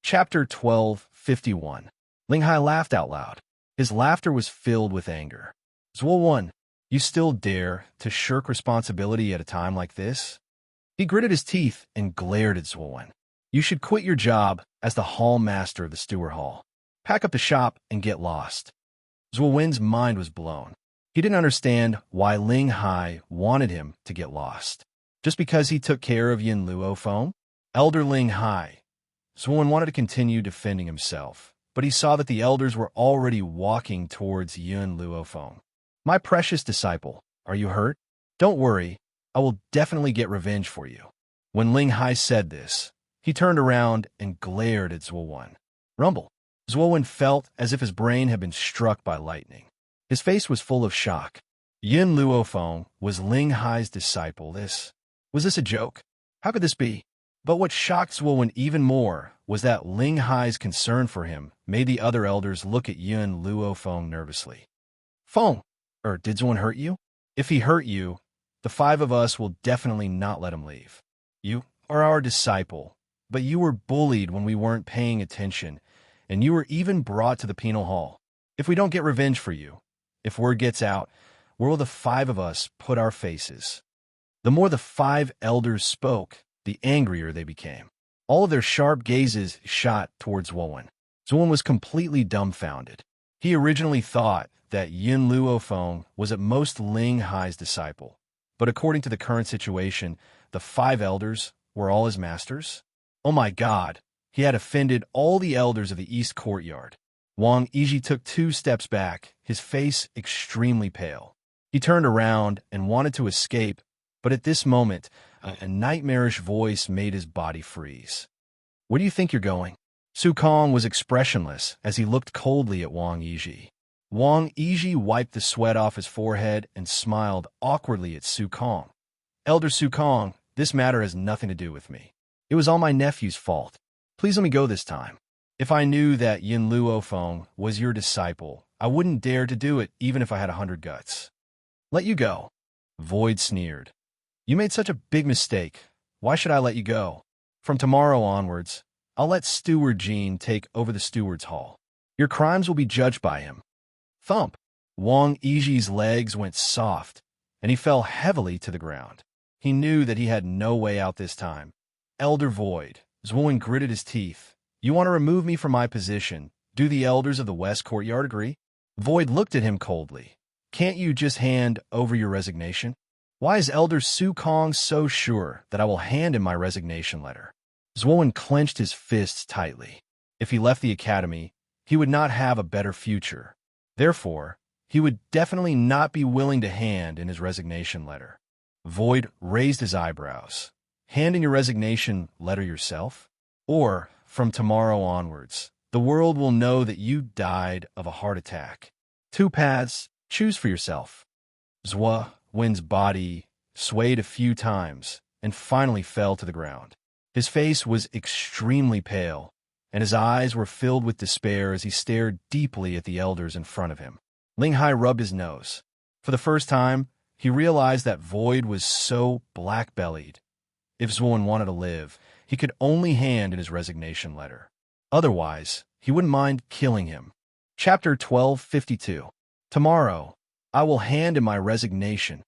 Chapter 12:51. Ling Hai laughed out loud. His laughter was filled with anger. Zhuo, you still dare to shirk responsibility at a time like this? He gritted his teeth and glared at Zhuo. You should quit your job as the hall master of the Steward Hall. Pack up the shop and get lost. Zhuo's mind was blown. He didn't understand why Ling Hai wanted him to get lost. Just because he took care of Yin Luofeng? Elder Ling Hai. Zhuo wanted to continue defending himself, but he saw that the elders were already walking towards Yin Luofeng. My precious disciple, are you hurt? Don't worry, I will definitely get revenge for you. When Ling Hai said this, he turned around and glared at Zhuo. Rumble. Zhuo felt as if his brain had been struck by lightning. His face was full of shock. Yin Luofeng was Ling Hai's disciple. Was this a joke? How could this be? But what shocked Zhuo even more was that Ling Hai's concern for him made the other elders look at Yin Luofeng nervously. Feng, did Zhuo hurt you? If he hurt you, the 5 of us will definitely not let him leave. You are our disciple, but you were bullied when we weren't paying attention, and you were even brought to the penal hall. If we don't get revenge for you, if word gets out, where will the 5 of us put our faces? The more the 5 elders spoke, the angrier they became. All of their sharp gazes shot towards Zhuo. Zhuo was completely dumbfounded. He originally thought that Yin Luofeng was at most Ling Hai's disciple, but according to the current situation, the 5 elders were all his masters? Oh my God, he had offended all the elders of the East Courtyard. Wang Yizhi took 2 steps back, his face extremely pale. He turned around and wanted to escape, but at this moment, a nightmarish voice made his body freeze. Where do you think you're going? Su Kong was expressionless as he looked coldly at Wang Yizhi. Wang Yizhi wiped the sweat off his forehead and smiled awkwardly at Su Kong. Elder Su Kong, this matter has nothing to do with me. It was all my nephew's fault. Please let me go this time. If I knew that Yin Luofeng was your disciple, I wouldn't dare to do it even if I had 100 guts. Let you go. Void sneered. You made such a big mistake. Why should I let you go? From tomorrow onwards, I'll let Steward Jean take over the Steward's Hall. Your crimes will be judged by him. Thump. Wang Yizhi's legs went soft, and he fell heavily to the ground. He knew that he had no way out this time. Elder Void. Zhuo gritted his teeth. You want to remove me from my position? Do the elders of the West Courtyard agree? Void looked at him coldly. Can't you just hand over your resignation? Why is Elder Su Kong so sure that I will hand him my resignation letter? Zhuo clenched his fists tightly. If he left the academy, he would not have a better future. Therefore, he would definitely not be willing to hand in his resignation letter. Void raised his eyebrows. Hand in your resignation letter yourself? Or, from tomorrow onwards, the world will know that you died of a heart attack. 2 paths, choose for yourself. Zhuo's body swayed a few times and finally fell to the ground. His face was extremely pale, and his eyes were filled with despair as he stared deeply at the elders in front of him. Ling Hai rubbed his nose. For the first time, he realized that Void was so black-bellied. If Zhuo wanted to live, he could only hand in his resignation letter. Otherwise, he wouldn't mind killing him. Chapter 12:52. Tomorrow, I will hand in my resignation.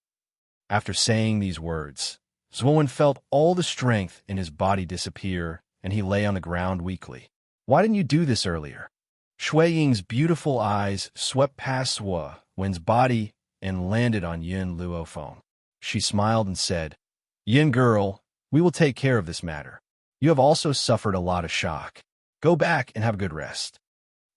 After saying these words, Zhuo felt all the strength in his body disappear, and he lay on the ground weakly. Why didn't you do this earlier? Shui Ying's beautiful eyes swept past Zhuo's body and landed on Yin Luofeng. She smiled and said, Yin girl, we will take care of this matter. You have also suffered a lot of shock. Go back and have a good rest.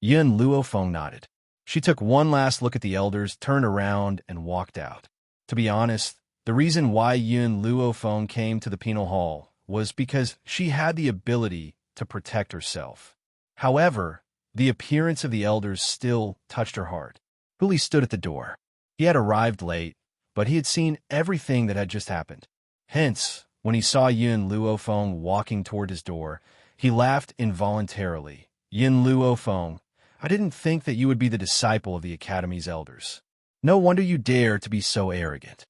Yin Luofeng nodded. She took one last look at the elders, turned around, and walked out. To be honest, the reason why Yin Luofeng came to the penal hall was because she had the ability to protect herself. However, the appearance of the elders still touched her heart. Huli stood at the door. He had arrived late, but he had seen everything that had just happened. Hence, when he saw Yin Luofeng walking toward his door, he laughed involuntarily. Yin Luofeng, I didn't think that you would be the disciple of the Academy's elders. No wonder you dare to be so arrogant.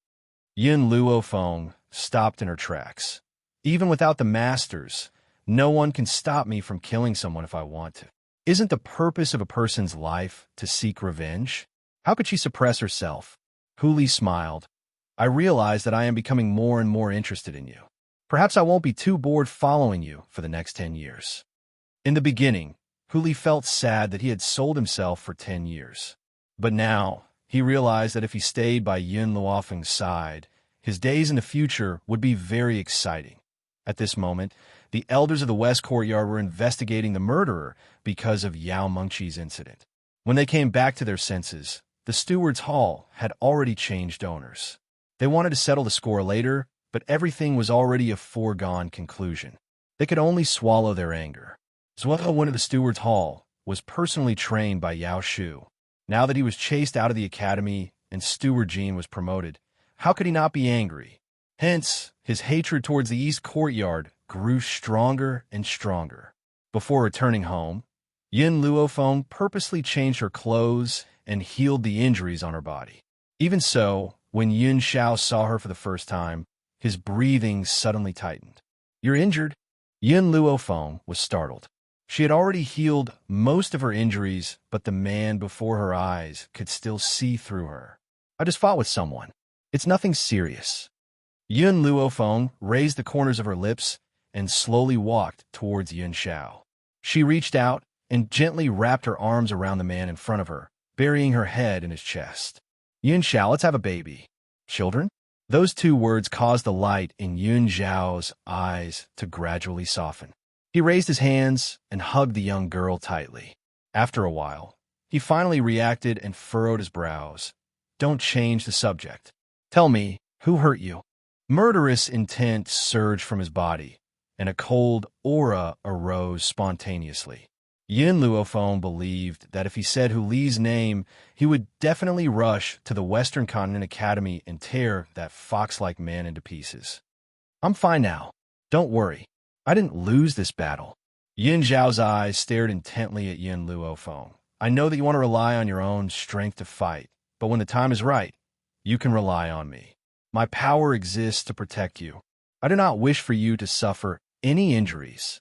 Yin Luofeng stopped in her tracks. Even without the masters, No one can stop me from killing someone if I want to. Isn't the purpose of a person's life to seek revenge? How could she suppress herself? Huli smiled. I realize that I am becoming more and more interested in you. Perhaps I won't be too bored following you for the next 10 years. In the beginning, Huli felt sad that he had sold himself for 10 years. But now, he realized that if he stayed by Yun Luofeng's side, his days in the future would be very exciting. At this moment, the elders of the West Courtyard were investigating the murderer because of Yao Mengqi's incident. When they came back to their senses, the steward's hall had already changed owners. They wanted to settle the score later, but everything was already a foregone conclusion. They could only swallow their anger. Zhuo, one of the steward's hall, was personally trained by Yao Shu. Now that he was chased out of the academy and Steward Jean was promoted, how could he not be angry? Hence, his hatred towards the East Courtyard grew stronger and stronger. Before returning home, Yun Luofeng purposely changed her clothes and healed the injuries on her body. Even so, when Yun Xiao saw her for the first time, his breathing suddenly tightened. You're injured? Yun Luofeng was startled. She had already healed most of her injuries, but the man before her eyes could still see through her. I just fought with someone. It's nothing serious. Yun Luofeng raised the corners of her lips and slowly walked towards Yun Xiao. She reached out and gently wrapped her arms around the man in front of her, burying her head in his chest. Yun Xiao, let's have a baby. Children? Those two words caused the light in Yun Xiao's eyes to gradually soften. He raised his hands and hugged the young girl tightly. After a while, he finally reacted and furrowed his brows. Don't change the subject. Tell me, who hurt you? Murderous intent surged from his body, and a cold aura arose spontaneously. Yun Luofeng believed that if he said Huli's name, he would definitely rush to the Western Continent Academy and tear that fox-like man into pieces. I'm fine now. Don't worry. I didn't lose this battle. Yun Zhao's eyes stared intently at Yun Luofeng. I know that you want to rely on your own strength to fight, but when the time is right, you can rely on me. My power exists to protect you. I do not wish for you to suffer any injuries.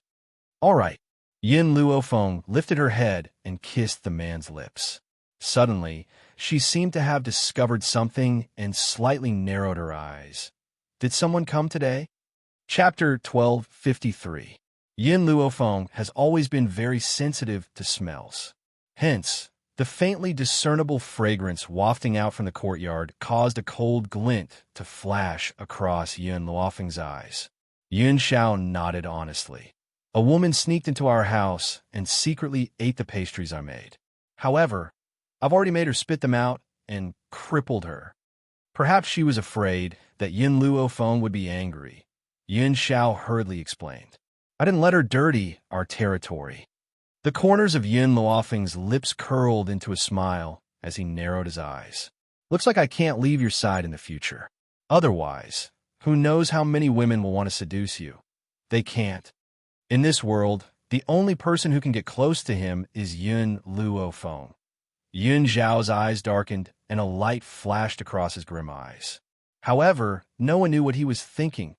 All right. Yun Luofeng lifted her head and kissed the man's lips. Suddenly, she seemed to have discovered something and slightly narrowed her eyes. Did someone come today? Chapter 1253. Yun Luofeng has always been very sensitive to smells. Hence, the faintly discernible fragrance wafting out from the courtyard caused a cold glint to flash across Yun Luofeng's eyes. Yun Xiao nodded honestly. A woman sneaked into our house and secretly ate the pastries I made. However, I've already made her spit them out and crippled her. Perhaps she was afraid that Yun Luofeng would be angry. Yun Xiao hurriedly explained. I didn't let her dirty our territory. The corners of Yun Luofeng's lips curled into a smile as he narrowed his eyes. Looks like I can't leave your side in the future. Otherwise, who knows how many women will want to seduce you? They can't. In this world, the only person who can get close to him is Yun Luofeng. Yun Zhao's eyes darkened, and a light flashed across his grim eyes. However, no one knew what he was thinking.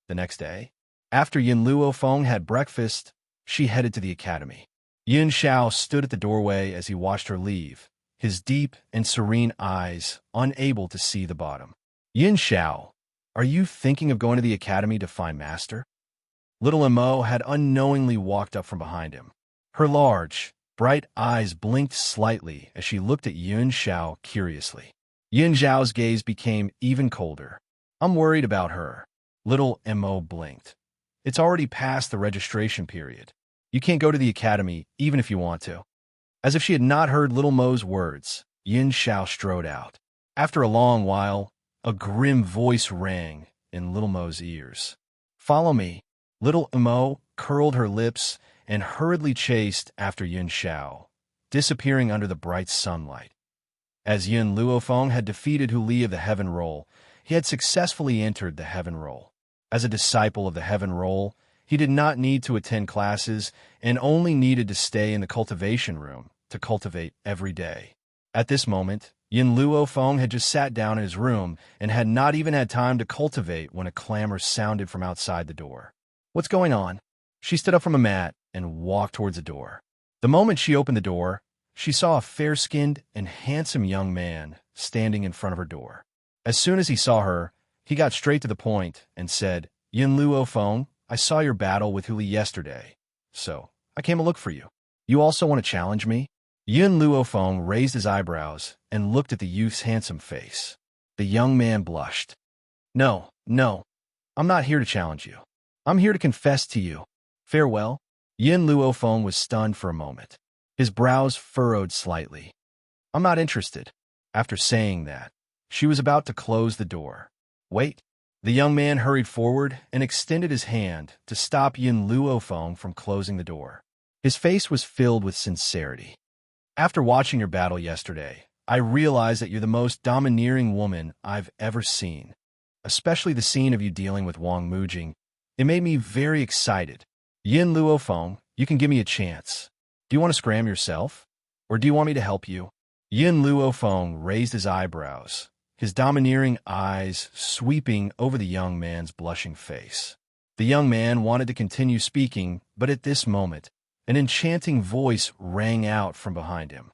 The next day, after Yun Luofeng had breakfast, she headed to the academy. Yun Xiao stood at the doorway as he watched her leave, his deep and serene eyes unable to see the bottom. Yun Xiao, are you thinking of going to the academy to find master? Little Mo had unknowingly walked up from behind him. Her large, bright eyes blinked slightly as she looked at Yun Xiao curiously. Yun Xiao's gaze became even colder. I'm worried about her. Little Mo blinked. It's already past the registration period. You can't go to the academy even if you want to. As if she had not heard Little Mo's words, Yun Xiao strode out. After a long while, a grim voice rang in Little Mo's ears. Follow me. Little Mo curled her lips and hurriedly chased after Yun Xiao, disappearing under the bright sunlight. As Yun Luofeng had defeated Huli of the Heaven Roll, he had successfully entered the Heaven Roll. As a disciple of the Heaven Roll, he did not need to attend classes and only needed to stay in the cultivation room to cultivate every day. At this moment, Yun Luofeng had just sat down in his room and had not even had time to cultivate when a clamor sounded from outside the door. What's going on? She stood up from a mat and walked towards the door. The moment she opened the door, she saw a fair-skinned and handsome young man standing in front of her door. As soon as he saw her, he got straight to the point and said, "Yin Luo Feng, I saw your battle with Huli yesterday, so I came to look for you. You also want to challenge me?" Yin Luo Feng raised his eyebrows and looked at the youth's handsome face. The young man blushed. No, I'm not here to challenge you. I'm here to confess to you. Farewell." Yin Luo Feng was stunned for a moment. His brows furrowed slightly. "I'm not interested." After saying that, she was about to close the door. "Wait." The young man hurried forward and extended his hand to stop Yin Luo Feng from closing the door. His face was filled with sincerity. "After watching your battle yesterday, I realized that you're the most domineering woman I've ever seen. Especially the scene of you dealing with Wang Mujing. It made me very excited. Yin Luo Feng, you can give me a chance. Do you want to scram yourself? Or do you want me to help you?" Yin Luo Feng raised his eyebrows, his domineering eyes sweeping over the young man's blushing face. The young man wanted to continue speaking, but at this moment, an enchanting voice rang out from behind him.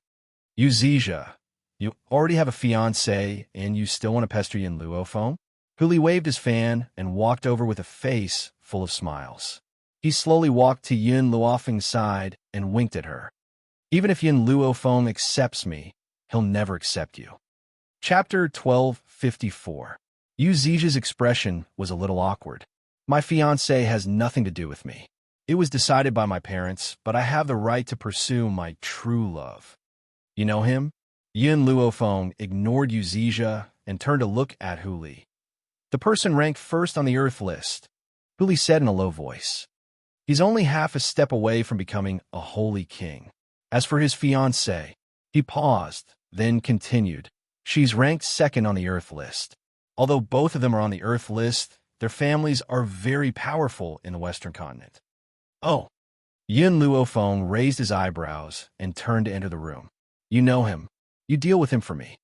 "You Zizia, you already have a fiancé and you still want to pester Yin Luo Feng?" Huli waved his fan and walked over with a face full of smiles. He slowly walked to Yin Luo Feng's side and winked at her. "Even if Yin Luo Feng accepts me, he'll never accept you." Chapter 1254. Yu Zijia's expression was a little awkward. "My fiancé has nothing to do with me. It was decided by my parents, but I have the right to pursue my true love." "You know him?" Yin Luo Feng ignored Yu Zijia and turned to look at Huli. "The person ranked first on the Earth list," Huli said in a low voice. "He's only half a step away from becoming a holy king. As for his fiancée," he paused, then continued, "she's ranked second on the Earth list. Although both of them are on the Earth list, their families are very powerful in the Western continent." "Oh." Yin Luo Feng raised his eyebrows and turned to enter the room. "You know him. You deal with him for me."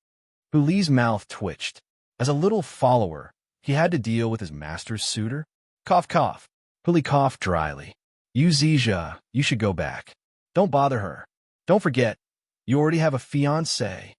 Huli's mouth twitched. As a little follower, he had to deal with his master's suitor. Cough, cough. Huli coughed dryly. "You Zijia, you should go back. Don't bother her. Don't forget, you already have a fiancé."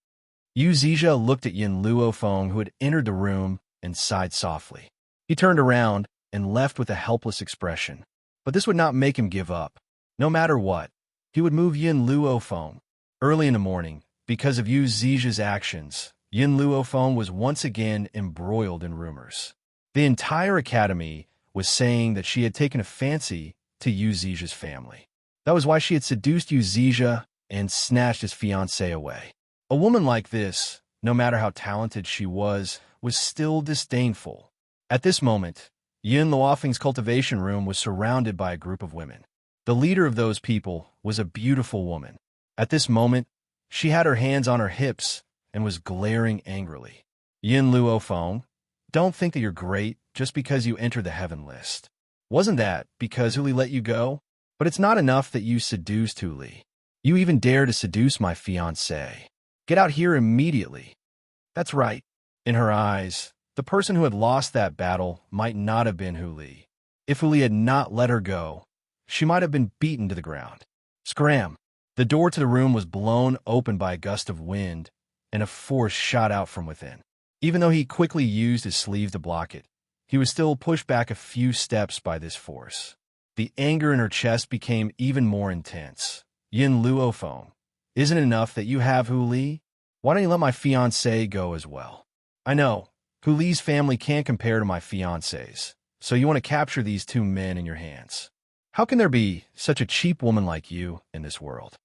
Yu Zijia looked at Yin Luo Feng, who had entered the room, and sighed softly. He turned around and left with a helpless expression. But this would not make him give up. No matter what, he would move Yin Luo Feng. Early in the morning, because of Yu Zijia's actions, Yin Luo Feng was once again embroiled in rumors. The entire academy was saying that she had taken a fancy to Yu Zijia's family. That was why she had seduced Yu Zijia and snatched his fiancé away. A woman like this, no matter how talented she was still disdainful. At this moment, Yin Luo Feng's cultivation room was surrounded by a group of women. The leader of those people was a beautiful woman. At this moment, she had her hands on her hips and was glaring angrily. "Yin Luo Feng, don't think that you're great just because you entered the heaven list. Wasn't that because Huli let you go? But it's not enough that you seduced Huli. You even dare to seduce my fiancé. Get out here immediately." That's right. In her eyes, the person who had lost that battle might not have been Huli. If Huli had not let her go, she might have been beaten to the ground. Scram! The door to the room was blown open by a gust of wind, and a force shot out from within. Even though he quickly used his sleeve to block it, he was still pushed back a few steps by this force. The anger in her chest became even more intense. "Yin Luo Feng, isn't it enough that you have Huli? Why don't you let my fiancé go as well? I know, Huli's family can't compare to my fiancé's, so you want to capture these two men in your hands. How can there be such a cheap woman like you in this world?"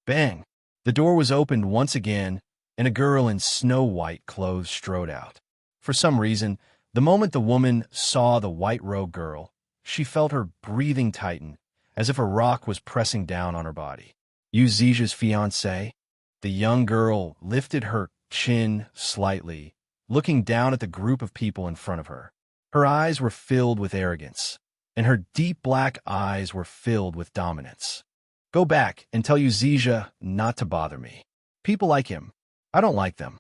Bang! The door was opened once again, and a girl in snow-white clothes strode out. For some reason, the moment the woman saw the white-robed girl, she felt her breathing tighten, as if a rock was pressing down on her body. "Yu Zijia's fiancé?" The young girl lifted her chin slightly, looking down at the group of people in front of her. Her eyes were filled with arrogance, and her deep black eyes were filled with dominance. "Go back and tell Yu Zijia not to bother me. People like him. I don't like them."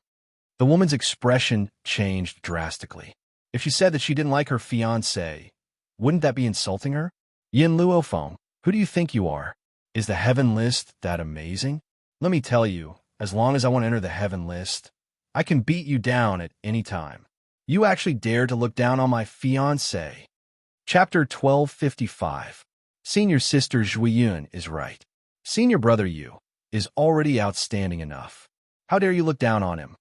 The woman's expression changed drastically. If she said that she didn't like her fiancé, wouldn't that be insulting her? Yin Luofeng, who do you think you are? Is the heaven list that amazing? Let me tell you, as long as I want to enter the heaven list, I can beat you down at any time. You actually dare to look down on my fiancé. Chapter 1255. Senior sister Zhuiyun is right. Senior brother Yu is already outstanding enough. How dare you look down on him?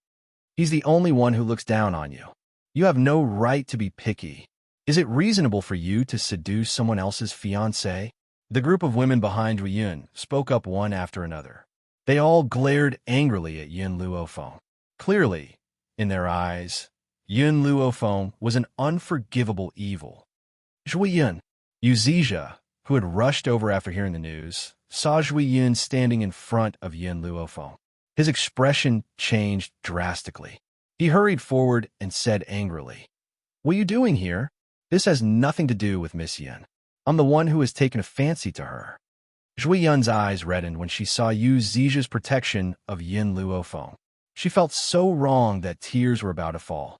He's the only one who looks down on you. You have no right to be picky. Is it reasonable for you to seduce someone else's fiancé? The group of women behind Zhuiyun spoke up one after another. They all glared angrily at Yin Luofeng. Clearly, in their eyes, Yin Luofeng was an unforgivable evil. Zhuiyun, Yuzija, who had rushed over after hearing the news, saw Zhuiyun standing in front of Yin Luofeng. His expression changed drastically. He hurried forward and said angrily, "What are you doing here? This has nothing to do with Miss Yin. I'm the one who has taken a fancy to her." Zhuiyun's eyes reddened when she saw Yu Zija's protection of Yin Luofeng. She felt so wrong that tears were about to fall.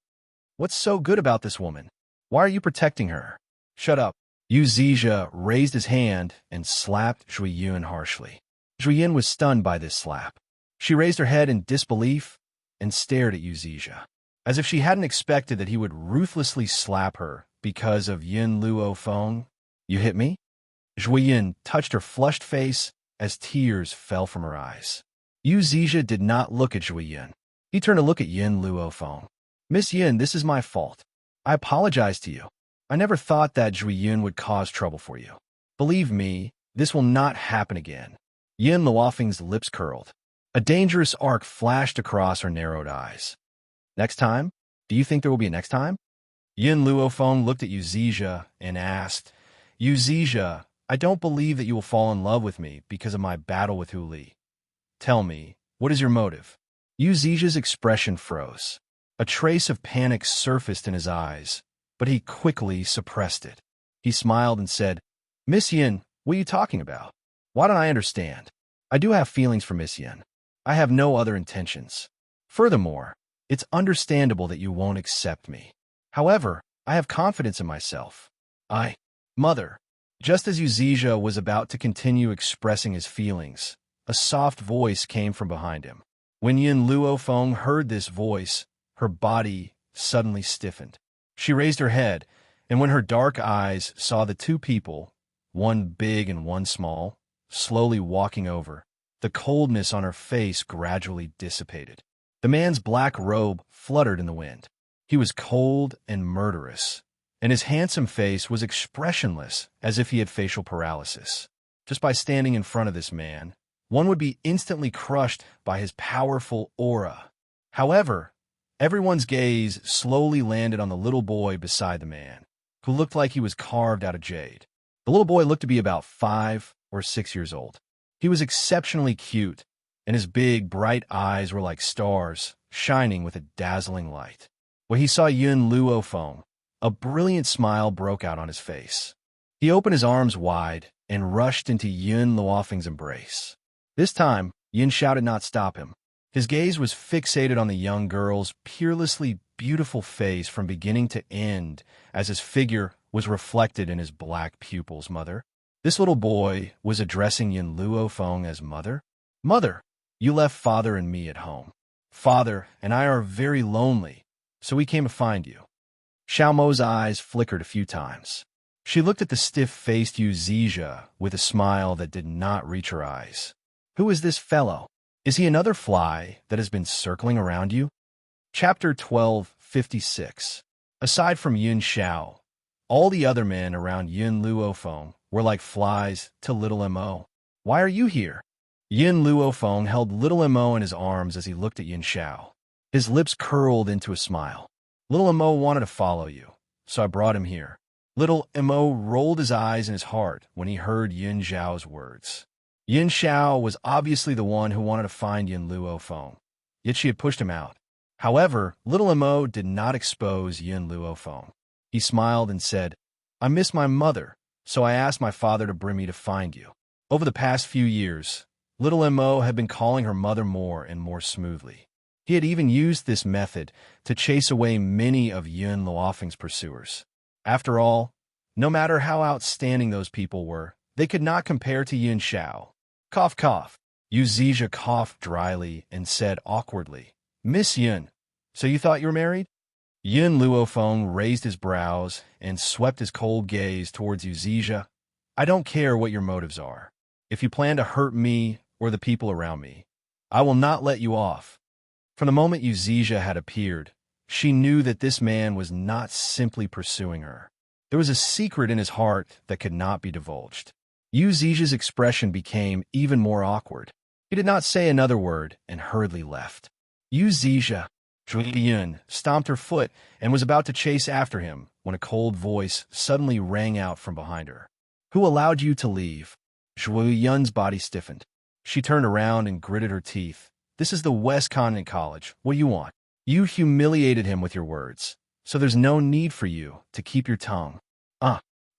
What's so good about this woman? Why are you protecting her? Shut up. Yu Zija raised his hand and slapped Zhuiyun harshly. Zhuiyun was stunned by this slap. She raised her head in disbelief and stared at Yu Zija, as if she hadn't expected that he would ruthlessly slap her because of Yin Luofeng. "You hit me?" Zhuiyun touched her flushed face as tears fell from her eyes. Yu Zija did not look at Zhuiyun. He turned to look at Yin Luofeng. "Miss Yin, this is my fault. I apologize to you. I never thought that Zhuiyun would cause trouble for you. Believe me, this will not happen again." Yin Luofeng's lips curled. A dangerous arc flashed across her narrowed eyes. "Next time? Do you think there will be a next time?" Yin Luofeng looked at Yu Zija and asked, "Yu Zija, I don't believe that you will fall in love with me because of my battle with Hu Li. Tell me, what is your motive?" Yu Zija's expression froze. A trace of panic surfaced in his eyes, but he quickly suppressed it. He smiled and said, "Miss Yin, what are you talking about? Why don't I understand? I do have feelings for Miss Yin. I have no other intentions. Furthermore, it's understandable that you won't accept me. However, I have confidence in myself. Mother." Just as Yu Zija was about to continue expressing his feelings, a soft voice came from behind him. When Yin Luofeng heard this voice, her body suddenly stiffened. She raised her head, and when her dark eyes saw the two people, one big and one small, slowly walking over, the coldness on her face gradually dissipated. The man's black robe fluttered in the wind. He was cold and murderous, and his handsome face was expressionless, as if he had facial paralysis. Just by standing in front of this man, one would be instantly crushed by his powerful aura. However, everyone's gaze slowly landed on the little boy beside the man, who looked like he was carved out of jade. The little boy looked to be about 5 or 6 years old. He was exceptionally cute, and his big, bright eyes were like stars, shining with a dazzling light. When he saw Yin Luofeng, a brilliant smile broke out on his face. He opened his arms wide and rushed into Yin Luofeng's embrace. This time, Yin Xiao did not stop him. His gaze was fixated on the young girl's peerlessly beautiful face from beginning to end, as his figure was reflected in his black pupils. "Mother." This little boy was addressing Yin Luofeng as mother. "Mother, you left father and me at home. Father and I are very lonely, so we came to find you." Xiao Mo's eyes flickered a few times. She looked at the stiff-faced Yu Zija with a smile that did not reach her eyes. "Who is this fellow? Is he another fly that has been circling around you?" Chapter 1256. Aside from Yin Xiao, all the other men around Yin Luofeng were like flies to little Mo. "Why are you here?" Yin Luofeng held little Mo in his arms as he looked at Yin Xiao. His lips curled into a smile. "Little Mo wanted to follow you, so I brought him here." Little Mo rolled his eyes in his heart when he heard Yin Xiao's words. Yin Xiao was obviously the one who wanted to find Yin Luofeng, yet she had pushed him out. However, little Mo did not expose Yin Luofeng. He smiled and said, "I miss my mother, so I asked my father to bring me to find you." Over the past few years, little Mo had been calling her mother more and more smoothly. He had even used this method to chase away many of Yin Luofeng's pursuers. After all, No matter how outstanding those people were, they could not compare to Yin Xiao. Cough, cough. Yu Zizia coughed dryly and said awkwardly, Miss Yin, so you thought you were married? Yin Luofeng raised his brows and swept his cold gaze towards Yu Zizia. I don't care what your motives are. If you plan to hurt me or the people around me, I will not let you off. From the moment Yu Zizia had appeared, she knew that this man was not simply pursuing her. There was a secret in his heart that could not be divulged. Yu Zizia's expression became even more awkward. He did not say another word and hurriedly left. Yu Zizia, Zhui Yun, stomped her foot and was about to chase after him when a cold voice suddenly rang out from behind her. Who allowed you to leave? Zhui Yun's body stiffened. She turned around and gritted her teeth. This is the West Continent College. What do you want? You humiliated him with your words, so there's no need for you to keep your tongue.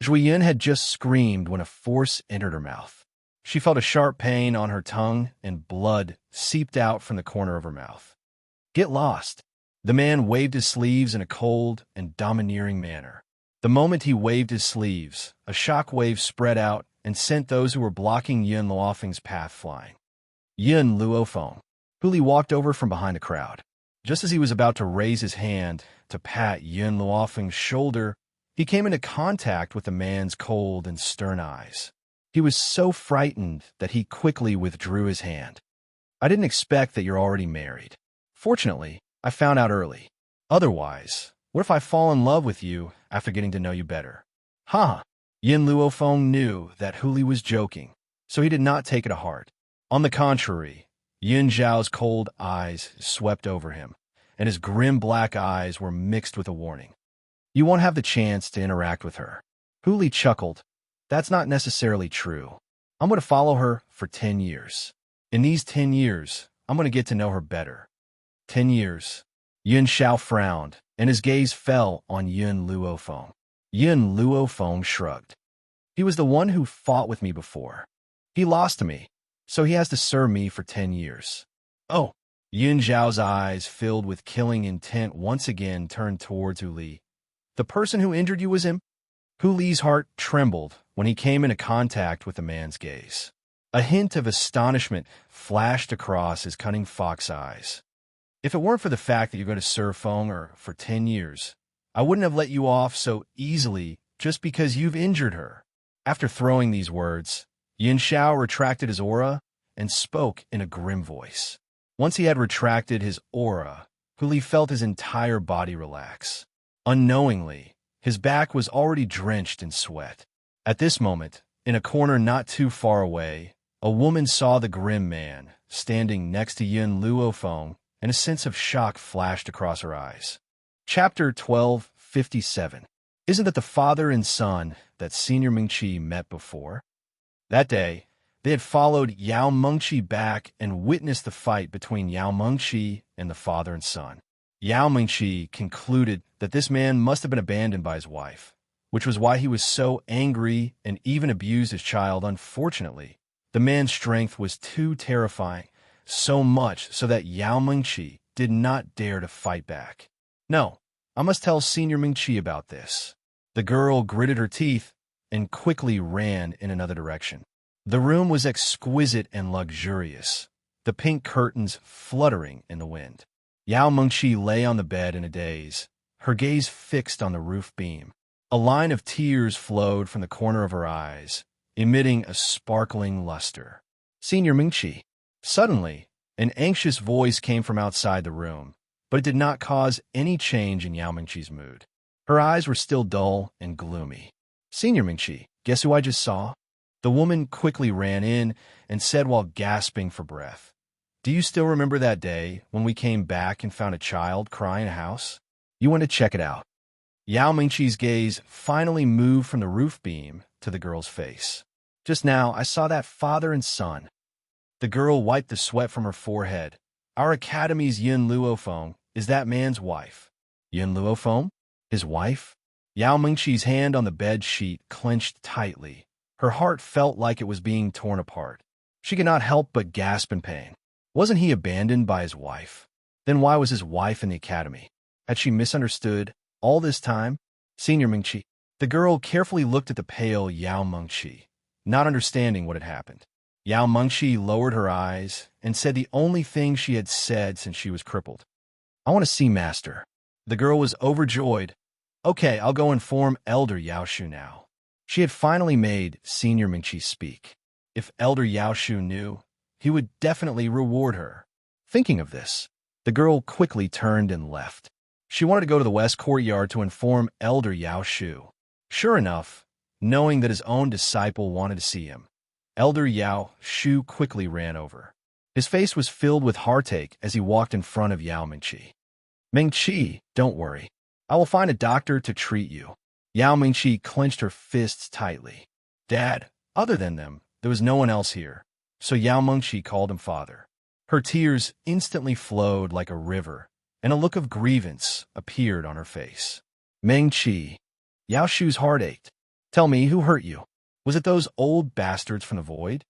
Zhui Yun had just screamed when a force entered her mouth. She felt a sharp pain on her tongue and blood seeped out from the corner of her mouth. Get lost. The man waved his sleeves in a cold and domineering manner. The moment he waved his sleeves, a shock wave spread out and sent those who were blocking Yin Luofeng's path flying. Yin Luofeng. Huli walked over from behind the crowd. Just as he was about to raise his hand to pat Yin Luofeng's shoulder, he came into contact with the man's cold and stern eyes. He was so frightened that he quickly withdrew his hand. I didn't expect that you're already married. Fortunately, I found out early. Otherwise, what if I fall in love with you after getting to know you better? Ha! Yin Luofeng knew that Huli was joking, so he did not take it to heart. On the contrary, Yin Zhao's cold eyes swept over him, and his grim black eyes were mixed with a warning. You won't have the chance to interact with her. Huli chuckled. That's not necessarily true. I'm going to follow her for 10 years. In these 10 years, I'm going to get to know her better. 10 years. Yin Xiao frowned, and his gaze fell on Yin Luofeng. Yin Luofeng shrugged. He was the one who fought with me before. He lost to me, so he has to serve me for 10 years. Oh! Yin Zhao's eyes, filled with killing intent, once again turned towards Huli. The person who injured you was him? Huli's heart trembled when he came into contact with the man's gaze. A hint of astonishment flashed across his cunning fox eyes. If it weren't for the fact that you're going to serve Feng for 10 years, I wouldn't have let you off so easily just because you've injured her. After throwing these words, Yin Xiao retracted his aura and spoke in a grim voice. Once he had retracted his aura, Huli felt his entire body relax. Unknowingly, his back was already drenched in sweat. At this moment, in a corner not too far away, a woman saw the grim man standing next to Yin Luofeng, and a sense of shock flashed across her eyes. Chapter 1257. Isn't that the father and son that Senior Mingqi met before? That day, they had followed Yao Mengqi back and witnessed the fight between Yao Mengqi and the father and son. Yao Mengqi concluded that this man must have been abandoned by his wife, which was why he was so angry and even abused his child. Unfortunately, the man's strength was too terrifying, so much so that Yao Mengqi did not dare to fight back. No, I must tell Senior Mingqi about this. The girl gritted her teeth and quickly ran in another direction. The room was exquisite and luxurious, the pink curtains fluttering in the wind. Yao Mengqi lay on the bed in a daze, her gaze fixed on the roof beam. A line of tears flowed from the corner of her eyes, emitting a sparkling luster. Senior Mingqi. Suddenly, an anxious voice came from outside the room, but it did not cause any change in Yao Mengqi's mood. Her eyes were still dull and gloomy. Senior Mingqi, guess who I just saw? The woman quickly ran in and said while gasping for breath, Do you still remember that day when we came back and found a child crying in a house? You want to check it out. Yao Mengqi's gaze finally moved from the roof beam to the girl's face. Just now, I saw that father and son. The girl wiped the sweat from her forehead. Our academy's Yin Luofeng is that man's wife. Yin Luofeng? His wife? Yao Mengqi's hand on the bed sheet clenched tightly. Her heart felt like it was being torn apart. She could not help but gasp in pain. Wasn't he abandoned by his wife? Then why was his wife in the academy? Had she misunderstood all this time? Senior Mingqi. The girl carefully looked at the pale Yao Mengqi, not understanding what had happened. Yao Mengqi lowered her eyes and said the only thing she had said since she was crippled. I want to see Master. The girl was overjoyed. Okay, I'll go inform Elder Yao Shu now. She had finally made Senior Mengqi speak. If Elder Yao Shu knew, he would definitely reward her. Thinking of this, the girl quickly turned and left. She wanted to go to the west courtyard to inform Elder Yao Shu. Sure enough, knowing that his own disciple wanted to see him, Elder Yao Shu quickly ran over. His face was filled with heartache as he walked in front of Yao Mengqi. Mengqi, don't worry. I will find a doctor to treat you. Yao Mengqi clenched her fists tightly. Dad, other than them, there was no one else here, so Yao Mengqi called him father. Her tears instantly flowed like a river, and a look of grievance appeared on her face. Mengqi. Yao Shu's heart ached. Tell me, who hurt you? Was it those old bastards from the void?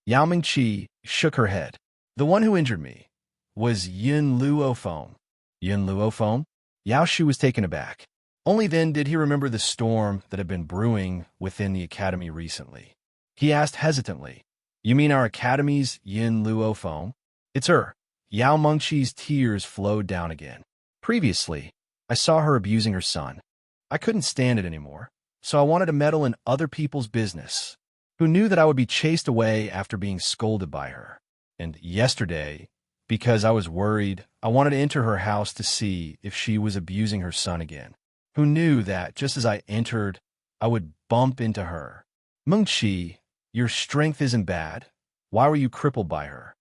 Yao Mengqi shook her head. The one who injured me was Yin Luofeng. Yin Luofeng? Yao Shu was taken aback. Only then did he remember the storm that had been brewing within the academy recently. He asked hesitantly, You mean our academy's Yin Luofeng? It's her. Yao Mengqi's tears flowed down again. Previously, I saw her abusing her son. I couldn't stand it anymore, so I wanted to meddle in other people's business. Who knew that I would be chased away after being scolded by her? And yesterday, because I was worried, I wanted to enter her house to see if she was abusing her son again. Who knew that just as I entered, I would bump into her? Mengqi, your strength isn't bad. Why were you crippled by her?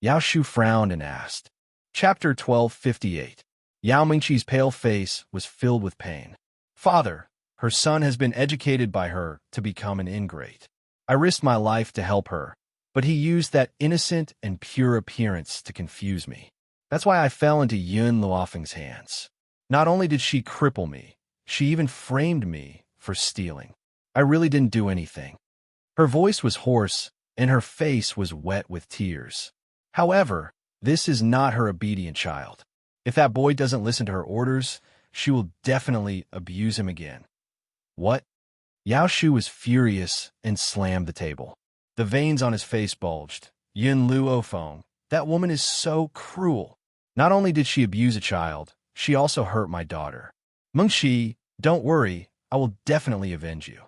Yao Shu frowned and asked. Chapter 1258. Yao Mengqi's pale face was filled with pain. Father, her son has been educated by her to become an ingrate. I risked my life to help her, but he used that innocent and pure appearance to confuse me. That's why I fell into Yun Luofeng's hands. Not only did she cripple me, she even framed me for stealing. I really didn't do anything. Her voice was hoarse, and her face was wet with tears. However, this is not her obedient child. If that boy doesn't listen to her orders, she will definitely abuse him again. What? Yao Shu was furious and slammed the table. The veins on his face bulged. Yin Luofeng, that woman is so cruel. Not only did she abuse a child, she also hurt my daughter. Mengqi, don't worry, I will definitely avenge you.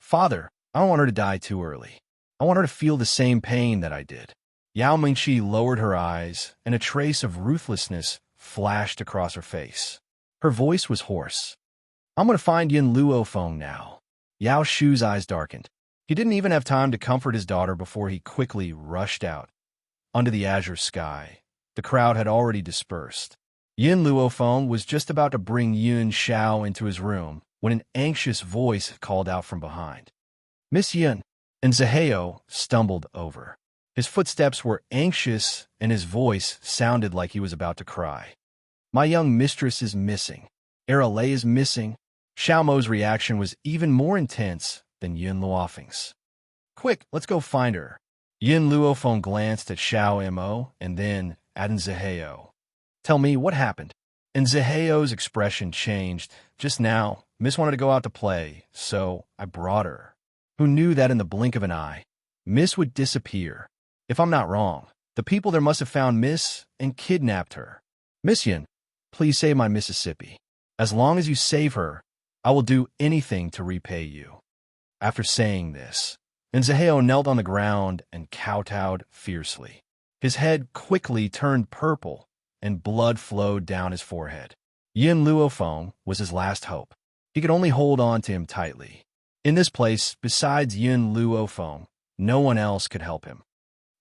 Father, I don't want her to die too early. I want her to feel the same pain that I did. Yao Mengqi lowered her eyes, and a trace of ruthlessness flashed across her face. Her voice was hoarse. I'm going to find Yin Luofeng now. Yao Shu's eyes darkened. He didn't even have time to comfort his daughter before he quickly rushed out. Under the azure sky, the crowd had already dispersed. Yin Luofeng was just about to bring Yun Xiao into his room when an anxious voice called out from behind. Miss Yun, and Zaheo stumbled over. His footsteps were anxious, and his voice sounded like he was about to cry. My young mistress is missing. Arale is missing. Xiaomo's reaction was even more intense than Yun Luofeng's. Quick, let's go find her. Yin Luofeng glanced at Xiao Mo and then at Zaheo. Tell me, what happened? And Zaheo's expression changed. Just now, Miss wanted to go out to play, so I brought her. Who knew that in the blink of an eye, Miss would disappear? If I'm not wrong, the people there must have found Miss and kidnapped her. Miss Yun, please save my Mississippi. As long as you save her, I will do anything to repay you. After saying this, Zaheo knelt on the ground and kowtowed fiercely. His head quickly turned purple, and blood flowed down his forehead. Yin Luofeng was his last hope. He could only hold on to him tightly. In this place, besides Yin Luofeng, no one else could help him.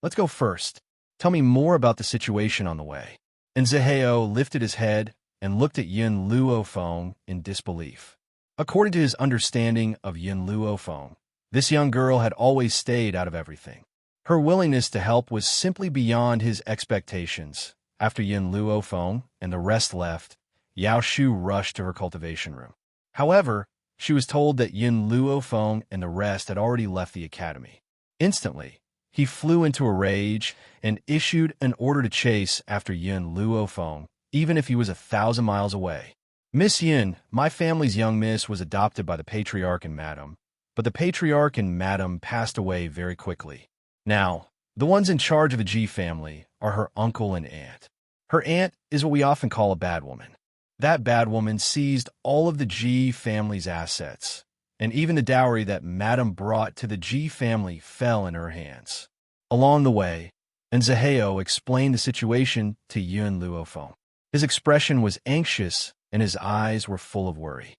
Let's go first. Tell me more about the situation on the way. And Zaheo lifted his head and looked at Yin Luofeng in disbelief. According to his understanding of Yin Luofeng, this young girl had always stayed out of everything. Her willingness to help was simply beyond his expectations. After Yin Luofeng and the rest left, Yao Shu rushed to her cultivation room. However, she was told that Yin Luofeng and the rest had already left the academy. Instantly, he flew into a rage and issued an order to chase after Yin Luofeng, even if he was 1,000 miles away. Miss Yin, my family's young miss was adopted by the patriarch and madam, but the patriarch and madam passed away very quickly. Now, the ones in charge of the G family are her uncle and aunt. Her aunt is what we often call a bad woman. That bad woman seized all of the G family's assets, and even the dowry that madam brought to the G family fell in her hands. Along the way, Nzaheo explained the situation to Yun Luofeng. His expression was anxious and his eyes were full of worry.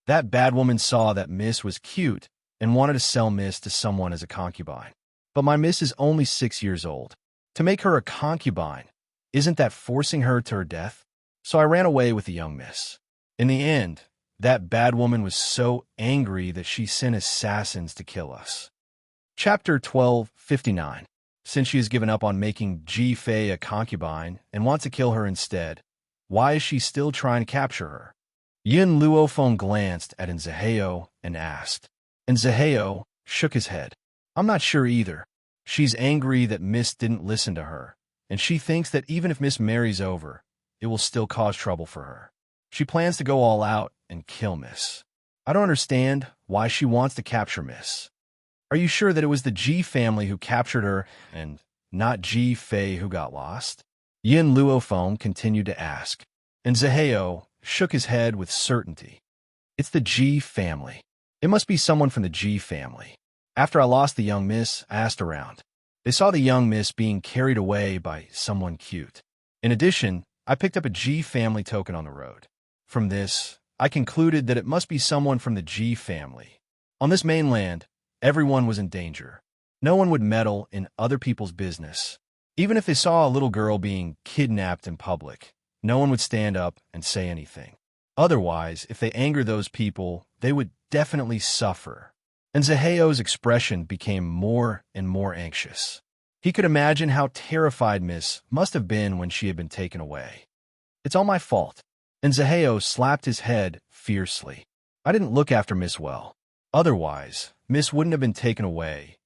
That bad woman saw that Miss was cute and wanted to sell Miss to someone as a concubine. But my Miss is only 6 years old. To make her a concubine, isn't that forcing her to her death? So I ran away with the young Miss. In the end, that bad woman was so angry that she sent assassins to kill us. Chapter 12:59. Since she has given up on making Ji Fei a concubine and wants to kill her instead, why is she still trying to capture her? Yun Luofeng glanced at Nzaheo and asked. Nzaheo shook his head. I'm not sure either. She's angry that Miss didn't listen to her, and she thinks that even if Miss marries over, it will still cause trouble for her. She plans to go all out and kill Miss. I don't understand why she wants to capture Miss. Are you sure that it was the Ji family who captured her and not Ji Fei who got lost? Yin Luofeng continued to ask, and Nzaheo shook his head with certainty. It's the Ji family. It must be someone from the Ji family. After I lost the young Miss, I asked around. They saw the young Miss being carried away by someone cute. In addition, I picked up a Ji family token on the road. From this, I concluded that it must be someone from the Ji family. On this mainland, everyone was in danger. No one would meddle in other people's business. Even if they saw a little girl being kidnapped in public, no one would stand up and say anything. Otherwise, if they angered those people, they would definitely suffer. And Nzaheo's expression became more and more anxious. He could imagine how terrified Miss must have been when she had been taken away. It's all my fault. And Nzaheo slapped his head fiercely. I didn't look after Miss well. Otherwise, Miss wouldn't have been taken away.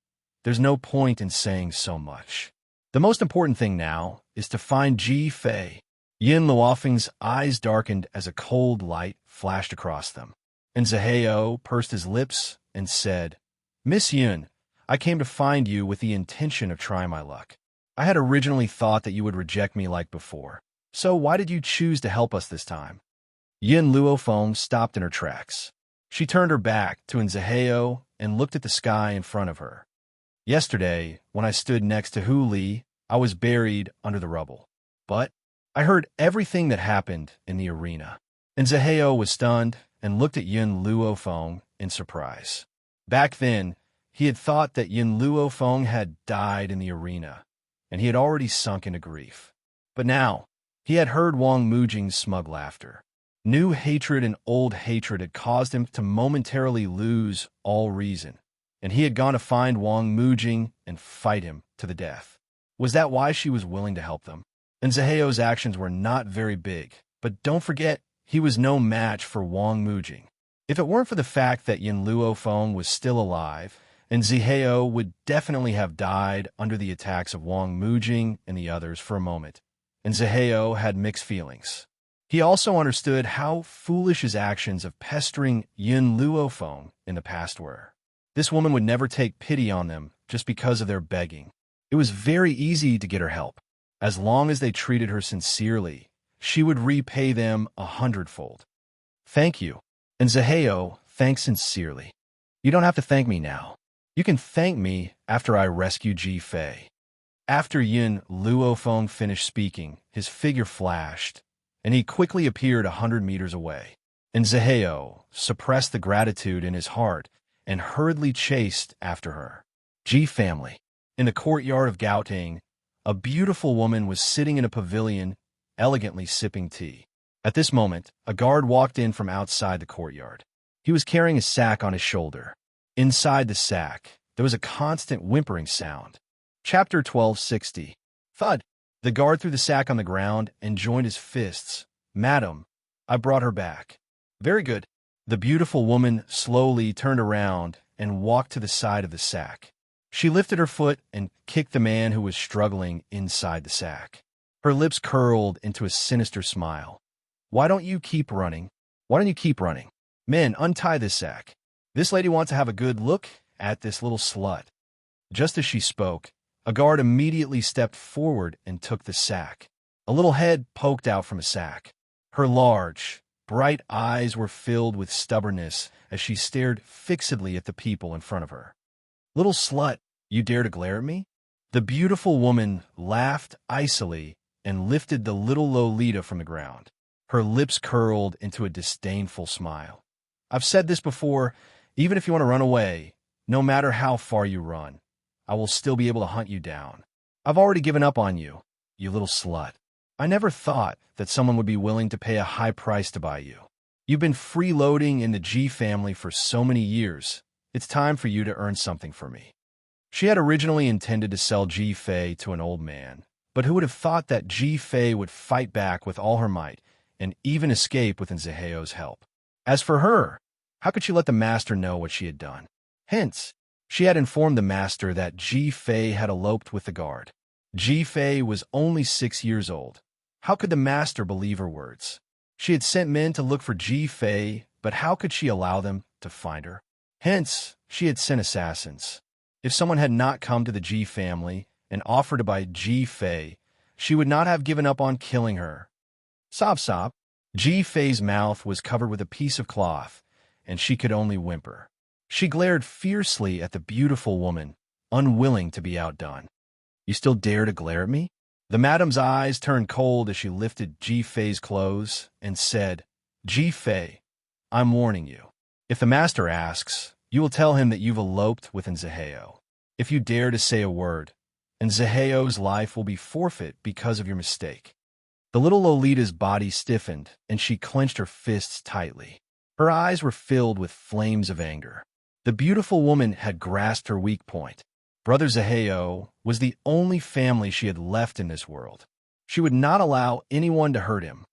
There's no point in saying so much. The most important thing now is to find Ji Fei. Yin Luofeng's eyes darkened as a cold light flashed across them. And Nzaheo pursed his lips and said, Miss Yun, I came to find you with the intention of trying my luck. I had originally thought that you would reject me like before. So why did you choose to help us this time? Yin Luofeng stopped in her tracks. She turned her back to Nzaheo and looked at the sky in front of her. Yesterday, when I stood next to Hu Li, I was buried under the rubble. But I heard everything that happened in the arena. Nzaheo was stunned and looked at Yin Luofeng in surprise. Back then, he had thought that Yin Luofeng had died in the arena, and he had already sunk into grief. But now, he had heard Wang Mujing's smug laughter. New hatred and old hatred had caused him to momentarily lose all reason, and he had gone to find Wang Mujing and fight him to the death. Was that why she was willing to help them? And Nzaheo's actions were not very big, but don't forget, he was no match for Wang Mujing. If it weren't for the fact that Yin Luofeng was still alive, Nzaheo would definitely have died under the attacks of Wang Mujing and the others for a moment. Nzaheo had mixed feelings. He also understood how foolish his actions of pestering Yin Luofeng in the past were. This woman would never take pity on them just because of their begging. It was very easy to get her help. As long as they treated her sincerely, she would repay them 100-fold. Thank you. And Nzaheo thanked sincerely. You don't have to thank me now. You can thank me after I rescue Ji Fei. After Yin Luofeng finished speaking, his figure flashed, and he quickly appeared 100 meters away. And Nzaheo suppressed the gratitude in his heart and hurriedly chased after her. Ji family. In the courtyard of Gaoting, a beautiful woman was sitting in a pavilion, elegantly sipping tea. At this moment, a guard walked in from outside the courtyard. He was carrying a sack on his shoulder. Inside the sack, there was a constant whimpering sound. Chapter 1260. Thud. The guard threw the sack on the ground and joined his fists. Madam, I brought her back. Very good. The beautiful woman slowly turned around and walked to the side of the sack. She lifted her foot and kicked the man who was struggling inside the sack. Her lips curled into a sinister smile. Why don't you keep running? Why don't you keep running? Men, untie this sack. This lady wants to have a good look at this little slut. Just as she spoke, a guard immediately stepped forward and took the sack. A little head poked out from a sack. Her large, bright eyes were filled with stubbornness as she stared fixedly at the people in front of her. Little slut, you dare to glare at me? The beautiful woman laughed icily and lifted the little Lolita from the ground. Her lips curled into a disdainful smile. I've said this before, even if you want to run away, no matter how far you run, I will still be able to hunt you down. I've already given up on you, you little slut. I never thought that someone would be willing to pay a high price to buy you. You've been freeloading in the G family for so many years. It's time for you to earn something for me. She had originally intended to sell Ji Fei to an old man, but who would have thought that Ji Fei would fight back with all her might and even escape with Nzeheo's help? As for her, how could she let the master know what she had done? Hence, she had informed the master that Ji Fei had eloped with the guard. Ji Fei was only 6 years old. How could the master believe her words? She had sent men to look for Ji Fei, but how could she allow them to find her? Hence, she had sent assassins. If someone had not come to the Ji family and offered to buy Ji Fei, she would not have given up on killing her. Sob sob. Ji Fei's mouth was covered with a piece of cloth, and she could only whimper. She glared fiercely at the beautiful woman, unwilling to be outdone. You still dare to glare at me? The madam's eyes turned cold as she lifted Ji Fei's clothes and said, Ji Fei, I'm warning you. If the master asks, you will tell him that you've eloped with Nzeheo. If you dare to say a word, Nzeheo's life will be forfeit because of your mistake. The little Lolita's body stiffened, and she clenched her fists tightly. Her eyes were filled with flames of anger. The beautiful woman had grasped her weak point. Brother Nzeheo was the only family she had left in this world. She would not allow anyone to hurt him.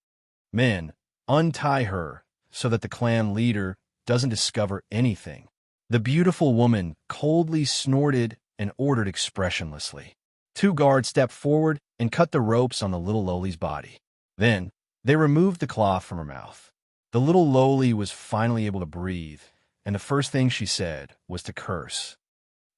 Men, untie her so that the clan leader doesn't discover anything. The beautiful woman coldly snorted and ordered expressionlessly. 2 guards stepped forward and cut the ropes on the little Loli's body. Then, they removed the cloth from her mouth. The little Loli was finally able to breathe, and the first thing she said was to curse.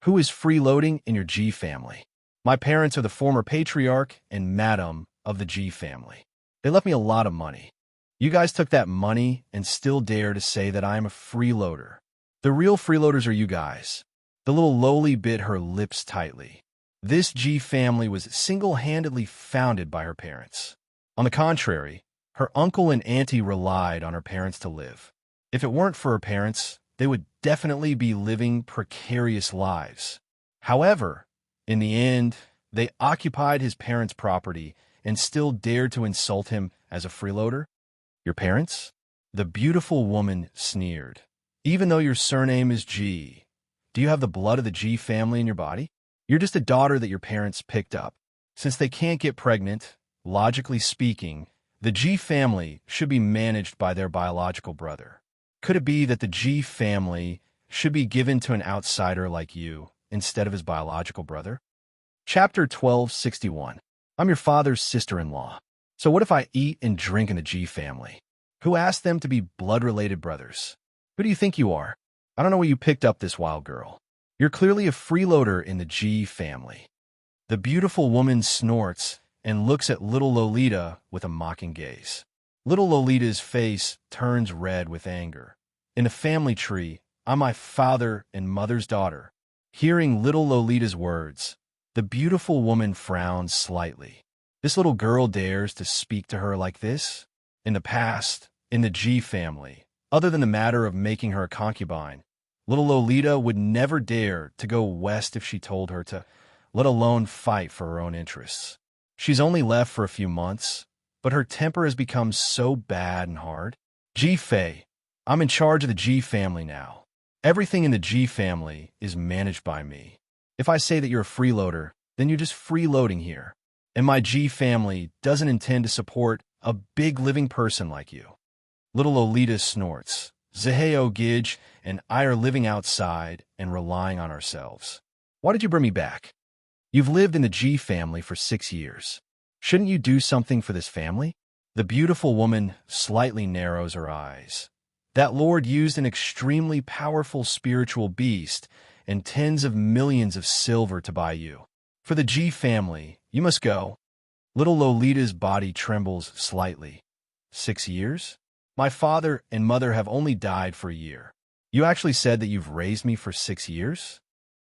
Who is freeloading in your Ji family? My parents are the former patriarch and madam of the Ji family. They left me a lot of money. You guys took that money and still dare to say that I am a freeloader. The real freeloaders are you guys. The little Loli bit her lips tightly. This Ji family was single-handedly founded by her parents. On the contrary, her uncle and auntie relied on her parents to live. If it weren't for her parents, they would definitely be living precarious lives. However, in the end, they occupied his parents' property and still dared to insult him as a freeloader. Your parents? The beautiful woman sneered. Even though your surname is Ji, do you have the blood of the Ji family in your body? You're just a daughter that your parents picked up. Since they can't get pregnant, logically speaking, the Ji family should be managed by their biological brother. Could it be that the Ji family should be given to an outsider like you instead of his biological brother? Chapter 1261. I'm your father's sister-in-law. So what if I eat and drink in the Ji family? Who asked them to be blood-related brothers? Who do you think you are? I don't know where you picked up this wild girl. You're clearly a freeloader in the Ji family. The beautiful woman snorts and looks at little Lolita with a mocking gaze. Little Lolita's face turns red with anger. In the family tree, I'm my father and mother's daughter. Hearing little Lolita's words, the beautiful woman frowns slightly. This little girl dares to speak to her like this? In the past, in the Ji family, other than the matter of making her a concubine, little Lolita would never dare to go west if she told her to, let alone fight for her own interests. She's only left for a few months, but her temper has become so bad and hard. Ji Fei, I'm in charge of the Ji family now. Everything in the Ji family is managed by me. If I say that you're a freeloader, then you're just freeloading here. And my Ji family doesn't intend to support a big living person like you. Little Lolita snorts. Nzeheo, Gidge, and I are living outside and relying on ourselves. Why did you bring me back? You've lived in the Ji family for 6 years. Shouldn't you do something for this family? The beautiful woman slightly narrows her eyes. That lord used an extremely powerful spiritual beast and tens of millions of silver to buy you. For the G family, you must go. Little Lolita's body trembles slightly. 6 years? My father and mother have only died for a year. You actually said that you've raised me for 6 years?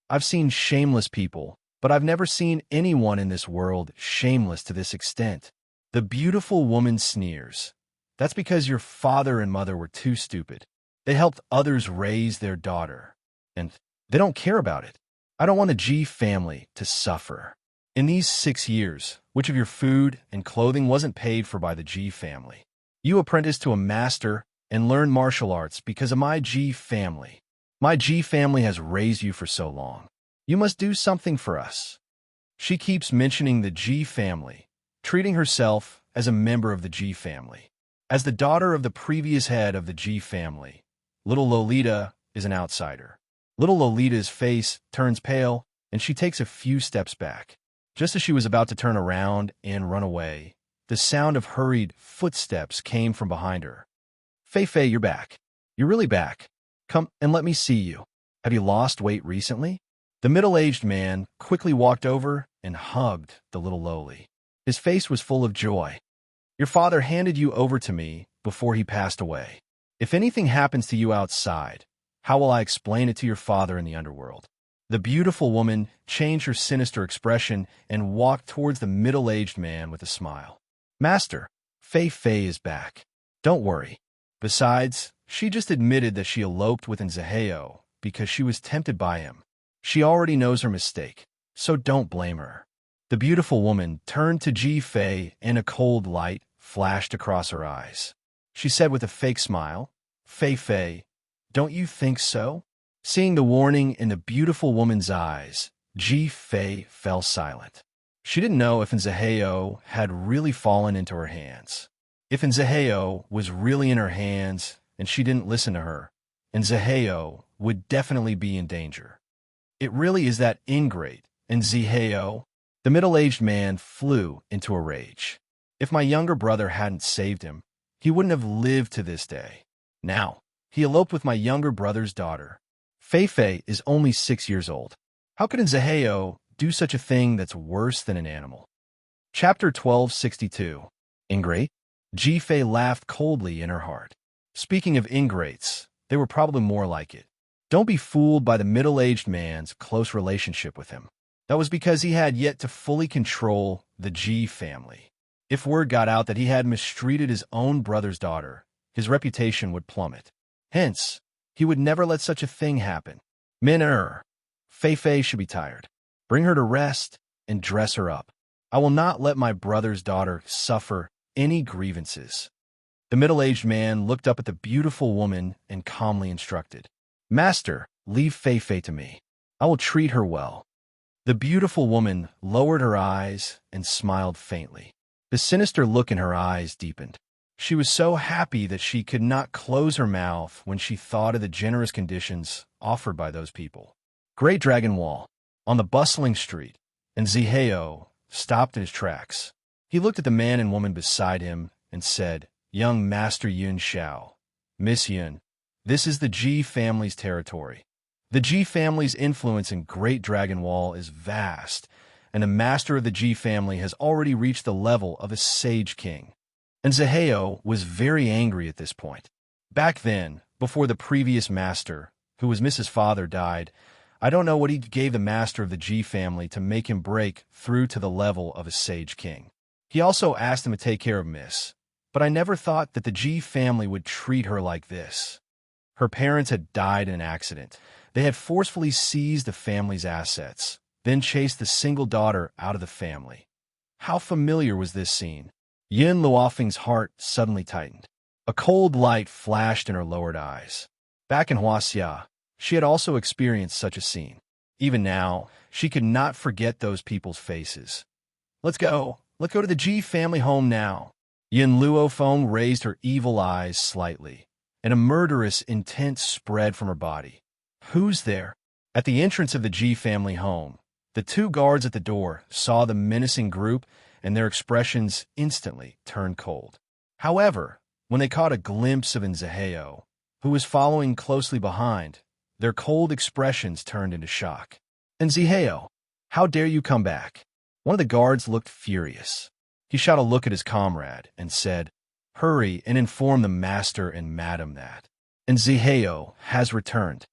I've seen shameless people, but I've never seen anyone in this world shameless to this extent. The beautiful woman sneers. That's because your father and mother were too stupid. They helped others raise their daughter, and they don't care about it. I don't want the G family to suffer. In these 6 years, which of your food and clothing wasn't paid for by the G family? You apprenticed to a master and learned martial arts because of my G family. My G family has raised you for so long. You must do something for us. She keeps mentioning the G family, treating herself as a member of the G family. As the daughter of the previous head of the G family, little Lolita is an outsider. Little Lolita's face turns pale, and she takes a few steps back. Just as she was about to turn around and run away, the sound of hurried footsteps came from behind her. Fei, you're back. You're really back. Come and let me see you. Have you lost weight recently? The middle-aged man quickly walked over and hugged the little Loli. His face was full of joy. Your father handed you over to me before he passed away. If anything happens to you outside, how will I explain it to your father in the underworld? The beautiful woman changed her sinister expression and walked towards the middle-aged man with a smile. Master, Fei is back. Don't worry. Besides, she just admitted that she eloped with Nzaheo because she was tempted by him. She already knows her mistake, so don't blame her. The beautiful woman turned to Ji Fei and a cold light flashed across her eyes. She said with a fake smile, Fei, don't you think so? Seeing the warning in the beautiful woman's eyes, Ji Fei fell silent. She didn't know if Nzaheo had really fallen into her hands. If Nzaheo was really in her hands and she didn't listen to her, Nzaheo would definitely be in danger. It really is that ingrate, Nzaheo. The middle-aged man flew into a rage. If my younger brother hadn't saved him, he wouldn't have lived to this day. Now, he eloped with my younger brother's daughter. Fei is only 6 years old. How could Nzaheo do such a thing that's worse than an animal? Chapter 1262. Ingrate? Ji Fei laughed coldly in her heart. Speaking of ingrates, they were probably more like it. Don't be fooled by the middle-aged man's close relationship with him. That was because he had yet to fully control the G family. If word got out that he had mistreated his own brother's daughter, his reputation would plummet. Hence, he would never let such a thing happen. Fei should be tired. Bring her to rest and dress her up. I will not let my brother's daughter suffer any grievances. The middle-aged man looked up at the beautiful woman and calmly instructed. Master, leave Fei to me. I will treat her well. The beautiful woman lowered her eyes and smiled faintly. The sinister look in her eyes deepened. She was so happy that she could not close her mouth when she thought of the generous conditions offered by those people. Great Dragon Wall, on the bustling street, and Nzaheo stopped in his tracks. He looked at the man and woman beside him and said, Young Master Yun Xiao, Miss Yun, this is the Ji family's territory. The Ji family's influence in Great Dragon Wall is vast, and the master of the Ji family has already reached the level of a sage king. Nzaheo was very angry at this point. Back then, before the previous master, who was Mrs. Father, died, I don't know what he gave the master of the Ji family to make him break through to the level of a sage king. He also asked him to take care of Miss, but I never thought that the Ji family would treat her like this. Her parents had died in an accident. They had forcefully seized the family's assets, then chased the single daughter out of the family. How familiar was this scene? Yin Luofeng's heart suddenly tightened. A cold light flashed in her lowered eyes. Back in Huaxia, she had also experienced such a scene. Even now, she could not forget those people's faces. Let's go. Let's go to the Ji family home now. Yin Luofeng raised her evil eyes slightly, and a murderous intent spread from her body. Who's there? At the entrance of the Ji family home, the two guards at the door saw the menacing group, and their expressions instantly turned cold. However, when they caught a glimpse of Nzaheo, who was following closely behind, their cold expressions turned into shock. Nzaheo, how dare you come back? One of the guards looked furious. He shot a look at his comrade and said, "Hurry and inform the master and madam that Nzaheo has returned."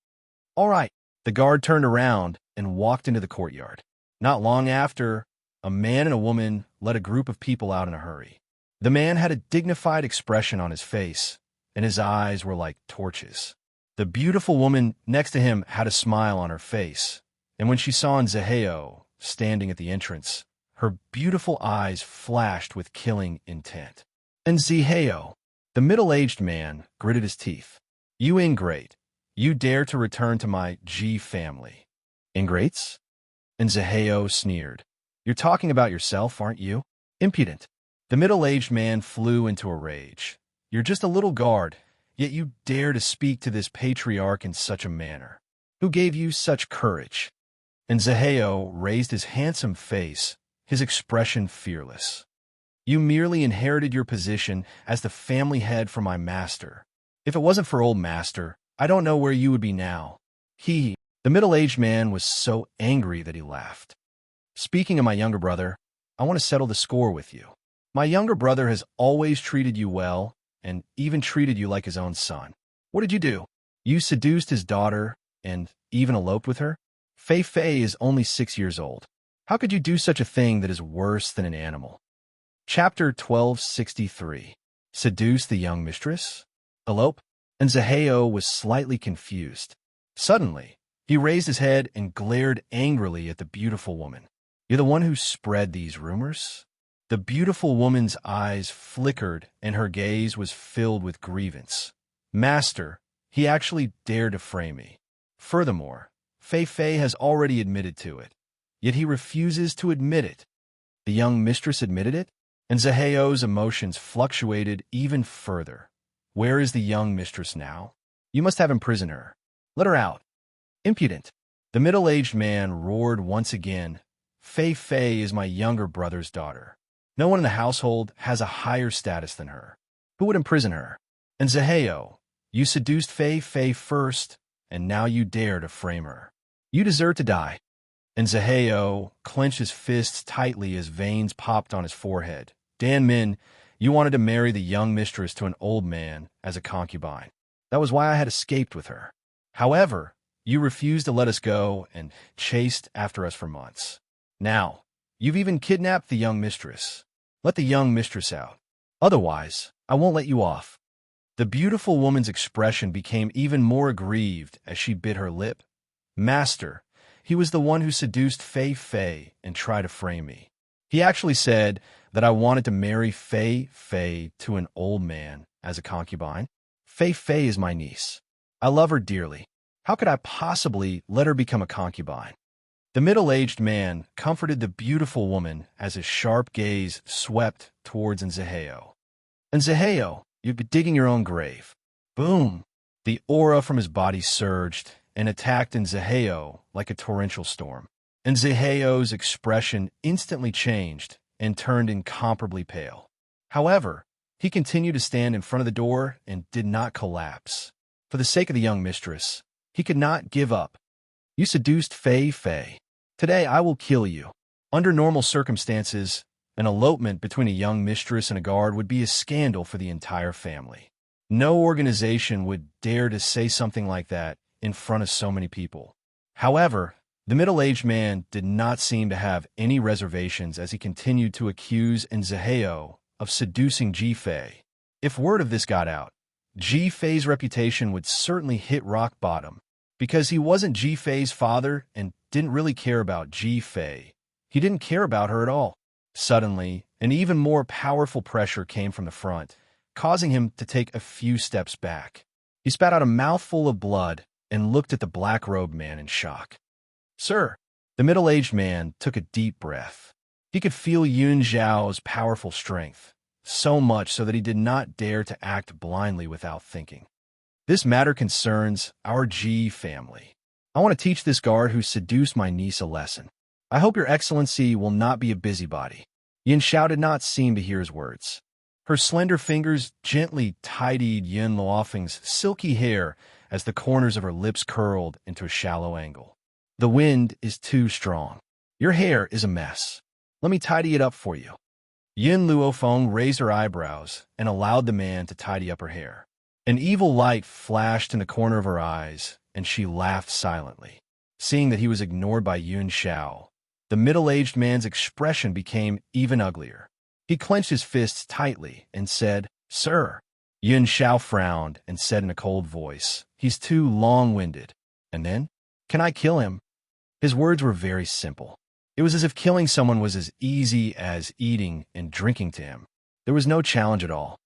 All right. The guard turned around and walked into the courtyard. Not long after, a man and a woman led a group of people out in a hurry. The man had a dignified expression on his face, and his eyes were like torches. The beautiful woman next to him had a smile on her face, and when she saw Nzaheo standing at the entrance, her beautiful eyes flashed with killing intent. Nzaheo, the middle-aged man, gritted his teeth. "You ingrate. You dare to return to my G family." "Ingrates?" Nzaheo sneered. "You're talking about yourself, aren't you? Impudent." The middle-aged man flew into a rage. "You're just a little guard, yet you dare to speak to this patriarch in such a manner. Who gave you such courage?" Nzaheo raised his handsome face, his expression fearless. "You merely inherited your position as the family head from my master. If it wasn't for old master, I don't know where you would be now." The middle-aged man was so angry that he laughed. "Speaking of my younger brother, I want to settle the score with you. My younger brother has always treated you well and even treated you like his own son. What did you do? You seduced his daughter and even eloped with her? Fei Fei is only 6 years old. How could you do such a thing that is worse than an animal?" Chapter 1263. Seduce the young mistress? Elope? Nzaheo was slightly confused. Suddenly, he raised his head and glared angrily at the beautiful woman. "You're the one who spread these rumors?" The beautiful woman's eyes flickered and her gaze was filled with grievance. "Master, he actually dared to fray me. Furthermore, Fei Fei has already admitted to it, yet he refuses to admit it." The young mistress admitted it? Nzaheo's emotions fluctuated even further. "Where is the young mistress now? You must have imprisoned her. Let her out." "Impudent!" The middle-aged man roared once again. "Fei Fei is my younger brother's daughter. No one in the household has a higher status than her. Who would imprison her? Nzaheo, you seduced Fei Fei first, and now you dare to frame her. You deserve to die." Nzaheo clenched his fists tightly as veins popped on his forehead. "Dan Min, you wanted to marry the young mistress to an old man as a concubine. That was why I had escaped with her. However, you refused to let us go and chased after us for months. Now, you've even kidnapped the young mistress. Let the young mistress out. Otherwise, I won't let you off." The beautiful woman's expression became even more aggrieved as she bit her lip. "Master, he was the one who seduced Fei Fei and tried to frame me. He actually said that I wanted to marry Fei Fei to an old man as a concubine. Fei Fei is my niece. I love her dearly. How could I possibly let her become a concubine?" The middle-aged man comforted the beautiful woman as his sharp gaze swept towards Nzaheo. "Nzaheo, you've been digging your own grave." Boom! The aura from his body surged and attacked Nzaheo like a torrential storm. Nzaheo's expression instantly changed and turned incomparably pale. However, he continued to stand in front of the door and did not collapse. For the sake of the young mistress, he could not give up. "You seduced Fei Fei. Today I will kill you." Under normal circumstances, an elopement between a young mistress and a guard would be a scandal for the entire family. No organization would dare to say something like that in front of so many people. However, the middle-aged man did not seem to have any reservations as he continued to accuse Nzaheo of seducing Ji Fei. If word of this got out, Ji Fei's reputation would certainly hit rock bottom, because he wasn't Ji Fei's father and didn't really care about Ji Fei. He didn't care about her at all. Suddenly, an even more powerful pressure came from the front, causing him to take a few steps back. He spat out a mouthful of blood and looked at the black-robed man in shock. "Sir," the middle-aged man took a deep breath. He could feel Yun Zhao's powerful strength, so much so that he did not dare to act blindly without thinking. "This matter concerns our Ji family. I want to teach this guard who seduced my niece a lesson. I hope your excellency will not be a busybody." Yin Xiao did not seem to hear his words. Her slender fingers gently tidied Yin Luofeng's silky hair as the corners of her lips curled into a shallow angle. The wind is too strong. Your hair is a mess. Let me tidy it up for you. Yin Luofeng raised her eyebrows and allowed the man to tidy up her hair. An evil light flashed in the corner of her eyes, and she laughed silently. Seeing that he was ignored by Yun Xiao, the middle-aged man's expression became even uglier. He clenched his fists tightly and said, "Sir." Yun Xiao frowned and said in a cold voice, "He's too long-winded." And then, "Can I kill him?" His words were very simple. It was as if killing someone was as easy as eating and drinking to him. There was no challenge at all.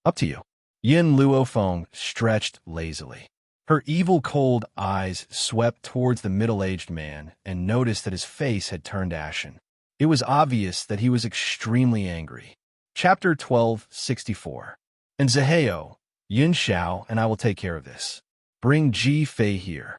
"Up to you." Yin Luofeng stretched lazily. Her evil, cold eyes swept towards the middle-aged man and noticed that his face had turned ashen. It was obvious that he was extremely angry. Chapter 1264. And Zaheo, Yin Xiao and I will take care of this. Bring Ji Fei here.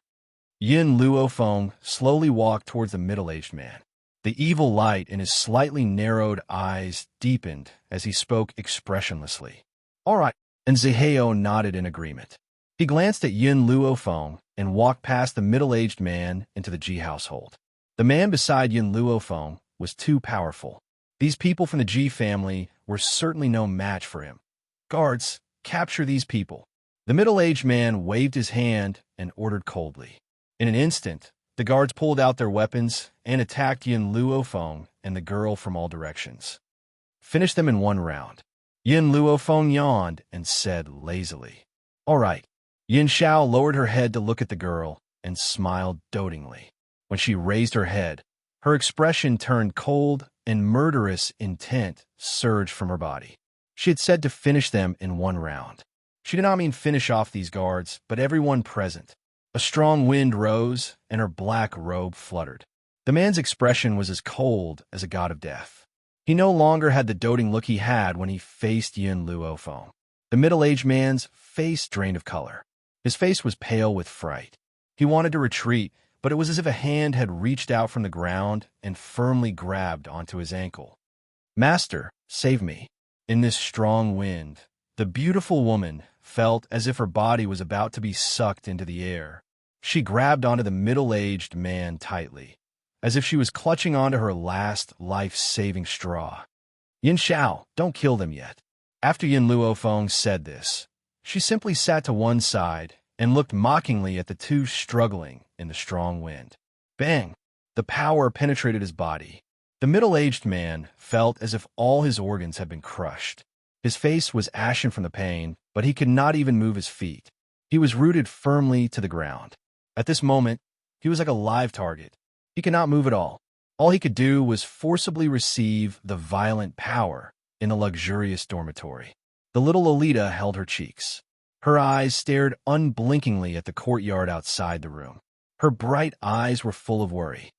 Yin Luofeng slowly walked towards the middle-aged man. The evil light in his slightly narrowed eyes deepened as he spoke expressionlessly. "All right." And Zaheo nodded in agreement. He glanced at Yin Luofeng and walked past the middle-aged man into the Ji household. The man beside Yin Luofeng was too powerful. These people from the Ji family were certainly no match for him. "Guards, capture these people." The middle-aged man waved his hand and ordered coldly. In an instant, the guards pulled out their weapons and attacked Yin Luofeng and the girl from all directions. "Finish them in one round." Yin Luofeng yawned and said lazily, "All right." Yin Xiao lowered her head to look at the girl and smiled dotingly. When she raised her head, her expression turned cold and murderous intent surged from her body. She had said to finish them in one round. She did not mean finish off these guards, but everyone present. A strong wind rose, and her black robe fluttered. The man's expression was as cold as a god of death. He no longer had the doting look he had when he faced Yin Luofeng. The middle-aged man's face drained of color. His face was pale with fright. He wanted to retreat, but it was as if a hand had reached out from the ground and firmly grabbed onto his ankle. "Master, save me." In this strong wind, the beautiful woman felt as if her body was about to be sucked into the air. She grabbed onto the middle-aged man tightly, as if she was clutching onto her last life-saving straw. "Yin Xiao, don't kill them yet." After Yin Luofeng said this, she simply sat to one side and looked mockingly at the two struggling in the strong wind. Bang! The power penetrated his body. The middle-aged man felt as if all his organs had been crushed. His face was ashen from the pain, but he could not even move his feet. He was rooted firmly to the ground. At this moment, he was like a live target. He could not move at all. All he could do was forcibly receive the violent power in the luxurious dormitory. The little Lolita held her cheeks. Her eyes stared unblinkingly at the courtyard outside the room. Her bright eyes were full of worry.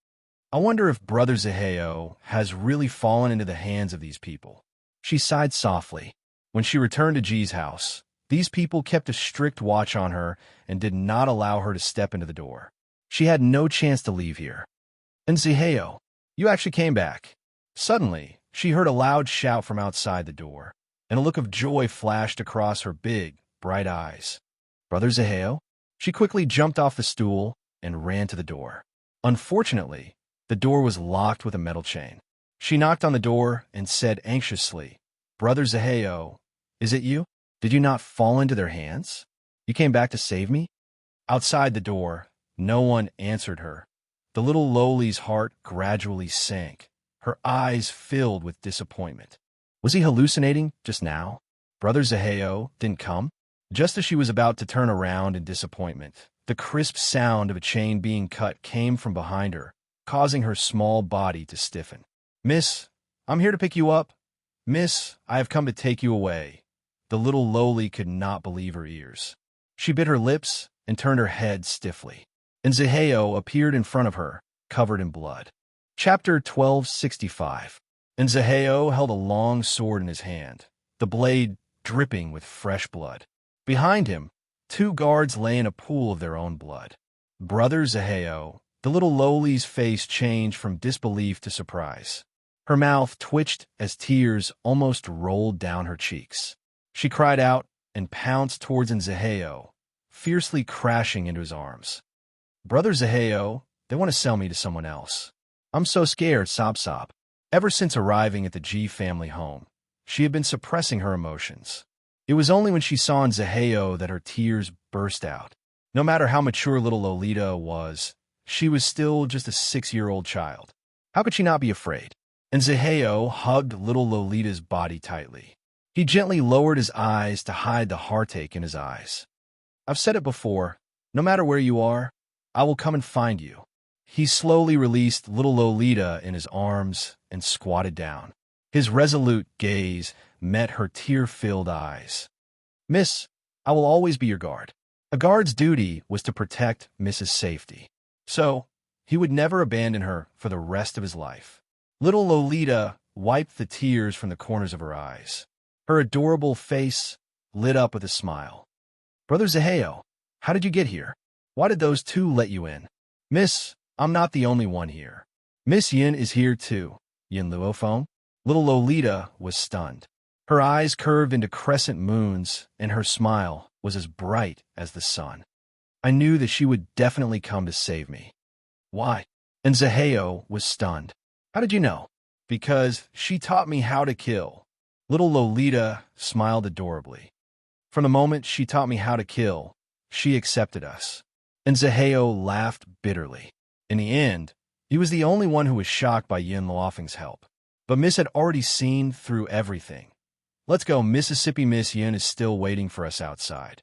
"I wonder if Brother Zaheo has really fallen into the hands of these people." She sighed softly. When she returned to Ji's house, these people kept a strict watch on her and did not allow her to step into the door. She had no chance to leave here. "And Zaheo, you actually came back." Suddenly, she heard a loud shout from outside the door, and a look of joy flashed across her big, bright eyes. "Brother Zaheo?" She quickly jumped off the stool and ran to the door. Unfortunately, the door was locked with a metal chain. She knocked on the door and said anxiously, "Brother Zaheo, is it you? Did you not fall into their hands? You came back to save me?" Outside the door, no one answered her. The little Loli's heart gradually sank. Her eyes filled with disappointment. Was he hallucinating just now? Brother Zaheo didn't come? Just as she was about to turn around in disappointment, the crisp sound of a chain being cut came from behind her, causing her small body to stiffen. "Miss, I'm here to pick you up. Miss, I have come to take you away." The little Loli could not believe her ears. She bit her lips and turned her head stiffly. And Zaheo appeared in front of her, covered in blood. Chapter 1265. And Zaheo held a long sword in his hand, the blade dripping with fresh blood. Behind him, two guards lay in a pool of their own blood. "Brother Zaheo," the little Loli's face changed from disbelief to surprise. Her mouth twitched as tears almost rolled down her cheeks. She cried out and pounced towards Nzaheo, fiercely crashing into his arms. "Brother Zaheo, they want to sell me to someone else. I'm so scared, sob. Ever since arriving at the G family home, she had been suppressing her emotions. It was only when she saw Nzaheo that her tears burst out. No matter how mature little Lolita was, she was still just a 6-year-old child. How could she not be afraid? Nzaheo hugged little Lolita's body tightly. He gently lowered his eyes to hide the heartache in his eyes. "I've said it before, no matter where you are, I will come and find you." He slowly released little Lolita in his arms and squatted down. His resolute gaze met her tear-filled eyes. "Miss, I will always be your guard." A guard's duty was to protect Miss's safety. So, he would never abandon her for the rest of his life. Little Lolita wiped the tears from the corners of her eyes. Her adorable face lit up with a smile. "Brother Zaheo, how did you get here? Why did those two let you in?" "Miss, I'm not the only one here. Miss Yin is here too." Yin Luophone? Little Lolita was stunned. Her eyes curved into crescent moons, and her smile was as bright as the sun. "I knew that she would definitely come to save me." "Why?" And Zaheo was stunned. "How did you know?" "Because she taught me how to kill." Little Lolita smiled adorably. "From the moment she taught me how to kill, she accepted us." And Zaheo laughed bitterly. In the end, he was the only one who was shocked by Yin Luofeng's help. But Miss had already seen through everything. "Let's go, Mississippi Miss Yin is still waiting for us outside."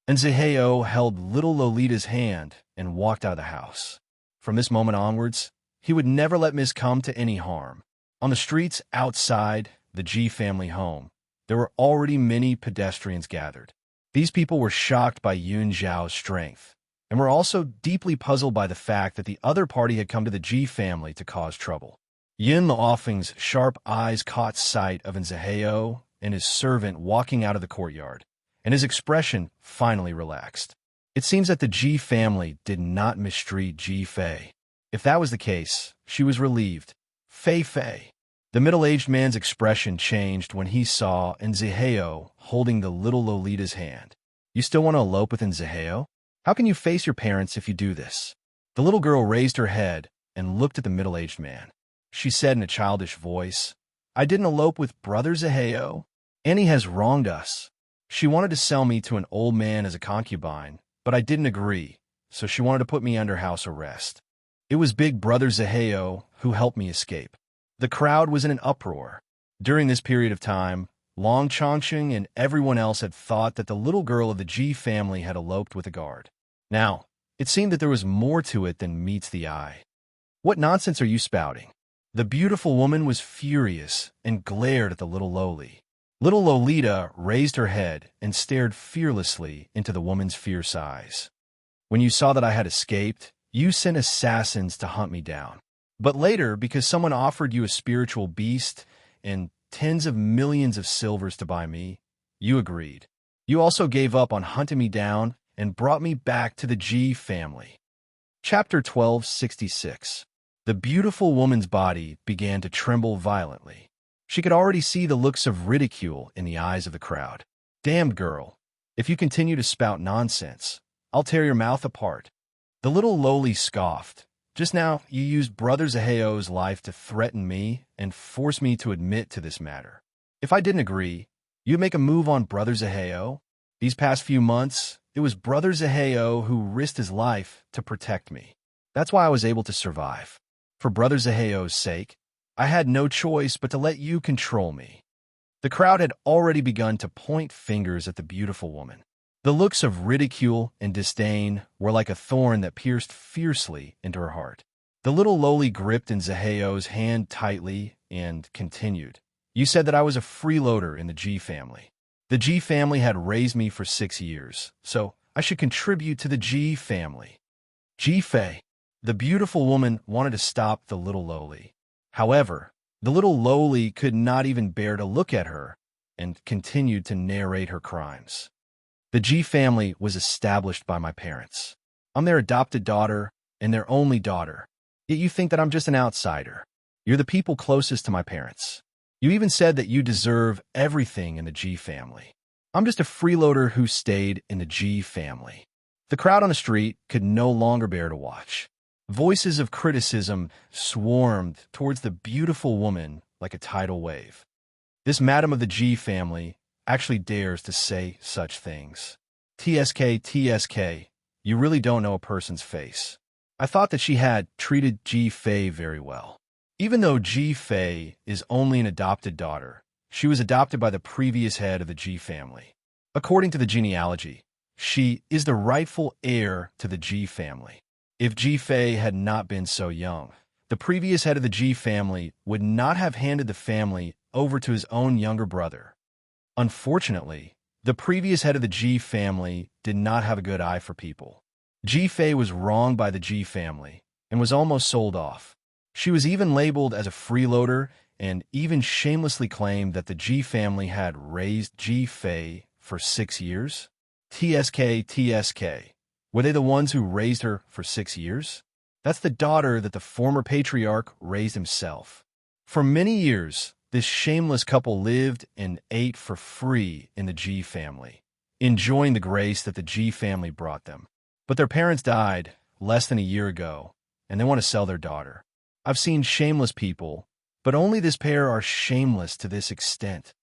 And Zaheo held little Lolita's hand and walked out of the house. From this moment onwards, he would never let Miss come to any harm. On the streets outside the G family home, there were already many pedestrians gathered. These people were shocked by Yun Zhao's strength, and were also deeply puzzled by the fact that the other party had come to the G family to cause trouble. Yin Luofeng's sharp eyes caught sight of Nzaheo and his servant walking out of the courtyard, and his expression finally relaxed. It seems that the G family did not mistreat Ji Fei. If that was the case, she was relieved. Fei. The middle-aged man's expression changed when he saw Nzaheo holding the little Lolita's hand. "You still want to elope with Nzaheo? How can you face your parents if you do this?" The little girl raised her head and looked at the middle-aged man. She said in a childish voice, "I didn't elope with Brother Zaheo. Annie has wronged us. She wanted to sell me to an old man as a concubine, but I didn't agree, so she wanted to put me under house arrest. It was Big Brother Zaheo who helped me escape." The crowd was in an uproar. During this period of time, Long Chongqing and everyone else had thought that the little girl of the Ji family had eloped with a guard. Now, it seemed that there was more to it than meets the eye. "What nonsense are you spouting?" The beautiful woman was furious and glared at the little Loli. Little Lolita raised her head and stared fearlessly into the woman's fierce eyes. "When you saw that I had escaped, you sent assassins to hunt me down. But later, because someone offered you a spiritual beast and tens of millions of silvers to buy me, you agreed. You also gave up on hunting me down and brought me back to the G family." Chapter 1266. The beautiful woman's body began to tremble violently. She could already see the looks of ridicule in the eyes of the crowd. "Damned girl, if you continue to spout nonsense, I'll tear your mouth apart." The little Loli scoffed. "Just now, you used Brother Zaheo's life to threaten me and force me to admit to this matter. If I didn't agree, you'd make a move on Brother Zaheo. These past few months, it was Brother Zaheo who risked his life to protect me. That's why I was able to survive. For Brother Zaheo's sake, I had no choice but to let you control me." The crowd had already begun to point fingers at the beautiful woman. The looks of ridicule and disdain were like a thorn that pierced fiercely into her heart. The little Loli gripped Nzaheo's hand tightly and continued, "You said that I was a freeloader in the G family. The G family had raised me for 6 years, so I should contribute to the G family." Ji Fei. The beautiful woman wanted to stop the little Loli. However, the little Loli could not even bear to look at her and continued to narrate her crimes. "The G family was established by my parents. I'm their adopted daughter and their only daughter, yet you think that I'm just an outsider. You're the people closest to my parents. You even said that you deserve everything in the G family. I'm just a freeloader who stayed in the G family. The crowd on the street could no longer bear to watch. Voices of criticism swarmed towards the beautiful woman like a tidal wave. This madam of the G family actually dares to say such things. TSK, you really don't know a person's face. I thought that she had treated Ji Fei very well. Even though Ji Fei is only an adopted daughter, she was adopted by the previous head of the Ji family. According to the genealogy, she is the rightful heir to the Ji family. If Ji Fei had not been so young, the previous head of the Ji family would not have handed the family over to his own younger brother. Unfortunately, the previous head of the Ji family did not have a good eye for people. Ji Fei was wronged by the Ji family and was almost sold off. She was even labeled as a freeloader and even shamelessly claimed that the Ji family had raised Ji Fei for 6 years. TSK. Were they the ones who raised her for 6 years? That's the daughter that the former patriarch raised himself. For many years, this shameless couple lived and ate for free in the Ji family, enjoying the grace that the Ji family brought them. But their parents died less than a year ago, and they want to sell their daughter. I've seen shameless people, but only this pair are shameless to this extent.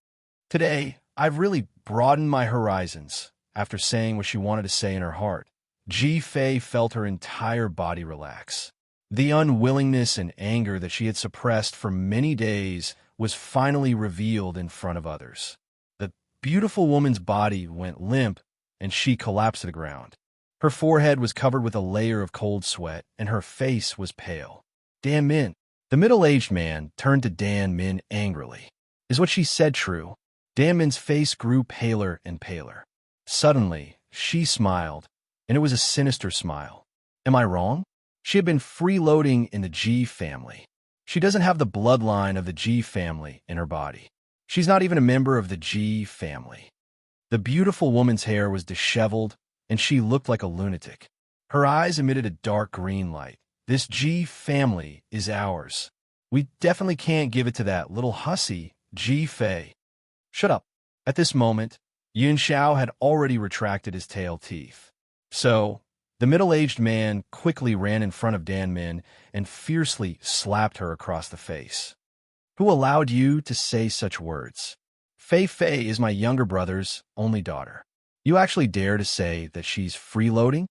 Today, I've really broadened my horizons after saying what she wanted to say in her heart. Ji Fei felt her entire body relax. The unwillingness and anger that she had suppressed for many days was finally revealed in front of others. The beautiful woman's body went limp, and she collapsed to the ground. Her forehead was covered with a layer of cold sweat, and her face was pale. Dan Min. The middle-aged man turned to Dan Min angrily. Is what she said true? Dan Min's face grew paler and paler. Suddenly, she smiled, and it was a sinister smile. Am I wrong? She had been freeloading in the Ji family. She doesn't have the bloodline of the Ji family in her body. She's not even a member of the Ji family. The beautiful woman's hair was disheveled, and she looked like a lunatic. Her eyes emitted a dark green light. This Ji family is ours. We definitely can't give it to that little hussy, Ji Fei. Shut up. At this moment, Yun Xiao had already retracted his tail teeth. So, the middle-aged man quickly ran in front of Dan Min and fiercely slapped her across the face. Who allowed you to say such words? Fei Fei is my younger brother's only daughter. You actually dare to say that she's freeloading?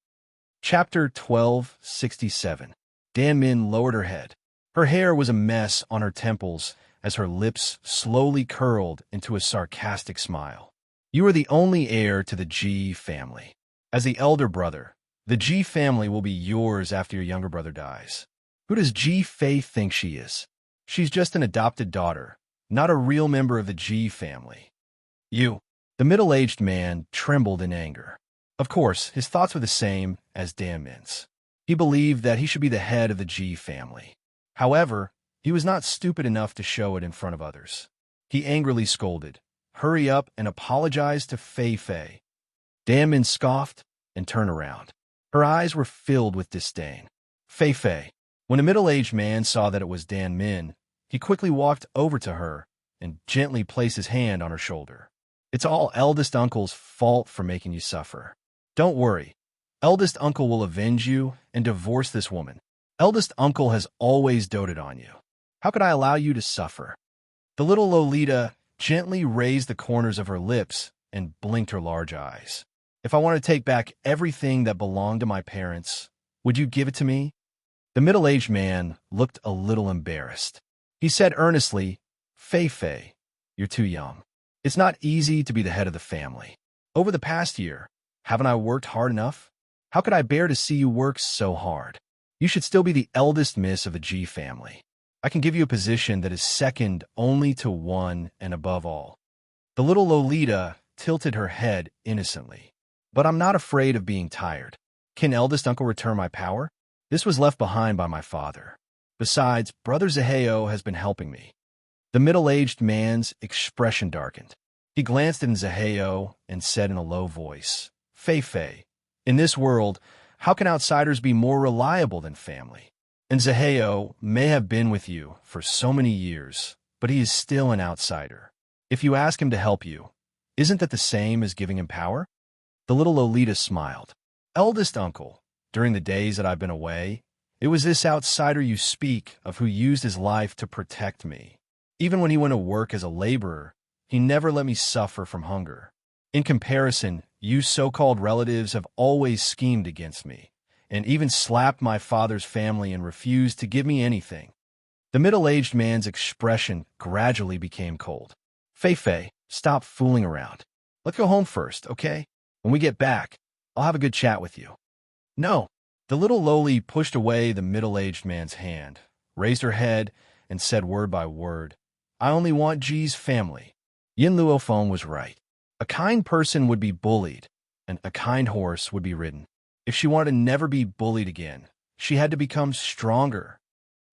Chapter 1267. Dan Min lowered her head. Her hair was a mess on her temples as her lips slowly curled into a sarcastic smile. You are the only heir to the Ji family. As the elder brother, the Ji family will be yours after your younger brother dies. Who does Ji Fei think she is? She's just an adopted daughter, not a real member of the Ji family. You. The middle-aged man trembled in anger. Of course, his thoughts were the same as Dan Min's. He believed that he should be the head of the Ji family. However, he was not stupid enough to show it in front of others. He angrily scolded, "Hurry up and apologize to Fei Fei." Dan Min scoffed and turned around. Her eyes were filled with disdain. Fei Fei. When a middle-aged man saw that it was Dan Min, he quickly walked over to her and gently placed his hand on her shoulder. It's all Eldest Uncle's fault for making you suffer. Don't worry. Eldest Uncle will avenge you and divorce this woman. Eldest Uncle has always doted on you. How could I allow you to suffer? The little Lolita gently raised the corners of her lips and blinked her large eyes. If I want to take back everything that belonged to my parents, would you give it to me? The middle-aged man looked a little embarrassed. He said earnestly, Fei Fei, you're too young. It's not easy to be the head of the family. Over the past year, haven't I worked hard enough? How could I bear to see you work so hard? You should still be the eldest miss of the Ji family. I can give you a position that is second only to one and above all. The little Lolita tilted her head innocently. But I'm not afraid of being tired. Can Eldest Uncle return my power? This was left behind by my father. Besides, Brother Zaheo has been helping me. The middle-aged man's expression darkened. He glanced at Zaheo and said in a low voice, Fei Fei, in this world, how can outsiders be more reliable than family? And Zaheo may have been with you for so many years, but he is still an outsider. If you ask him to help you, isn't that the same as giving him power? The little Lolita smiled. Eldest uncle, during the days that I've been away, it was this outsider you speak of who used his life to protect me. Even when he went to work as a laborer, he never let me suffer from hunger. In comparison, you so-called relatives have always schemed against me, and even slapped my father's family and refused to give me anything. The middle-aged man's expression gradually became cold. Fei, stop fooling around. Let's go home first, okay? When we get back, I'll have a good chat with you. No. The little Loli pushed away the middle-aged man's hand, raised her head, and said word by word, I only want Ji's family. Yin Luofeng was right. A kind person would be bullied, and a kind horse would be ridden. If she wanted to never be bullied again, she had to become stronger.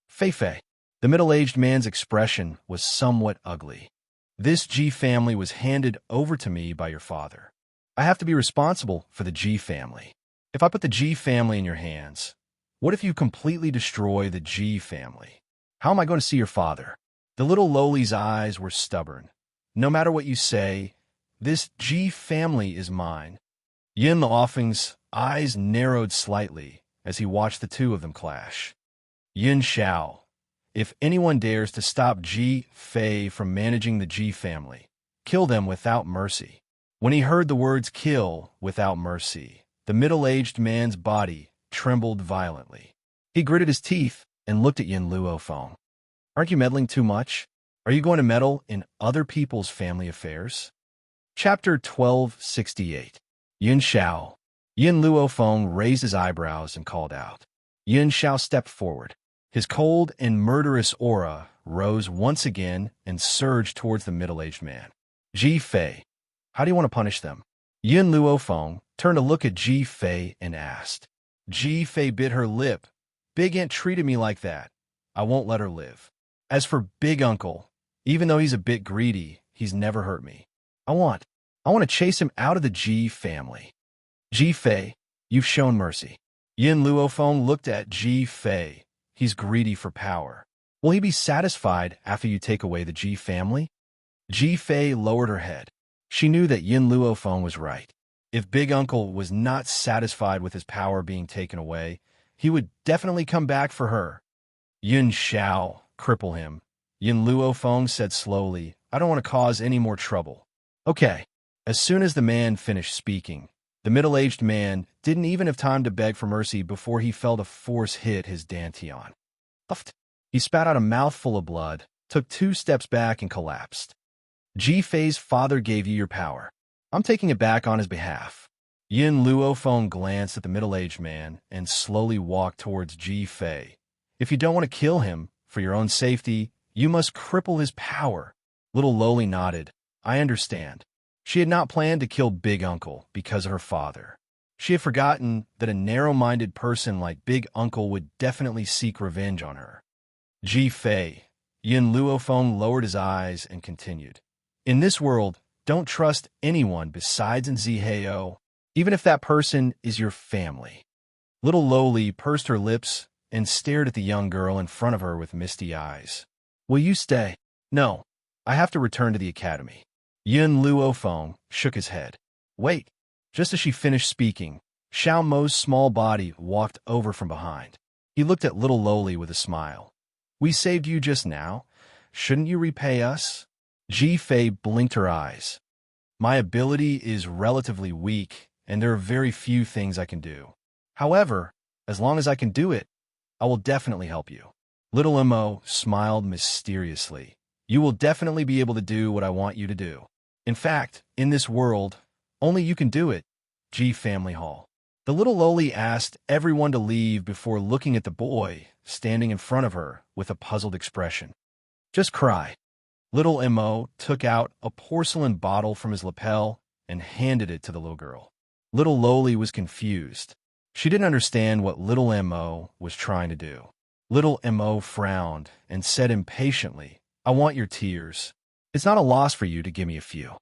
Fei, the middle-aged man's expression was somewhat ugly. This Ji family was handed over to me by your father. I have to be responsible for the Ji family. If I put the Ji family in your hands, what if you completely destroy the Ji family? How am I going to see your father? The little Loli's eyes were stubborn. No matter what you say, this Ji family is mine. Yin Luofeng's eyes narrowed slightly as he watched the two of them clash. Yin Xiao, if anyone dares to stop Ji Fei from managing the Ji family, kill them without mercy. When he heard the words kill without mercy, the middle-aged man's body trembled violently. He gritted his teeth and looked at Yin Luofeng. Aren't you meddling too much? Are you going to meddle in other people's family affairs? Chapter 1268. Yin Xiao. Yin Luofeng raised his eyebrows and called out. Yin Xiao stepped forward. His cold and murderous aura rose once again and surged towards the middle-aged man. Ji Fei, how do you want to punish them? Yin Luofeng turned to look at Ji Fei and asked. Ji Fei bit her lip. Big Aunt treated me like that. I won't let her live. As for Big Uncle, even though he's a bit greedy, he's never hurt me. I want to chase him out of the Ji family. Ji Fei, you've shown mercy. Yin Luofeng looked at Ji Fei. He's greedy for power. Will he be satisfied after you take away the Ji family? Ji Fei lowered her head. She knew that Yin Luofeng was right. If Big Uncle was not satisfied with his power being taken away, he would definitely come back for her. Yin Xiao, cripple him. Yin Luofeng said slowly, I don't want to cause any more trouble. Okay. As soon as the man finished speaking, the middle-aged man didn't even have time to beg for mercy before he felt a force hit his dantian. He spat out a mouthful of blood, took 2 steps back, and collapsed. Ji Fei's father gave you your power. I'm taking it back on his behalf. Yin Luofeng glanced at the middle-aged man and slowly walked towards Ji Fei. If you don't want to kill him, for your own safety, you must cripple his power. Little Loli nodded. I understand. She had not planned to kill Big Uncle because of her father. She had forgotten that a narrow-minded person like Big Uncle would definitely seek revenge on her. Ji Fei. Yin Luofeng lowered his eyes and continued. In this world, don't trust anyone besides Ziheo, even if that person is your family. Little Loli pursed her lips and stared at the young girl in front of her with misty eyes. Will you stay? No. I have to return to the academy. Yin Luofeng shook his head. Wait. Just as she finished speaking, Xiao Mo's small body walked over from behind. He looked at little Loli with a smile. We saved you just now. Shouldn't you repay us? Ji Fei blinked her eyes. My ability is relatively weak, and there are very few things I can do. However, as long as I can do it, I will definitely help you. Little Mo smiled mysteriously. You will definitely be able to do what I want you to do. In fact, in this world, only you can do it. Ji Family Hall. The little Loli asked everyone to leave before looking at the boy standing in front of her with a puzzled expression. Just cry. Little Mo took out a porcelain bottle from his lapel and handed it to the little girl. Little Loli was confused. She didn't understand what little Mo was trying to do. Little Mo frowned and said impatiently, I want your tears. It's not a loss for you to give me a few.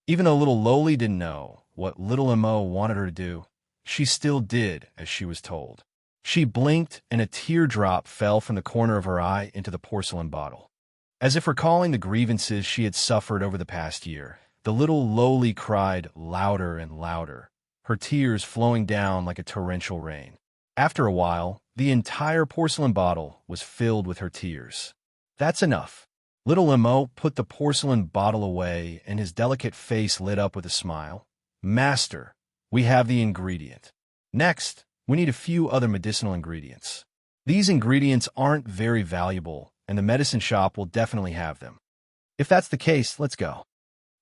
Even though little Loli didn't know what little Mo wanted her to do, she still did as she was told. She blinked, and a teardrop fell from the corner of her eye into the porcelain bottle. As if recalling the grievances she had suffered over the past year, the little lowly cried louder and louder, her tears flowing down like a torrential rain. After a while, the entire porcelain bottle was filled with her tears. That's enough. Little Lemo put the porcelain bottle away, and his delicate face lit up with a smile. Master, we have the ingredient. Next, we need a few other medicinal ingredients. These ingredients aren't very valuable, and the medicine shop will definitely have them. If that's the case, let's go.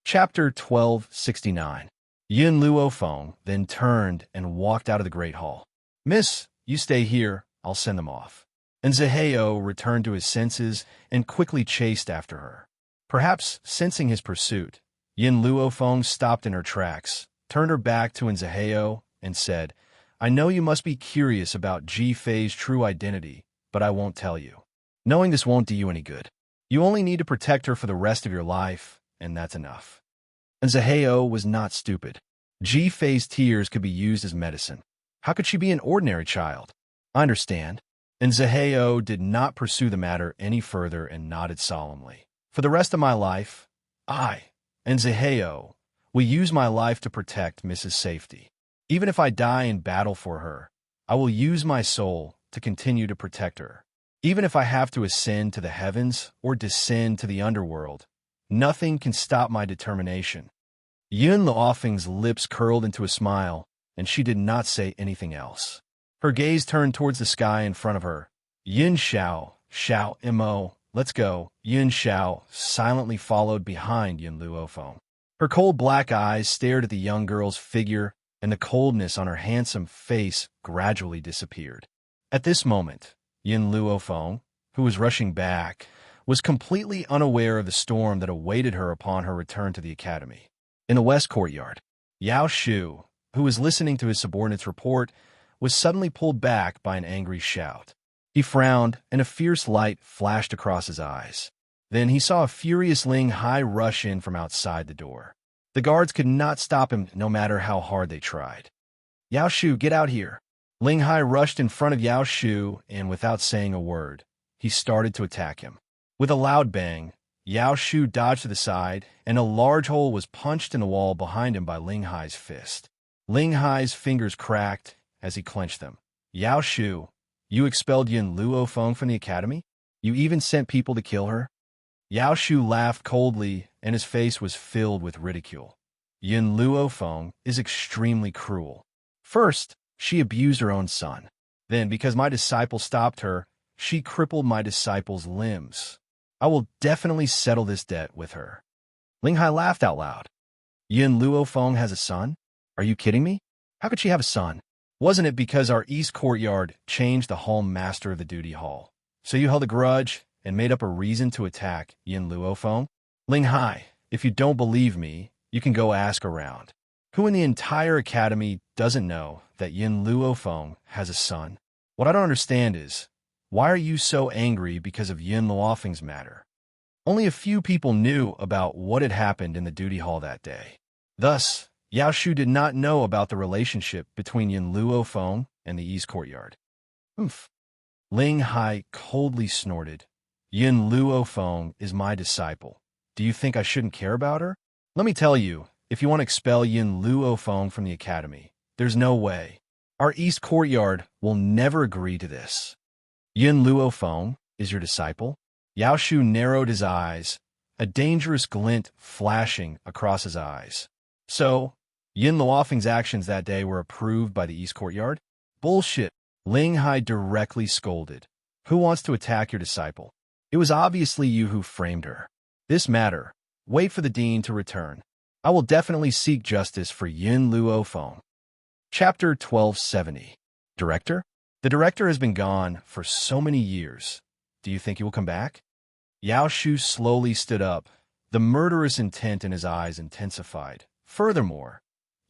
Chapter 1269. Yin Luofeng then turned and walked out of the Great Hall. Miss, you stay here, I'll send them off. And Zaheo returned to his senses and quickly chased after her. Perhaps sensing his pursuit, Yin Luofeng stopped in her tracks, turned her back to Zaheo, and said, I know you must be curious about Ji Fei's true identity, but I won't tell you. Knowing this won't do you any good. You only need to protect her for the rest of your life, and that's enough. And Zaheo was not stupid. Ji Fei's tears could be used as medicine. How could she be an ordinary child? I understand. And Zaheo did not pursue the matter any further and nodded solemnly. For the rest of my life, I and Zaheo will use my life to protect Mrs. Safety. Even if I die in battle for her, I will use my soul to continue to protect her. Even if I have to ascend to the heavens or descend to the underworld, nothing can stop my determination. Yun Luofeng's lips curled into a smile, and she did not say anything else. Her gaze turned towards the sky in front of her. Yin Xiao, Mo, let's go. Yin Xiao silently followed behind Yin Luofeng. Her cold black eyes stared at the young girl's figure, and the coldness on her handsome face gradually disappeared. At this moment, Yin Luofeng, who was rushing back, was completely unaware of the storm that awaited her upon her return to the academy. In the west courtyard, Yao Shu, who was listening to his subordinate's report, was suddenly pulled back by an angry shout. He frowned, and a fierce light flashed across his eyes. Then he saw a furious Ling Hai rush in from outside the door. The guards could not stop him no matter how hard they tried. Yao Shu, get out here. Ling Hai rushed in front of Yao Shu, and without saying a word, he started to attack him. With a loud bang, Yao Shu dodged to the side, and a large hole was punched in the wall behind him by Ling Hai's fist. Ling Hai's fingers cracked as he clenched them. Yao Shu, you expelled Yin Luofeng from the academy? You even sent people to kill her? Yao Shu laughed coldly, and his face was filled with ridicule. Yin Luofeng is extremely cruel. First, she abused her own son. Then, because my disciple stopped her, she crippled my disciple's limbs. I will definitely settle this debt with her. Ling Hai laughed out loud. Yin Luofeng has a son? Are you kidding me? How could she have a son? Wasn't it because our east courtyard changed the hall master of the duty hall? So you held a grudge and made up a reason to attack Yin Luofeng? Ling Hai, if you don't believe me, you can go ask around. Who in the entire academy doesn't know that Yin Luofeng has a son? What I don't understand is, why are you so angry because of Yin Luofeng's matter? Only a few people knew about what had happened in the duty hall that day. Thus, Yao Shu did not know about the relationship between Yin Luofeng and the east courtyard. Oomph. Ling Hai coldly snorted. Yin Luofeng is my disciple. Do you think I shouldn't care about her? Let me tell you, if you want to expel Yin Luofeng from the academy, there's no way. Our east courtyard will never agree to this. Yin Luofeng is your disciple? Yao Shu narrowed his eyes, a dangerous glint flashing across his eyes. So, Yin Luofeng's actions that day were approved by the east courtyard? Bullshit, Ling Hai directly scolded. Who wants to attack your disciple? It was obviously you who framed her. This matter, wait for the dean to return. I will definitely seek justice for Yin Luofeng. Chapter 1270. Director? The director has been gone for so many years. Do you think he will come back? Yao Shu slowly stood up. The murderous intent in his eyes intensified. Furthermore,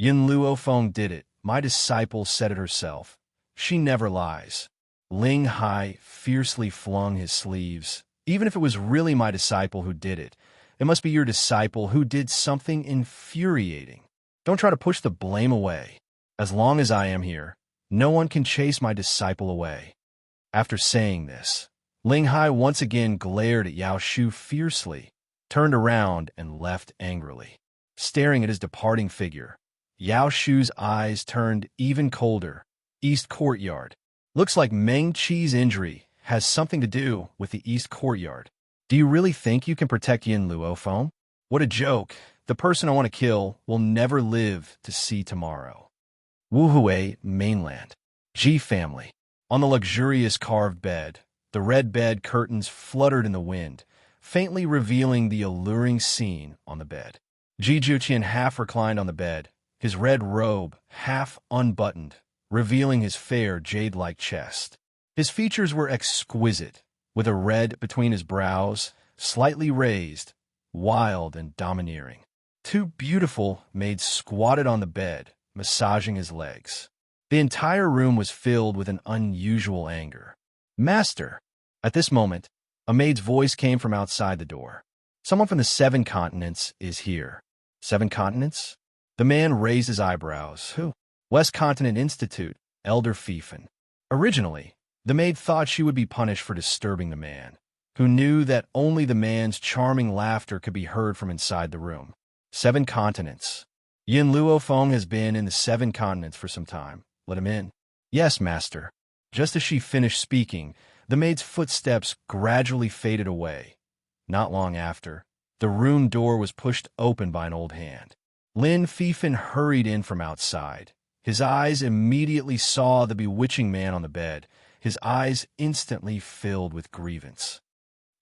Yin Luofeng did it. My disciple said it herself. She never lies. Ling Hai fiercely flung his sleeves. Even if it was really my disciple who did it, it must be your disciple who did something infuriating. Don't try to push the blame away. As long as I am here, No one can chase my disciple away." After saying this, Ling Hai once again glared at Yao Shu fiercely, turned around, and left angrily. Staring at his departing figure, Yao Shu's eyes turned even colder. East Courtyard. Looks like Meng Qi's injury has something to do with the East Courtyard. Do you really think you can protect Yin Luofeng? What a joke. The person I want to kill will never live to see tomorrow. Wuhui Mainland. Ji family. On the luxurious carved bed, the red bed curtains fluttered in the wind, faintly revealing the alluring scene on the bed. Ji Juqian half reclined on the bed, his red robe half unbuttoned, revealing his fair jade-like chest. His features were exquisite, with a red between his brows, slightly raised, wild and domineering. Two beautiful maids squatted on the bed, massaging his legs. The entire room was filled with an unusual anger. "Master!" At this moment, a maid's voice came from outside the door. "Someone from the 7 continents is here." 7 continents? The man raised his eyebrows. Who? West Continent Institute, Elder Fifen. Originally, the maid thought she would be punished for disturbing the man, who knew that only the man's charming laughter could be heard from inside the room. 7 continents. Yin Luofeng has been in the 7 continents for some time. Let him in. "Yes, master." Just as she finished speaking, the maid's footsteps gradually faded away. Not long after, the room door was pushed open by an old hand. Lin Fifen hurried in from outside. His eyes immediately saw the bewitching man on the bed. His eyes instantly filled with grievance.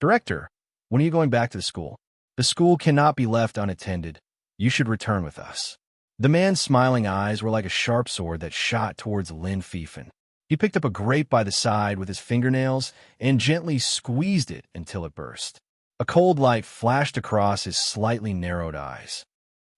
"Director, when are you going back to the school? The school cannot be left unattended. You should return with us." The man's smiling eyes were like a sharp sword that shot towards Lin Fifen. He picked up a grape by the side with his fingernails and gently squeezed it until it burst. A cold light flashed across his slightly narrowed eyes.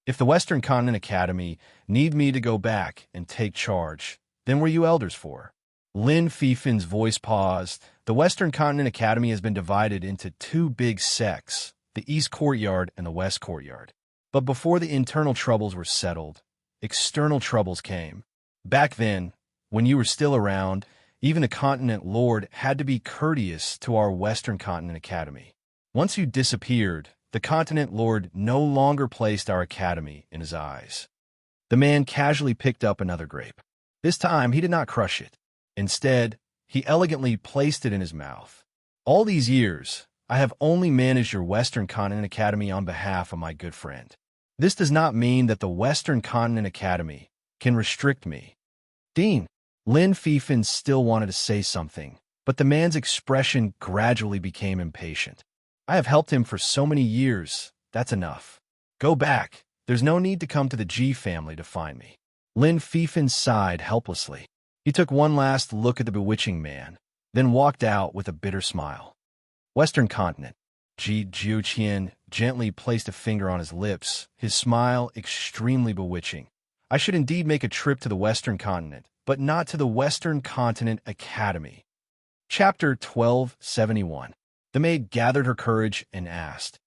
"If the Western Continent Academy need me to go back and take charge, then what are you elders for?" Lin Fifen's voice paused. The Western Continent Academy has been divided into 2 big sects, the East Courtyard and the West Courtyard. But before the internal troubles were settled, external troubles came. Back then, when you were still around, even the Continent Lord had to be courteous to our Western Continent Academy. Once you disappeared, the Continent Lord no longer placed our academy in his eyes. The man casually picked up another grape. This time, he did not crush it. Instead, he elegantly placed it in his mouth. "All these years, I have only managed your Western Continent Academy on behalf of my good friend. This does not mean that the Western Continent Academy can restrict me." "Dean." Lin Fifen still wanted to say something, but the man's expression gradually became impatient. "I have helped him for so many years. That's enough. Go back. There's no need to come to the Ji family to find me." Lin Fifen sighed helplessly. He took one last look at the bewitching man, then walked out with a bitter smile. Western Continent. Ji Juqian gently placed a finger on his lips, his smile extremely bewitching. "I should indeed make a trip to the Western Continent, but not to the Western Continent Academy." Chapter 1271. The maid gathered her courage and asked,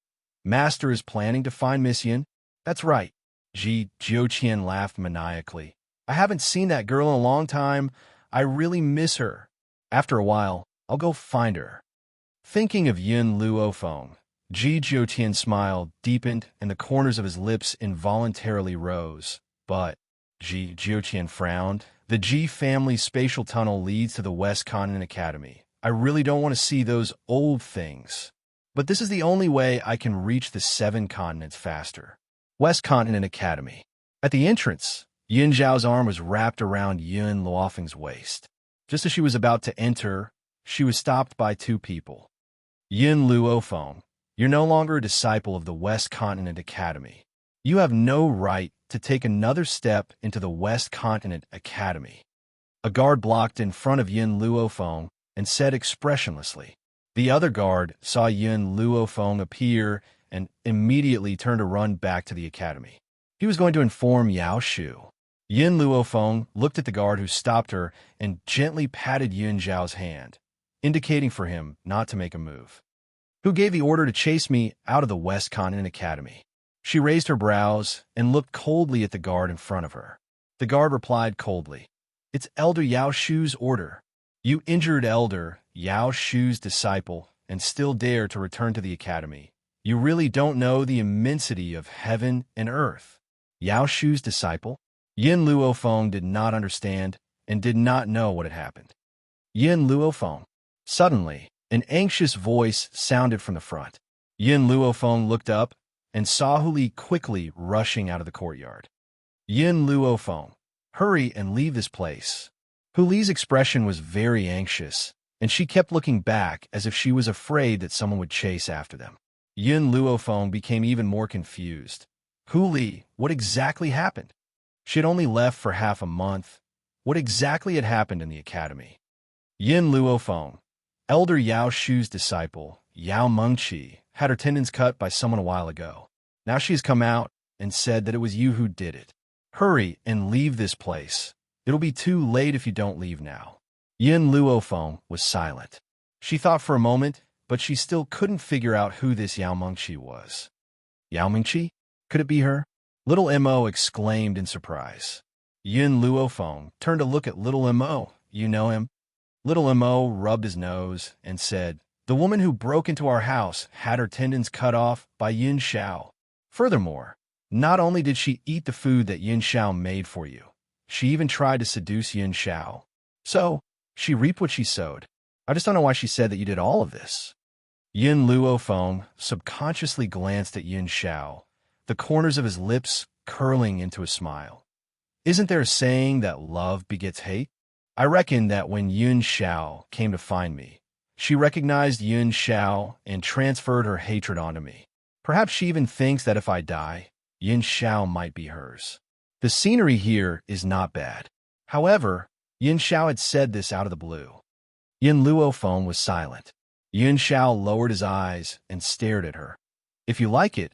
"Master is planning to find Miss Yin?" "That's right." Ji Juqian laughed maniacally. "I haven't seen that girl in a long time. I really miss her. After a while, I'll go find her." Thinking of Yin Luofeng, Ji Juqian's smile deepened and the corners of his lips involuntarily rose. "But," Ji Juqian frowned, "the Ji family spatial tunnel leads to the West Continent Academy. I really don't want to see those old things. But this is the only way I can reach the 7 continents faster." West Continent Academy. At the entrance, Yin Zhao's arm was wrapped around Yin Luofeng's waist. Just as she was about to enter, she was stopped by 2 people. "Yin Luofeng, you're no longer a disciple of the West Continent Academy. You have no right to take another step into the West Continent Academy." A guard blocked in front of Yin Luofeng and said expressionlessly. The other guard saw Yin Luofeng appear and immediately turned to run back to the academy. He was going to inform Yao Shu. Yin Luofeng looked at the guard who stopped her and gently patted Yin Zhao's hand, indicating for him not to make a move. "Who gave the order to chase me out of the West Continent Academy?" She raised her brows and looked coldly at the guard in front of her. The guard replied coldly, It's Elder Yao Shu's order. You injured Elder Yao Shu's disciple and still dare to return to the academy. You really don't know the immensity of heaven and earth. Yao Shu's disciple? Yin Luofeng did not understand and did not know what had happened. Yin Luofeng. Suddenly, an anxious voice sounded from the front. Yin Luofeng looked up and saw Hu Li quickly rushing out of the courtyard. Yin Luofeng, hurry and leave this place. Hu Li's expression was very anxious, and she kept looking back as if she was afraid that someone would chase after them. Yin Luofeng became even more confused. Hu Li, what exactly happened? She had only left for half a month. What exactly had happened in the academy? Yin Luofeng, Elder Yao Shu's disciple, Yao Mengqi, had her tendons cut by someone a while ago. Now she has come out and said that it was you who did it. Hurry and leave this place. It'll be too late if you don't leave now. Yin Luofeng was silent. She thought for a moment, but she still couldn't figure out who this Yao Mengqi was. Yao Mengqi? Could it be her? Little Mo exclaimed in surprise. Yin Luofeng turned to look at Little Mo. You know him? Little Mo rubbed his nose and said, the woman who broke into our house had her tendons cut off by Yin Xiao. Furthermore, not only did she eat the food that Yin Xiao made for you, she even tried to seduce Yin Xiao. So, she reaped what she sowed. I just don't know why she said that you did all of this. Yin Luofeng subconsciously glanced at Yin Xiao, the corners of his lips curling into a smile. Isn't there a saying that love begets hate? I reckon that when Yin Xiao came to find me, she recognized Yin Xiao and transferred her hatred onto me. Perhaps she even thinks that if I die, Yin Xiao might be hers. The scenery here is not bad. However, Yin Xiao had said this out of the blue. Yin Luofeng was silent. Yin Xiao lowered his eyes and stared at her. If you like it,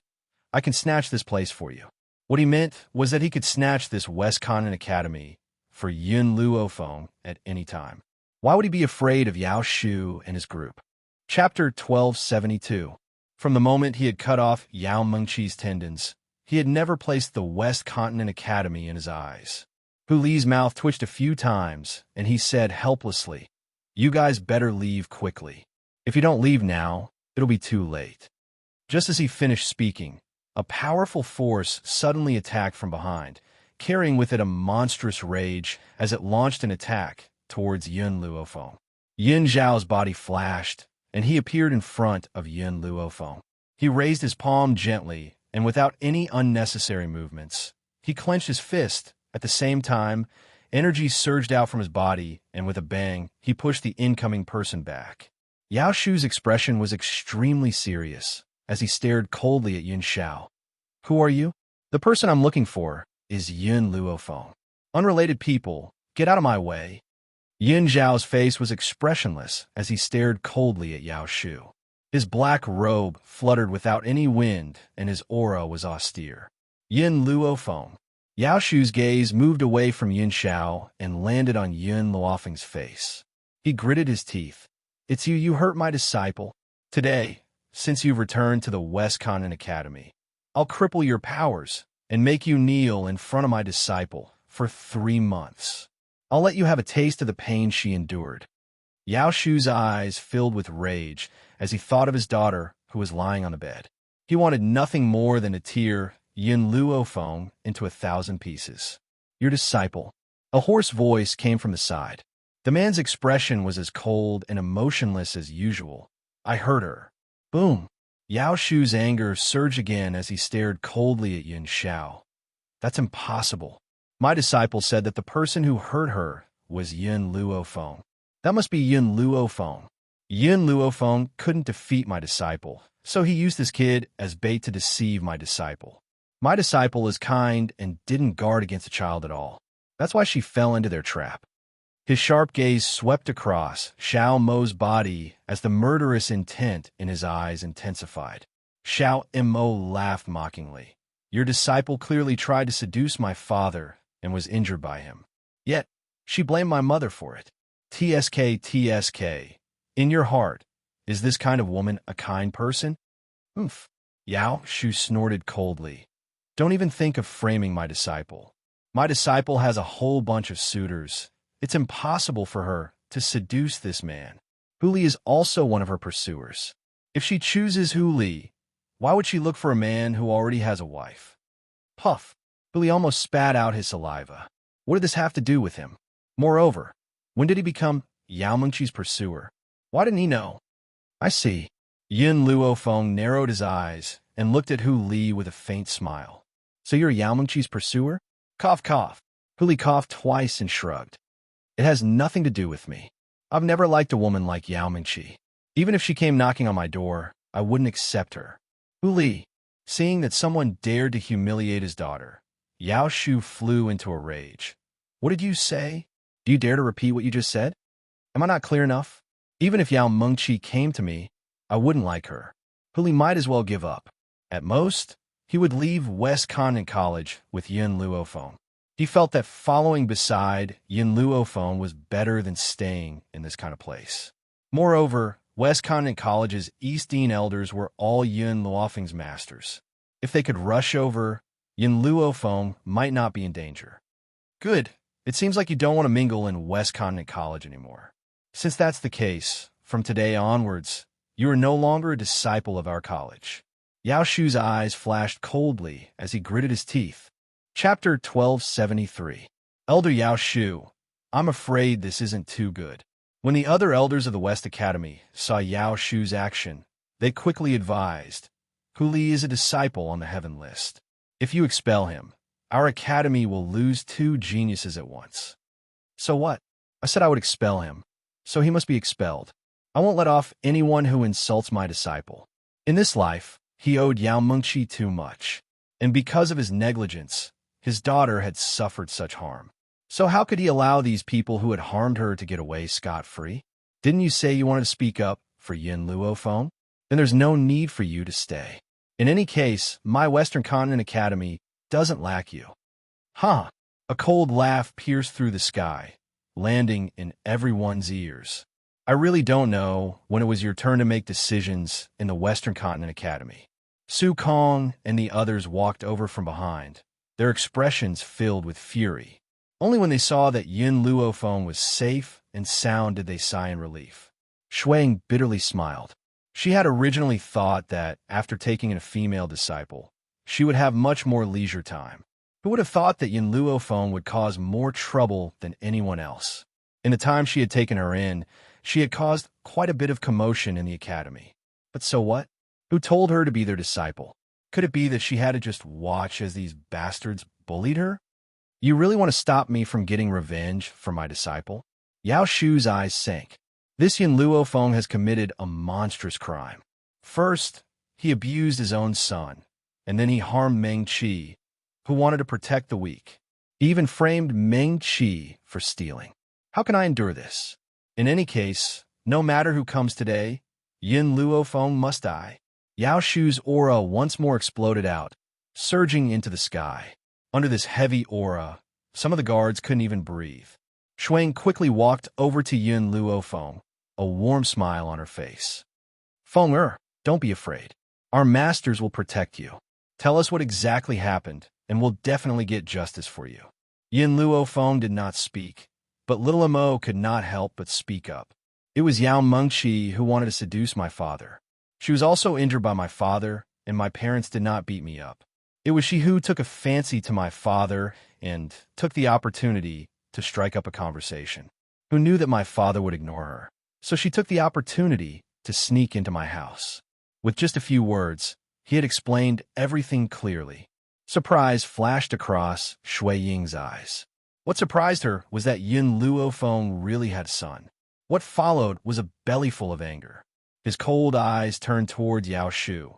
I can snatch this place for you. What he meant was that he could snatch this West Continent Academy for Yin Luofeng at any time. Why would he be afraid of Yao Shu and his group? Chapter 1272. From the moment he had cut off Yao Mengqi's tendons, he had never placed the West Continent Academy in his eyes. Hu Li's mouth twitched a few times, and he said helplessly, you guys better leave quickly. If you don't leave now, it'll be too late. Just as he finished speaking, a powerful force suddenly attacked from behind, carrying with it a monstrous rage as it launched an attack towards Yin Luofeng. Yin Zhao's body flashed, and he appeared in front of Yin Luofeng. He raised his palm gently, and without any unnecessary movements, he clenched his fist. At the same time, energy surged out from his body, and with a bang, he pushed the incoming person back. Yao Shu's expression was extremely serious as he stared coldly at Yin Xiao. Who are you? The person I'm looking for is Yin Luofeng. Unrelated people, get out of my way. Yin Zhao's face was expressionless as he stared coldly at Yao Shu. His black robe fluttered without any wind, and his aura was austere. Yin Luofeng. Yao Shu's gaze moved away from Yin Xiao and landed on Yin Luofeng's face. He gritted his teeth. It's you. You hurt my disciple. Today, since you've returned to the West Continent Academy, I'll cripple your powers and make you kneel in front of my disciple for 3 months. I'll let you have a taste of the pain she endured. Yao Shu's eyes filled with rage as he thought of his daughter who was lying on the bed. He wanted nothing more than to tear Yin Luofeng into 1,000 pieces. Your disciple. A hoarse voice came from the side. The man's expression was as cold and emotionless as usual. I heard her. Boom. Yao Shu's anger surged again as he stared coldly at Yin Xiao. That's impossible. My disciple said that the person who hurt her was Yin Luofeng. That must be Yin Luofeng. Yin Luofeng couldn't defeat my disciple, so he used this kid as bait to deceive my disciple. My disciple is kind and didn't guard against a child at all. That's why she fell into their trap. His sharp gaze swept across Xiao Mo's body as the murderous intent in his eyes intensified. Xiao Mo laughed mockingly. Your disciple clearly tried to seduce my father and was injured by him. Yet, she blamed my mother for it. TSK. In your heart, is this kind of woman a kind person? Oomph. Yao Shu snorted coldly. Don't even think of framing my disciple. My disciple has a whole bunch of suitors, It's impossible for her to seduce this man. Hu Li is also one of her pursuers. If she chooses Hu Li, why would she look for a man who already has a wife? Puff. Hu Li almost spat out his saliva. What did this have to do with him? Moreover, when did he become Yao Mengqi's pursuer? Why didn't he know? I see. Yin Luofeng narrowed his eyes and looked at Hu Li with a faint smile. So you're Yao Mengqi's pursuer? Cough, cough. Hu Li coughed twice and shrugged. It has nothing to do with me. I've never liked a woman like Yao Mengqi. Even if she came knocking on my door, I wouldn't accept her. Hu Li, seeing that someone dared to humiliate his daughter, Yao Shu flew into a rage. What did you say? Do you dare to repeat what you just said? Am I not clear enough? Even if Yao Mengqi came to me, I wouldn't like her. Hu Li might as well give up. At most, he would leave West Continent College with Yin Luofeng. He felt that following beside Yin Luofeng was better than staying in this kind of place. Moreover, West Continent College's East Dean elders were all Yin Luofeng's masters. If they could rush over, Yin Luofeng might not be in danger. Good. It seems like you don't want to mingle in West Continent College anymore. Since that's the case, from today onwards, you are no longer a disciple of our college. Yao Shu's eyes flashed coldly as he gritted his teeth. Chapter 1273. Elder Yao Shu, I'm afraid this isn't too good. When the other elders of the West Academy saw Yao Shu's action, they quickly advised, Hu Li is a disciple on the heaven list. If you expel him, our academy will lose 2 geniuses at once. So what? I said I would expel him, so he must be expelled. I won't let off anyone who insults my disciple. In this life, he owed Yao Mengqi too much, and because of his negligence, his daughter had suffered such harm. So how could he allow these people who had harmed her to get away scot-free? Didn't you say you wanted to speak up for Yin Luofeng? Then there's no need for you to stay. In any case, my Western Continent Academy doesn't lack you. Huh? A cold laugh pierced through the sky, landing in everyone's ears. I really don't know when it was your turn to make decisions in the Western Continent Academy. Su Kong and the others walked over from behind, their expressions filled with fury. Only when they saw that Yin Luofeng was safe and sound did they sigh in relief. Shuang bitterly smiled. She had originally thought that, after taking in a female disciple, she would have much more leisure time. Who would have thought that Yin Luofeng would cause more trouble than anyone else? In the time she had taken her in, she had caused quite a bit of commotion in the academy. But so what? Who told her to be their disciple? Could it be that she had to just watch as these bastards bullied her? You really want to stop me from getting revenge for my disciple? Yao Shu's eyes sank. This Yin Luofeng has committed a monstrous crime. First, he abused his own son, and then he harmed Meng Qi, who wanted to protect the weak. He even framed Meng Qi for stealing. How can I endure this? In any case, no matter who comes today, Yin Luofeng must die. Yao Shu's aura once more exploded out, surging into the sky. Under this heavy aura, some of the guards couldn't even breathe. Shuang quickly walked over to Yin Luofeng, a warm smile on her face. Feng don't be afraid. Our masters will protect you. Tell us what exactly happened, and we'll definitely get justice for you. Yin Luofeng did not speak, but little Mo could not help but speak up. It was Yao Mengqi who wanted to seduce my father. She was also injured by my father, and my parents did not beat me up. It was she who took a fancy to my father and took the opportunity to strike up a conversation. Who knew that my father would ignore her. So she took the opportunity to sneak into my house. With just a few words, he had explained everything clearly. Surprise flashed across Shui Ying's eyes. What surprised her was that Yin Luofeng really had a son. What followed was a bellyful of anger. His cold eyes turned toward Yao Shu.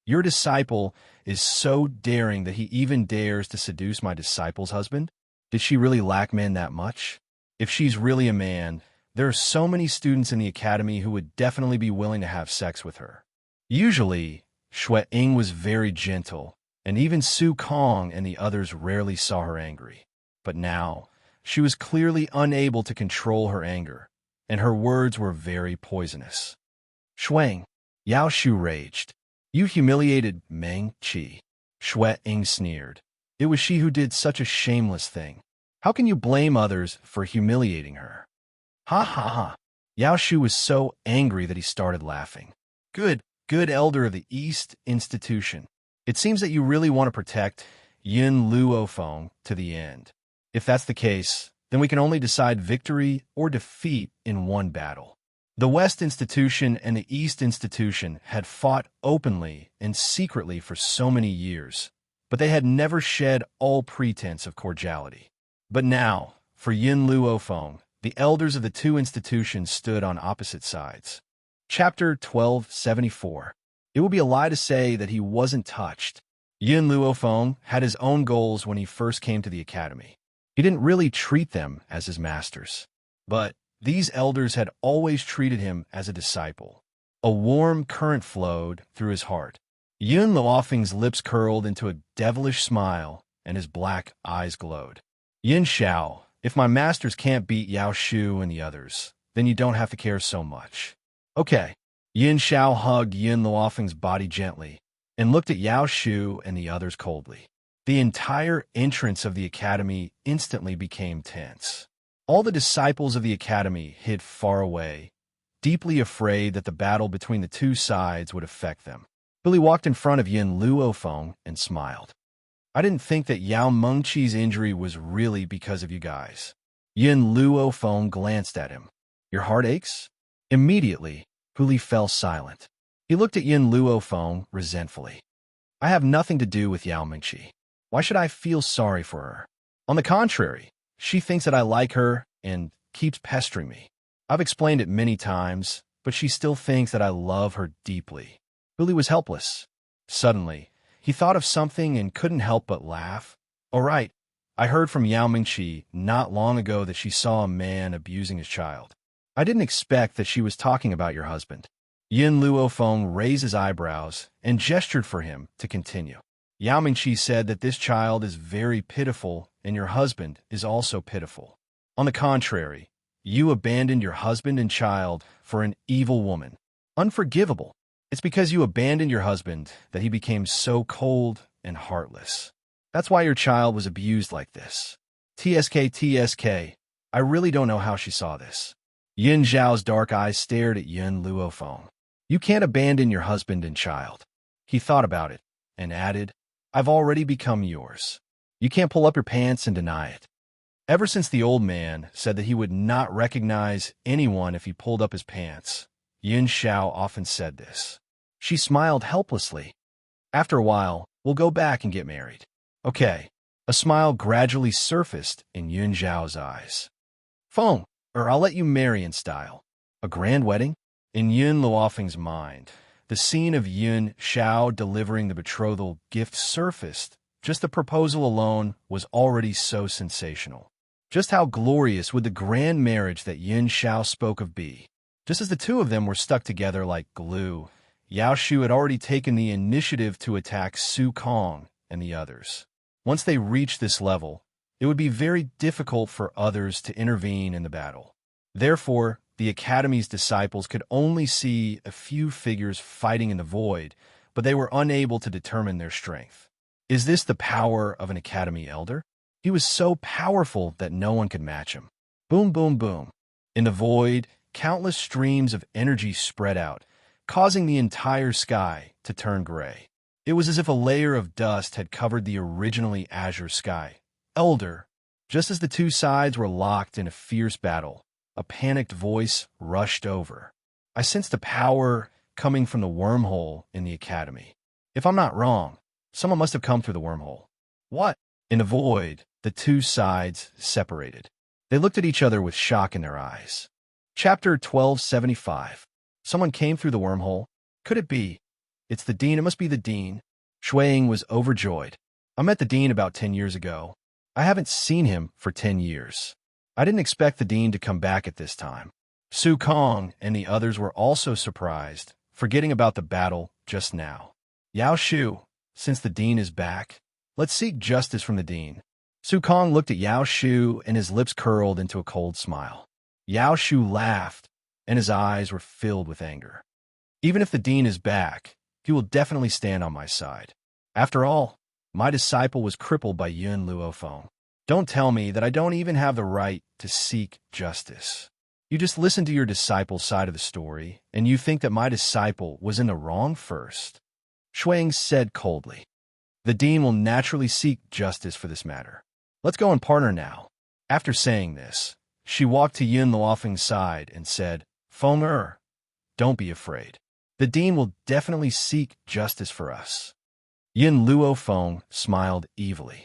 Your disciple is so daring that he even dares to seduce my disciple's husband? Did she really lack men that much? If she's really a man, there are so many students in the academy who would definitely be willing to have sex with her. Usually, Shui Ying was very gentle, and even Su Kong and the others rarely saw her angry. But now, she was clearly unable to control her anger, and her words were very poisonous. Shuang, Yao Shu raged. You humiliated Meng Qi. Shui Ying sneered. It was she who did such a shameless thing. How can you blame others for humiliating her? Ha ha ha. Yao Shu was so angry that he started laughing. Good elder of the East Institution. It seems that you really want to protect Yun Luofeng to the end. If that's the case, then we can only decide victory or defeat in one battle. The West Institution and the East Institution had fought openly and secretly for so many years, but they had never shed all pretense of cordiality. But now, for Yun Luofeng, the elders of the two institutions stood on opposite sides. Chapter 1274. It would be a lie to say that he wasn't touched. Yun Luofeng had his own goals when he first came to the academy. He didn't really treat them as his masters. But these elders had always treated him as a disciple. A warm current flowed through his heart. Yun Luofeng's lips curled into a devilish smile, and his black eyes glowed. Yin Xiao, if my masters can't beat Yao Shu and the others, then you don't have to care so much. Okay. Yin Xiao hugged Yun Luofeng's body gently and looked at Yao Shu and the others coldly. The entire entrance of the academy instantly became tense. All the disciples of the academy hid far away, deeply afraid that the battle between the two sides would affect them. Billy walked in front of Yun Luofeng and smiled. I didn't think that Yao Mengqi's injury was really because of you guys. Yun Luofeng glanced at him. Your heart aches? Immediately, Huli fell silent. He looked at Yun Luofeng resentfully. I have nothing to do with Yao Mengqi. Why should I feel sorry for her? On the contrary, she thinks that I like her and keeps pestering me. I've explained it many times, but she still thinks that I love her deeply. Huli was helpless. Suddenly, he thought of something and couldn't help but laugh. All right, I heard from Yao Mengqi not long ago that she saw a man abusing his child. I didn't expect that she was talking about your husband. Yun Luofeng raised his eyebrows and gestured for him to continue. Yao Mengqi said that this child is very pitiful and your husband is also pitiful. On the contrary, you abandoned your husband and child for an evil woman. Unforgivable. It's because you abandoned your husband that he became so cold and heartless. That's why your child was abused like this. TSK. I really don't know how she saw this. Yin Zhao's dark eyes stared at Yun Luofeng. You can't abandon your husband and child. He thought about it and added, I've already become yours. You can't pull up your pants and deny it. Ever since the old man said that he would not recognize anyone if he pulled up his pants, Yin Xiao often said this. She smiled helplessly. After a while, we'll go back and get married. Okay. A smile gradually surfaced in Yun Zhao's eyes. Feng, or I'll let you marry in style. A grand wedding? In Yun Luofeng's mind, the scene of Yun Xiao delivering the betrothal gift surfaced. Just the proposal alone was already so sensational. Just how glorious would the grand marriage that Yun Xiao spoke of be? Just as the two of them were stuck together like glue, Yao Shu had already taken the initiative to attack Su Kong and the others. Once they reached this level, it would be very difficult for others to intervene in the battle. Therefore, the Academy's disciples could only see a few figures fighting in the void, but they were unable to determine their strength. Is this the power of an Academy elder? He was so powerful that no one could match him. Boom, boom, boom. In the void, countless streams of energy spread out, causing the entire sky to turn gray. It was as if a layer of dust had covered the originally azure sky. Elder, just as the two sides were locked in a fierce battle, a panicked voice rushed over. I sensed a power coming from the wormhole in the academy. If I'm not wrong, someone must have come through the wormhole. What? In the void, the two sides separated. They looked at each other with shock in their eyes. Chapter 1275. Someone came through the wormhole. Could it be? It's the dean. It must be the dean. Shuiying was overjoyed. I met the dean about 10 years ago. I haven't seen him for 10 years. I didn't expect the dean to come back at this time. Su Kong and the others were also surprised, forgetting about the battle just now. Yao Shu, since the dean is back, let's seek justice from the dean. Su Kong looked at Yao Shu and his lips curled into a cold smile. Yao Shu laughed, and his eyes were filled with anger. Even if the dean is back, he will definitely stand on my side. After all, my disciple was crippled by Yun Luofeng. Don't tell me that I don't even have the right to seek justice. You just listen to your disciple's side of the story, and you think that my disciple was in the wrong first. Shuang said coldly. The dean will naturally seek justice for this matter. Let's go and partner now. After saying this, she walked to Yun Luofeng's side and said, Feng don't be afraid. The dean will definitely seek justice for us. Yun Luofeng smiled evilly.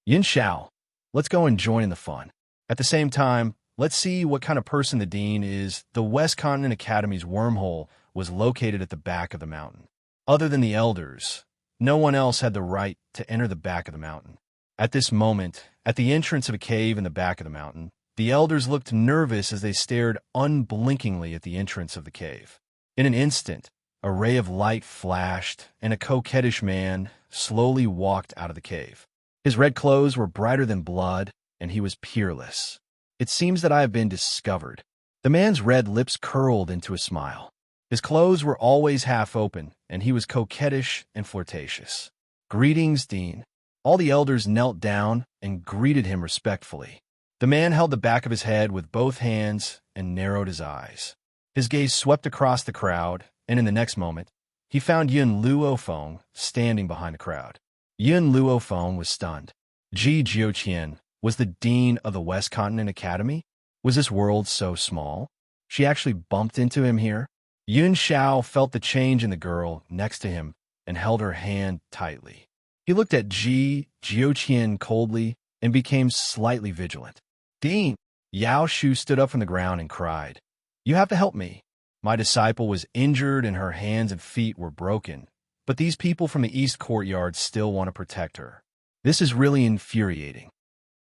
Yin Xiao, let's go and join in the fun. At the same time, let's see what kind of person the dean is. The West Continent Academy's wormhole was located at the back of the mountain. Other than the elders, no one else had the right to enter the back of the mountain. At this moment, at the entrance of a cave in the back of the mountain, the elders looked nervous as they stared unblinkingly at the entrance of the cave. In an instant, a ray of light flashed, and a coquettish man slowly walked out of the cave. His red clothes were brighter than blood, and he was peerless. It seems that I have been discovered. The man's red lips curled into a smile. His clothes were always half open, and he was coquettish and flirtatious. Greetings, Dean. All the elders knelt down and greeted him respectfully. The man held the back of his head with both hands and narrowed his eyes. His gaze swept across the crowd, and in the next moment, he found Yun Luofeng standing behind the crowd. Yun Luofeng was stunned. Ji Jiuqian was the dean of the West Continent Academy? Was this world so small? She actually bumped into him here? Yun Xiao felt the change in the girl next to him and held her hand tightly. He looked at Ji Jiuqian coldly and became slightly vigilant. Dean! Yao Shu stood up from the ground and cried, You have to help me. My disciple was injured and her hands and feet were broken, but these people from the East Courtyard still want to protect her. This is really infuriating.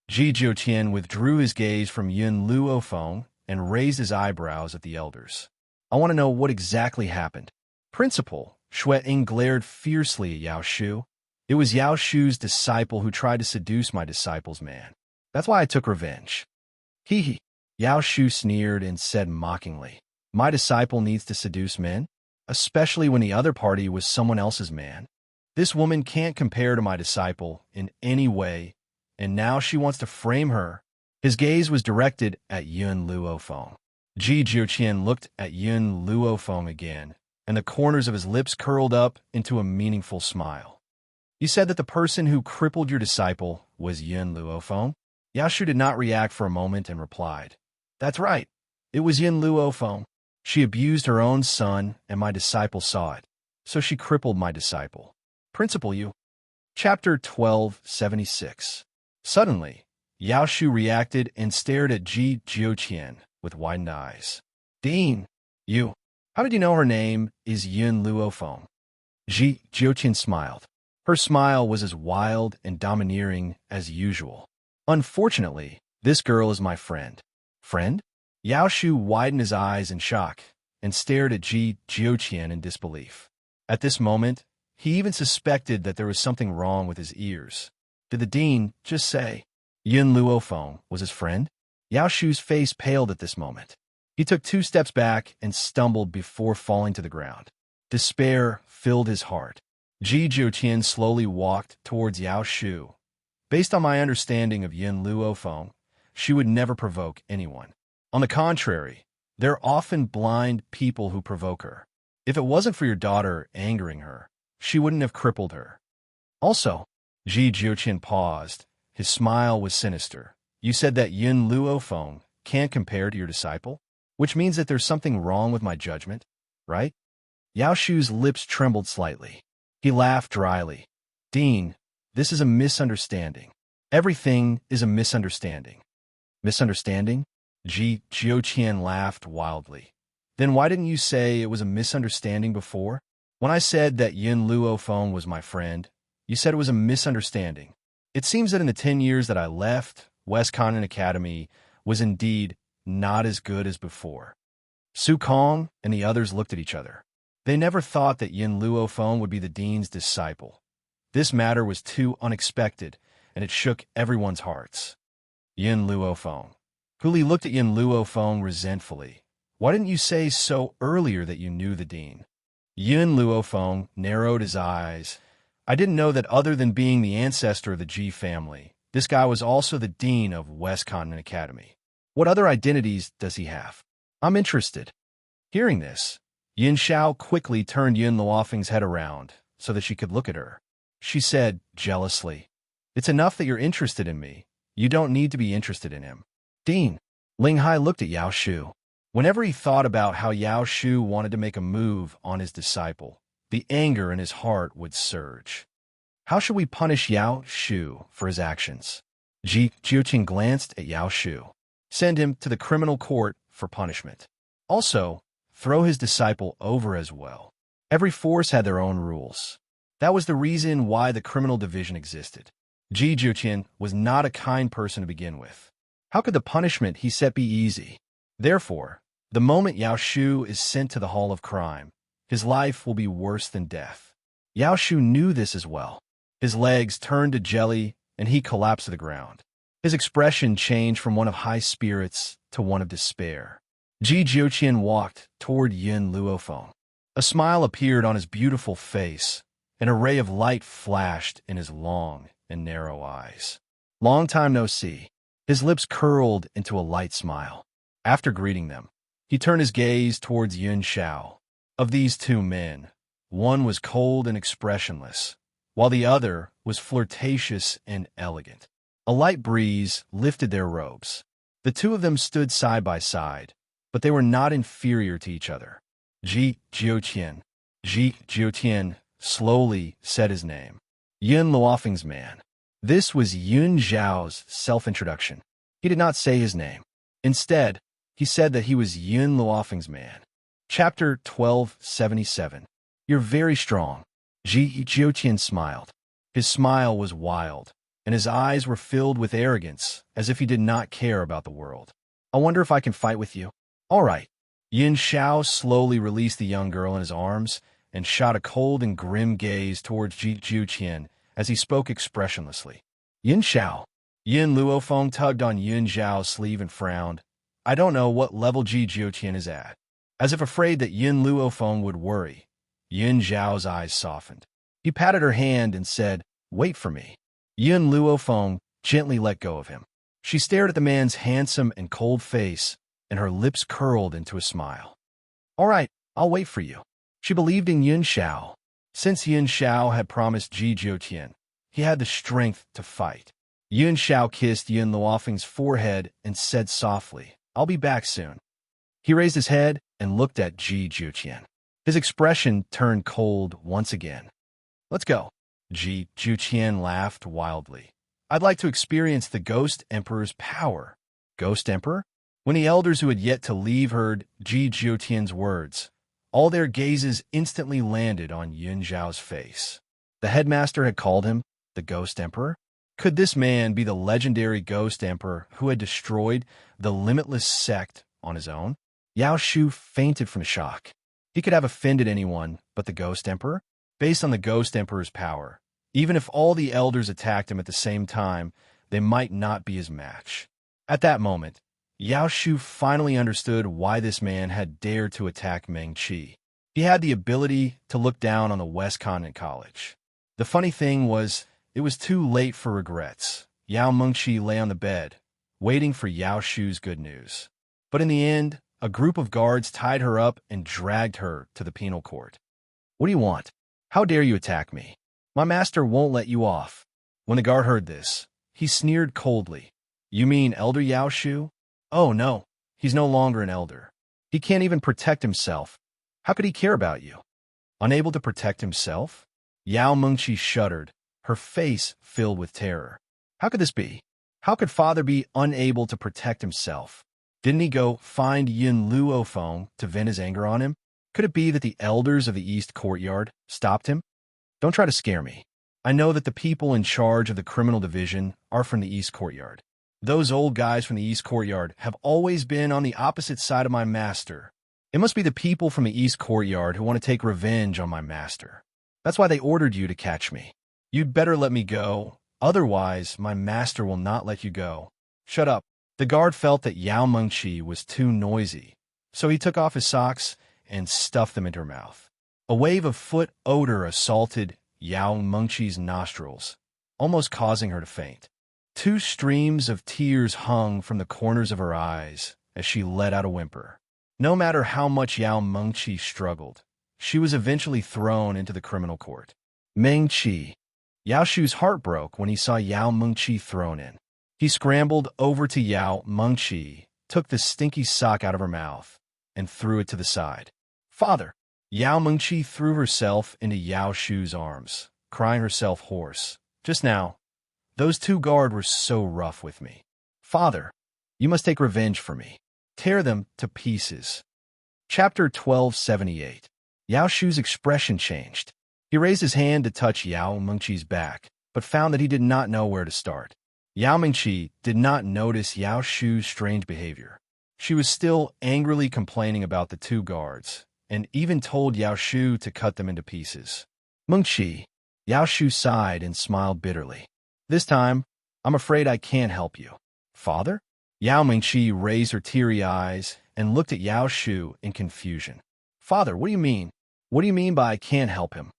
Ji Jiuqian withdrew his gaze from Yun Luofeng and raised his eyebrows at the elders. I want to know what exactly happened. Principal, Shueting glared fiercely at Yao Shu. It was Yao Shu's disciple who tried to seduce my disciple's man. That's why I took revenge. Hee. Yao Shu sneered and said mockingly, My disciple needs to seduce men, especially when the other party was someone else's man. This woman can't compare to my disciple in any way, and now she wants to frame her. His gaze was directed at Yun Luofeng. Ji Jiuqian looked at Yun Luofeng again, and the corners of his lips curled up into a meaningful smile. You said that the person who crippled your disciple was Yun Luofeng? Yao Shu did not react for a moment and replied, That's right. It was Yun Luofeng. She abused her own son, and my disciple saw it. So she crippled my disciple. Principal Yu. Chapter 1276. Suddenly, Yao Shu reacted and stared at Ji Jiuqian with widened eyes. Dean, you. How did you know her name is Yun Luofeng? Ji Jiuqian smiled. Her smile was as wild and domineering as usual. Unfortunately, this girl is my friend. Friend? Yao Shu widened his eyes in shock and stared at Ji Jiuqian in disbelief. At this moment, he even suspected that there was something wrong with his ears. Did the dean just say Yun Luofeng was his friend? Yao Shu's face paled at this moment. He took 2 steps back and stumbled before falling to the ground. Despair filled his heart. Ji Jiuqian slowly walked towards Yao Shu. Based on my understanding of Yun Luofeng, she would never provoke anyone. On the contrary, there are often blind people who provoke her. If it wasn't for your daughter angering her, she wouldn't have crippled her. Also, Ji Jiuqian paused. His smile was sinister. You said that Yun Luofeng can't compare to your disciple, which means that there's something wrong with my judgment, right? Yao Shu's lips trembled slightly. He laughed dryly. Dean, this is a misunderstanding. Everything is a misunderstanding. Misunderstanding? Ji Jiuqian laughed wildly. Then why didn't you say it was a misunderstanding before? When I said that Yun Luofeng was my friend, you said it was a misunderstanding. It seems that in the 10 years that I left, West Continent Academy was indeed not as good as before. Su Kong and the others looked at each other. They never thought that Yun Luofeng would be the dean's disciple. This matter was too unexpected, and it shook everyone's hearts. Yun Luofeng. Huli looked at Yun Luofeng resentfully. Why didn't you say so earlier that you knew the dean? Yun Luofeng narrowed his eyes. I didn't know that other than being the ancestor of the Ji family, This guy was also the dean of West Continent Academy. What other identities does he have? I'm interested. Hearing this, Yin Xiao quickly turned Yun Luofeng's head around so that she could look at her. She said jealously, "It's enough that you're interested in me. You don't need to be interested in him." Dean. Ling Hai looked at Yao Shu. Whenever he thought about how Yao Shu wanted to make a move on his disciple, the anger in his heart would surge. How should we punish Yao Shu for his actions? Ji Jiuqing glanced at Yao Shu. Send him to the criminal court for punishment. Also, throw his disciple over as well. Every force had their own rules. That was the reason why the criminal division existed. Ji Jiuqing was not a kind person to begin with. How could the punishment he set be easy? Therefore, the moment Yao Shu is sent to the Hall of Crime, his life will be worse than death. Yao Shu knew this as well. His legs turned to jelly, and he collapsed to the ground. His expression changed from one of high spirits to one of despair. Ji Jiuqian walked toward Yun Luofeng. A smile appeared on his beautiful face. An array of light flashed in his long and narrow eyes. Long time no see. His lips curled into a light smile. After greeting them, he turned his gaze towards Yun Xiao. Of these two men, one was cold and expressionless, while the other was flirtatious and elegant. A light breeze lifted their robes. The two of them stood side by side, but they were not inferior to each other. Ji Jiuqian slowly said his name. Yun Luofeng's man. This was Yun Zhao's self-introduction. He did not say his name. Instead, he said that he was Yun Luofeng's man. Chapter 1277. You're very strong. Ji Jiuqian smiled. His smile was wild, and his eyes were filled with arrogance, as if he did not care about the world. I wonder if I can fight with you. All right. Yin Xiao slowly released the young girl in his arms and shot a cold and grim gaze towards Ji Jiuqian as he spoke expressionlessly. Yin Xiao. Yin Luofeng tugged on Yin Zhao's sleeve and frowned. I don't know what level Ji Jiuqian is at. As if afraid that Yin Luofeng would worry, Yin Zhao's eyes softened. He patted her hand and said, "Wait for me." Yun Luofeng gently let go of him. She stared at the man's handsome and cold face, and her lips curled into a smile. All right, I'll wait for you. She believed in Yun Xiao. Since Yun Xiao had promised Ji Jiuqian, he had the strength to fight. Yun Xiao kissed Yun Luofeng's forehead and said softly, I'll be back soon. He raised his head and looked at Ji Jiuqian. His expression turned cold once again. Let's go. Ji Jiuqian laughed wildly. I'd like to experience the Ghost Emperor's power. Ghost Emperor? When the elders who had yet to leave heard Ji Jiuqian's words, all their gazes instantly landed on Yun Zhao's face. The headmaster had called him the Ghost Emperor? Could this man be the legendary Ghost Emperor who had destroyed the limitless sect on his own? Yao Shu fainted from shock. He could have offended anyone but the Ghost Emperor? Based on the Ghost Emperor's power, even if all the elders attacked him at the same time, they might not be his match. At that moment, Yao Shu finally understood why this man had dared to attack Meng Qi. He had the ability to look down on the West Continent College. The funny thing was, it was too late for regrets. Yao Mengqi lay on the bed, waiting for Yao Shu's good news. But in the end, a group of guards tied her up and dragged her to the penal court. What do you want? How dare you attack me? My master won't let you off. When the guard heard this, he sneered coldly. You mean Elder Yao Shu? Oh no, he's no longer an elder. He can't even protect himself. How could he care about you? Unable to protect himself? Yao Mengqi shuddered, her face filled with terror. How could this be? How could father be unable to protect himself? Didn't he go find Yun Luofeng to vent his anger on him? Could it be that the elders of the East Courtyard stopped him? Don't try to scare me. I know that the people in charge of the criminal division are from the East Courtyard. Those old guys from the East Courtyard have always been on the opposite side of my master. It must be the people from the East Courtyard who want to take revenge on my master. That's why they ordered you to catch me. You'd better let me go. Otherwise, my master will not let you go. Shut up. The guard felt that Yao Mengqi was too noisy, so he took off his socks and stuffed them into her mouth. A wave of foot odor assaulted Yao Mengqi's nostrils, almost causing her to faint. Two streams of tears hung from the corners of her eyes as she let out a whimper. No matter how much Yao Mengqi struggled, she was eventually thrown into the criminal court. Mengqi. Yao Shu's heart broke when he saw Yao Mengqi thrown in. He scrambled over to Yao Mengqi, took the stinky sock out of her mouth, and threw it to the side. Father! Yao Mengqi threw herself into Yao Shu's arms, crying herself hoarse. Just now, those two guards were so rough with me. Father, you must take revenge for me. Tear them to pieces. Chapter 1278. Yao Shu's expression changed. He raised his hand to touch Yao Mengqi's back, but found that he did not know where to start. Yao Mengqi did not notice Yao Shu's strange behavior. She was still angrily complaining about the two guards, and even told Yao Shu to cut them into pieces. Mengqi. Yao Shu sighed and smiled bitterly. This time, I'm afraid I can't help you. Father? Yao Mengqi raised her teary eyes and looked at Yao Shu in confusion. Father, what do you mean? What do you mean by I can't help him?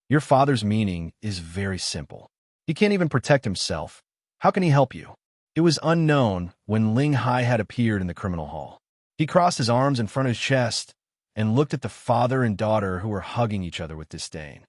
Your father's meaning is very simple. He can't even protect himself. How can he help you? It was unknown when Ling Hai had appeared in the criminal hall. He crossed his arms in front of his chest and looked at the father and daughter who were hugging each other with disdain.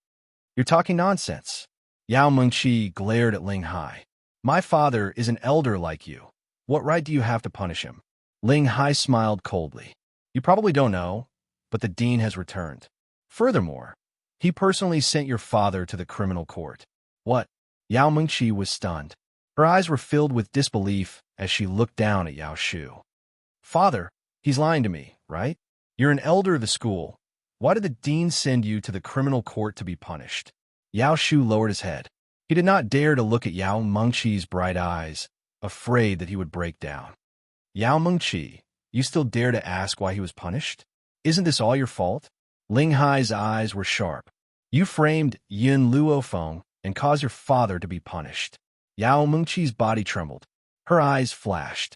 You're talking nonsense. Yao Mengqi glared at Ling Hai. My father is an elder like you. What right do you have to punish him? Ling Hai smiled coldly. You probably don't know, but the dean has returned. Furthermore, he personally sent your father to the criminal court. What? Yao Mengqi was stunned. Her eyes were filled with disbelief as she looked down at Yao Shu. Father, he's lying to me, right? You're an elder of the school. Why did the dean send you to the criminal court to be punished? Yao Shu lowered his head. He did not dare to look at Yao Mengqi's bright eyes, afraid that he would break down. Yao Mengqi, you still dare to ask why he was punished? Isn't this all your fault? Ling Hai's eyes were sharp. You framed Yin Luofeng and caused your father to be punished. Yao Mengqi's body trembled. Her eyes flashed.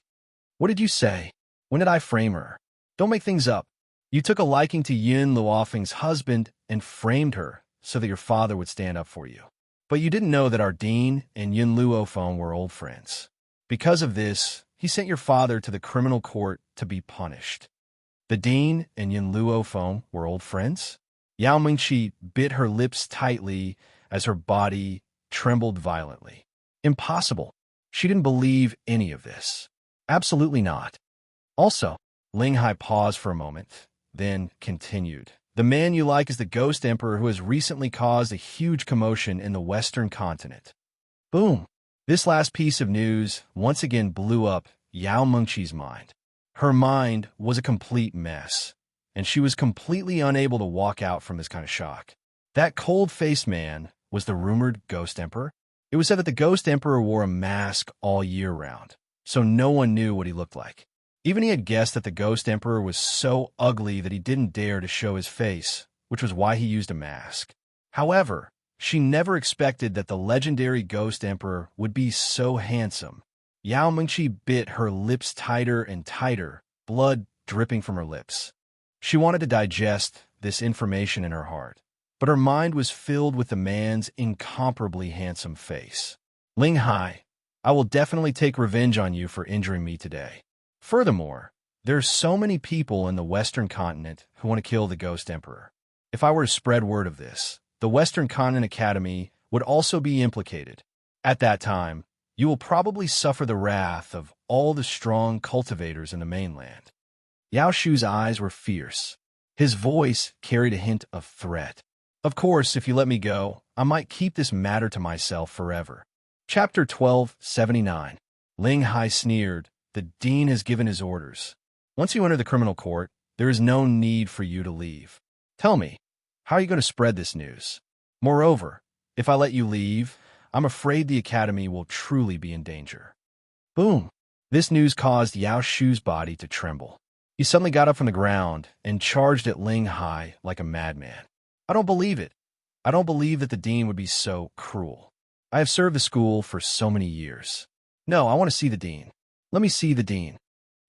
What did you say? When did I frame her? Don't make things up. You took a liking to Yin Luofeng's husband and framed her so that your father would stand up for you. But you didn't know that our dean and Yin Luofeng were old friends. Because of this, he sent your father to the criminal court to be punished. The dean and Yin Luofeng were old friends? Yao Mengqi bit her lips tightly as her body trembled violently. Impossible. She didn't believe any of this. Absolutely not. Also, Ling Hai paused for a moment, then continued. The man you like is the Ghost Emperor who has recently caused a huge commotion in the Western continent. Boom. This last piece of news once again blew up Yao Mengqi's mind. Her mind was a complete mess, and she was completely unable to walk out from this kind of shock. That cold-faced man was the rumored Ghost Emperor. It was said that the Ghost Emperor wore a mask all year round, so no one knew what he looked like. Even he had guessed that the Ghost Emperor was so ugly that he didn't dare to show his face, which was why he used a mask. However, she never expected that the legendary Ghost Emperor would be so handsome. Yao Mengqi bit her lips tighter and tighter, blood dripping from her lips. She wanted to digest this information in her heart, but her mind was filled with the man's incomparably handsome face. Ling Hai, I will definitely take revenge on you for injuring me today. Furthermore, there are so many people in the Western continent who want to kill the Ghost Emperor. If I were to spread word of this, the Western Continent Academy would also be implicated. At that time, you will probably suffer the wrath of all the strong cultivators in the mainland. Yao Shu's eyes were fierce. His voice carried a hint of threat. Of course, if you let me go, I might keep this matter to myself forever. Chapter 1279. Ling Hai sneered. The dean has given his orders. Once you enter the criminal court, there is no need for you to leave. Tell me, how are you going to spread this news? Moreover, if I let you leave, I'm afraid the academy will truly be in danger. Boom! This news caused Yao Shu's body to tremble. He suddenly got up from the ground and charged at Ling Hai like a madman. I don't believe it. I don't believe that the dean would be so cruel. I have served the school for so many years. No, I want to see the dean. Let me see the dean.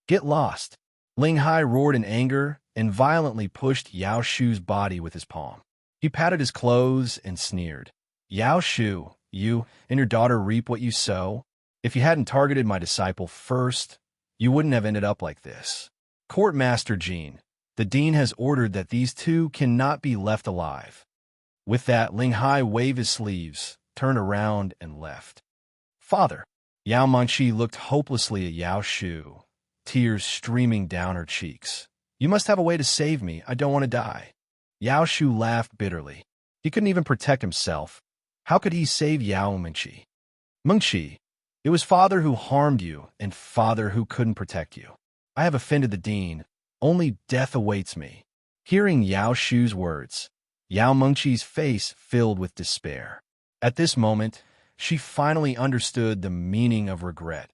Get lost. Ling Hai roared in anger and violently pushed Yao Shu's body with his palm. He patted his clothes and sneered. Yao Shu, you and your daughter reap what you sow. If you hadn't targeted my disciple first, you wouldn't have ended up like this. Court Master Jean, the dean has ordered that these two cannot be left alive. With that, Ling Hai waved his sleeves, turned around, and left. Father. Yao Mengqi looked hopelessly at Yao Shu, tears streaming down her cheeks. You must have a way to save me. I don't want to die. Yao Shu laughed bitterly. He couldn't even protect himself. How could he save Yao Mengqi? Mengqi, it was father who harmed you and father who couldn't protect you. I have offended the dean. Only death awaits me. Hearing Yao Shu's words, Yao Mengqi's face filled with despair. At this moment, she finally understood the meaning of regret.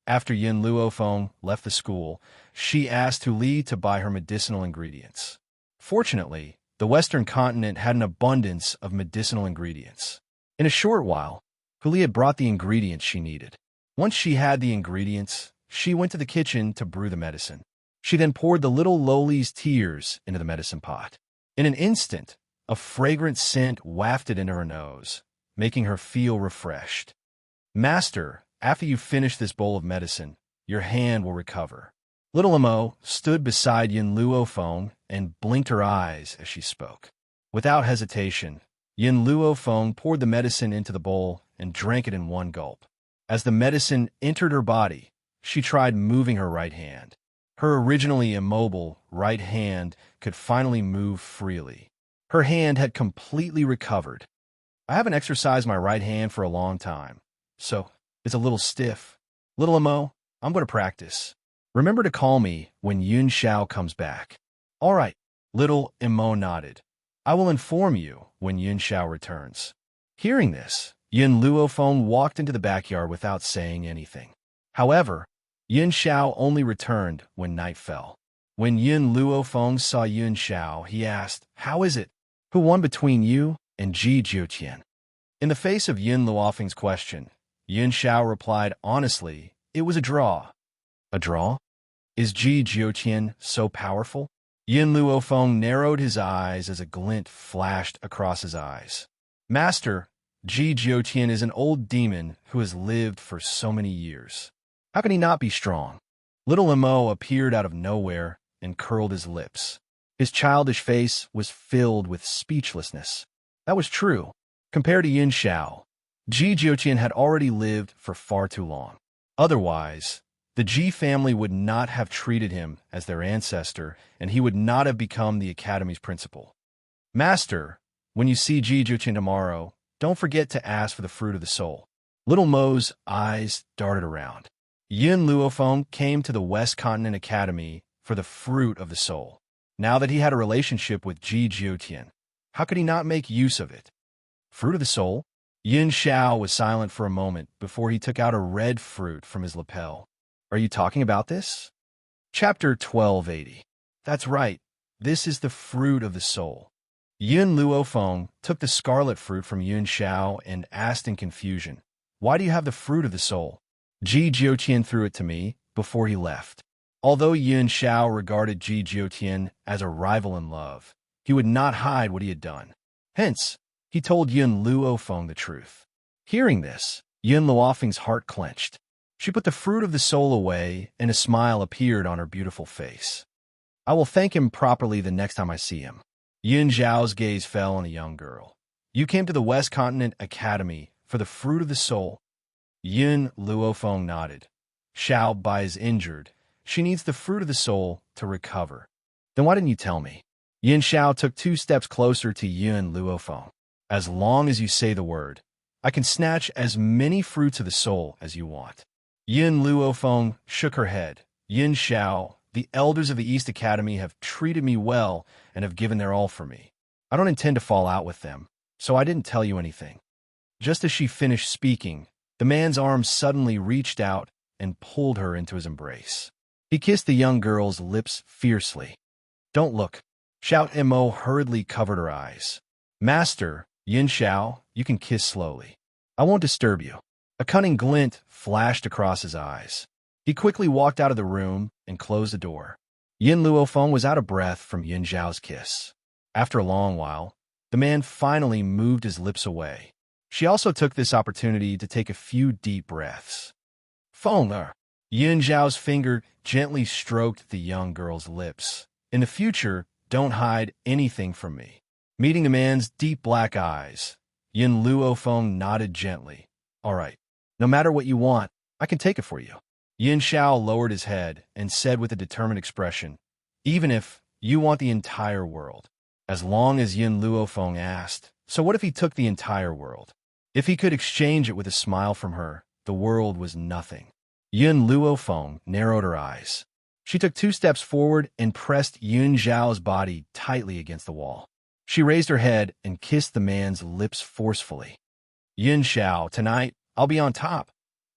After Yin Luofeng left the school, she asked Hu Li to buy her medicinal ingredients. Fortunately, the Western continent had an abundance of medicinal ingredients. In a short while, Hu Li had brought the ingredients she needed. Once she had the ingredients, she went to the kitchen to brew the medicine. She then poured the little Loli's tears into the medicine pot. In an instant, a fragrant scent wafted into her nose, making her feel refreshed. Master, after you finish this bowl of medicine, your hand will recover. Little Amo stood beside Yin Luofeng and blinked her eyes as she spoke. Without hesitation, Yin Luofeng poured the medicine into the bowl and drank it in one gulp. As the medicine entered her body, she tried moving her right hand. Her originally immobile right hand could finally move freely. Her hand had completely recovered. I haven't exercised my right hand for a long time, so it's a little stiff. Little Amo, I'm going to practice. Remember to call me when Yun Xiao comes back. All right, Little Amo nodded. I will inform you when Yun Xiao returns. Hearing this, Yin Luofeng walked into the backyard without saying anything. However, Yun Xiao only returned when night fell. When Yin Luofeng saw Yun Xiao, he asked, "How is it? Who won between you and Ji Jiutian?" In the face of Yin Luofeng's question, Yun Xiao replied honestly, "It was a draw." A draw? Is Ji Jiutian so powerful? Yin Luofeng narrowed his eyes as a glint flashed across his eyes. Master, Ji Jiutian is an old demon who has lived for so many years. How can he not be strong? Little Amo appeared out of nowhere and curled his lips. His childish face was filled with speechlessness. That was true. Compared to Yin Xiao, Ji Jiutian had already lived for far too long. Otherwise, the Ji family would not have treated him as their ancestor, and he would not have become the academy's principal. Master, when you see Ji Jiutian tomorrow, don't forget to ask for the fruit of the soul. Little Mo's eyes darted around. Yin Luofeng came to the West Continent Academy for the fruit of the soul. Now that he had a relationship with Ji Jiutian, how could he not make use of it? Fruit of the soul? Yin Xiao was silent for a moment before he took out a red fruit from his lapel. Are you talking about this? Chapter 1280. That's right. This is the fruit of the soul. Yin Luofeng took the scarlet fruit from Yun Xiao and asked in confusion, "Why do you have the fruit of the soul?" Ji Jiutian threw it to me before he left. Although Yun Xiao regarded Ji Jiutian as a rival in love, he would not hide what he had done. Hence, he told Yin Luofeng the truth. Hearing this, Yin Luofeng's heart clenched. She put the fruit of the soul away, and a smile appeared on her beautiful face. I will thank him properly the next time I see him. Yin Zhao's gaze fell on the young girl. You came to the West Continent Academy for the fruit of the soul. Yin Luofeng nodded. Xiao Bai is injured. She needs the fruit of the soul to recover. Then why didn't you tell me? Yin Xiao took 2 steps closer to Yin Luofeng. As long as you say the word, I can snatch as many fruits of the soul as you want. Yin Luofeng shook her head. Yin Xiao, the elders of the East Academy have treated me well and have given their all for me. I don't intend to fall out with them, so I didn't tell you anything. Just as she finished speaking, the man's arm suddenly reached out and pulled her into his embrace. He kissed the young girl's lips fiercely. Don't look. Xiao Mo hurriedly covered her eyes. Master, Yin Xiao, you can kiss slowly. I won't disturb you. A cunning glint flashed across his eyes. He quickly walked out of the room and closed the door. Yin Luofeng was out of breath from Yin Zhao's kiss. After a long while, the man finally moved his lips away. She also took this opportunity to take a few deep breaths. Feng'er. Yun Zhao's finger gently stroked the young girl's lips. In the future, don't hide anything from me. Meeting the man's deep black eyes, Yin Luofeng nodded gently. All right. No matter what you want, I can take it for you. Yin Xiao lowered his head and said with a determined expression, even if you want the entire world. As long as Yin Luofeng asked, so what if he took the entire world? If he could exchange it with a smile from her, the world was nothing. Yin Luofeng narrowed her eyes. She took 2 steps forward and pressed Yun Zhao's body tightly against the wall. She raised her head and kissed the man's lips forcefully. Yun Xiao, tonight, I'll be on top.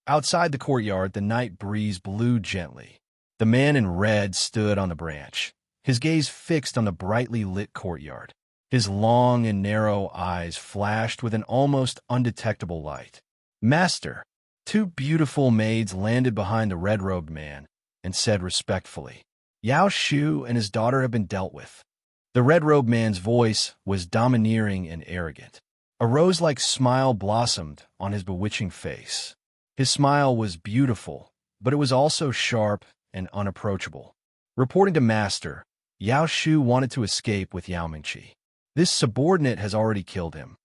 Outside the courtyard, the night breeze blew gently. The man in red stood on the branch, his gaze fixed on the brightly lit courtyard. His long and narrow eyes flashed with an almost undetectable light. Master, 2 beautiful maids landed behind the red-robed man and said respectfully, Yao Shu and his daughter have been dealt with. The red-robed man's voice was domineering and arrogant. A rose-like smile blossomed on his bewitching face. His smile was beautiful, but it was also sharp and unapproachable. Reporting to Master, Yao Shu wanted to escape with Yao Mingqi. This subordinate has already killed him.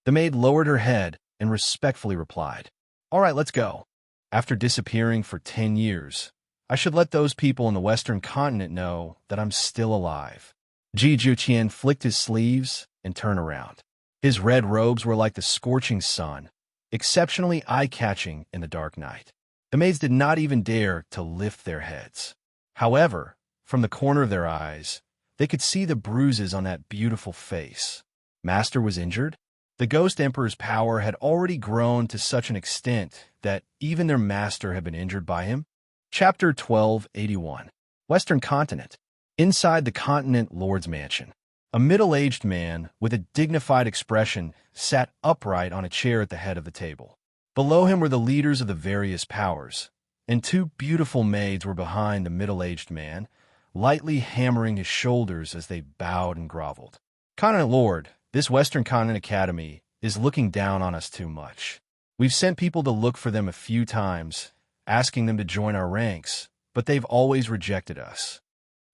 The maid lowered her head and respectfully replied, All right, let's go. After disappearing for 10 years, I should let those people in the Western continent know that I'm still alive. Ji Juqian flicked his sleeves and turned around. His red robes were like the scorching sun, exceptionally eye-catching in the dark night. The maids did not even dare to lift their heads. However, from the corner of their eyes, they could see the bruises on that beautiful face. Master was injured? The Ghost Emperor's power had already grown to such an extent that even their master had been injured by him. Chapter 1281. Western Continent. Inside the Continent Lord's Mansion, a middle-aged man with a dignified expression sat upright on a chair at the head of the table. Below him were the leaders of the various powers, and 2 beautiful maids were behind the middle-aged man, lightly hammering his shoulders as they bowed and groveled. Continent Lord, this Western Continent Academy is looking down on us too much. We've sent people to look for them a few times, asking them to join our ranks, but they've always rejected us.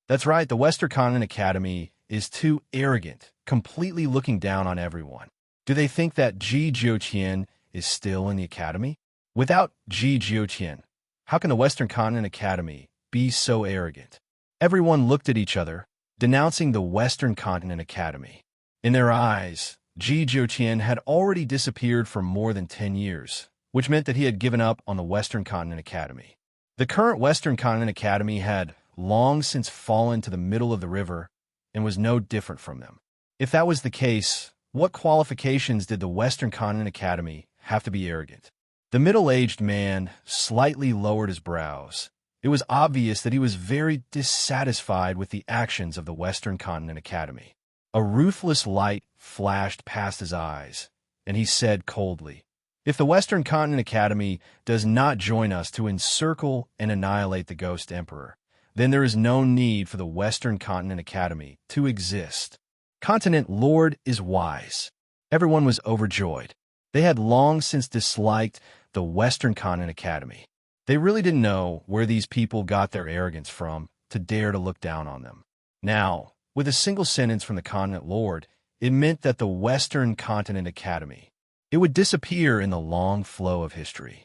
That's right, the Western Continent Academy is too arrogant, completely looking down on everyone. Do they think that Ji Jiuqian is still in the academy? Without Ji Jiuqian, how can the Western Continent Academy be so arrogant? Everyone looked at each other, denouncing the Western Continent Academy. In their eyes, Ji Jiuqian had already disappeared for more than 10 years, which meant that he had given up on the Western Continent Academy. The current Western Continent Academy had long since fallen to the middle of the river and was no different from them. If that was the case, what qualifications did the Western Continent Academy have to be arrogant? The middle-aged man slightly lowered his brows. It was obvious that he was very dissatisfied with the actions of the Western Continent Academy. A ruthless light flashed past his eyes, and he said coldly, If the Western Continent Academy does not join us to encircle and annihilate the Ghost Emperor, then there is no need for the Western Continent Academy to exist. Continent Lord is wise. Everyone was overjoyed. They had long since disliked the Western Continent Academy. They really didn't know where these people got their arrogance from to dare to look down on them. Now, with a single sentence from the Continent Lord, it meant that the Western Continent Academy, it would disappear in the long flow of history.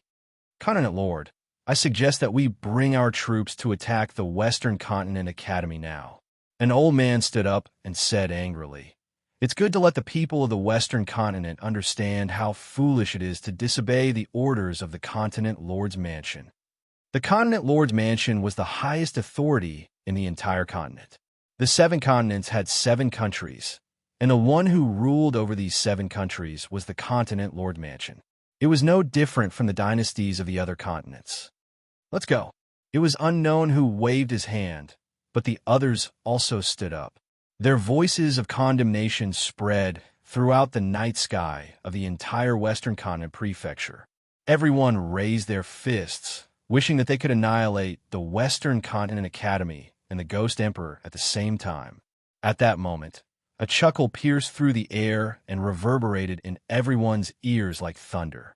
Continent Lord, I suggest that we bring our troops to attack the Western Continent Academy now. An old man stood up and said angrily, It's good to let the people of the Western Continent understand how foolish it is to disobey the orders of the Continent Lord's Mansion. The Continent Lord's Mansion was the highest authority in the entire continent. The 7 continents had 7 countries, and the one who ruled over these 7 countries was the Continent Lord Mansion. It was no different from the dynasties of the other continents. Let's go. It was unknown who waved his hand, but the others also stood up. Their voices of condemnation spread throughout the night sky of the entire Western Continent Prefecture. Everyone raised their fists, wishing that they could annihilate the Western Continent Academy and the Ghost Emperor at the same time. At that moment, a chuckle pierced through the air and reverberated in everyone's ears like thunder.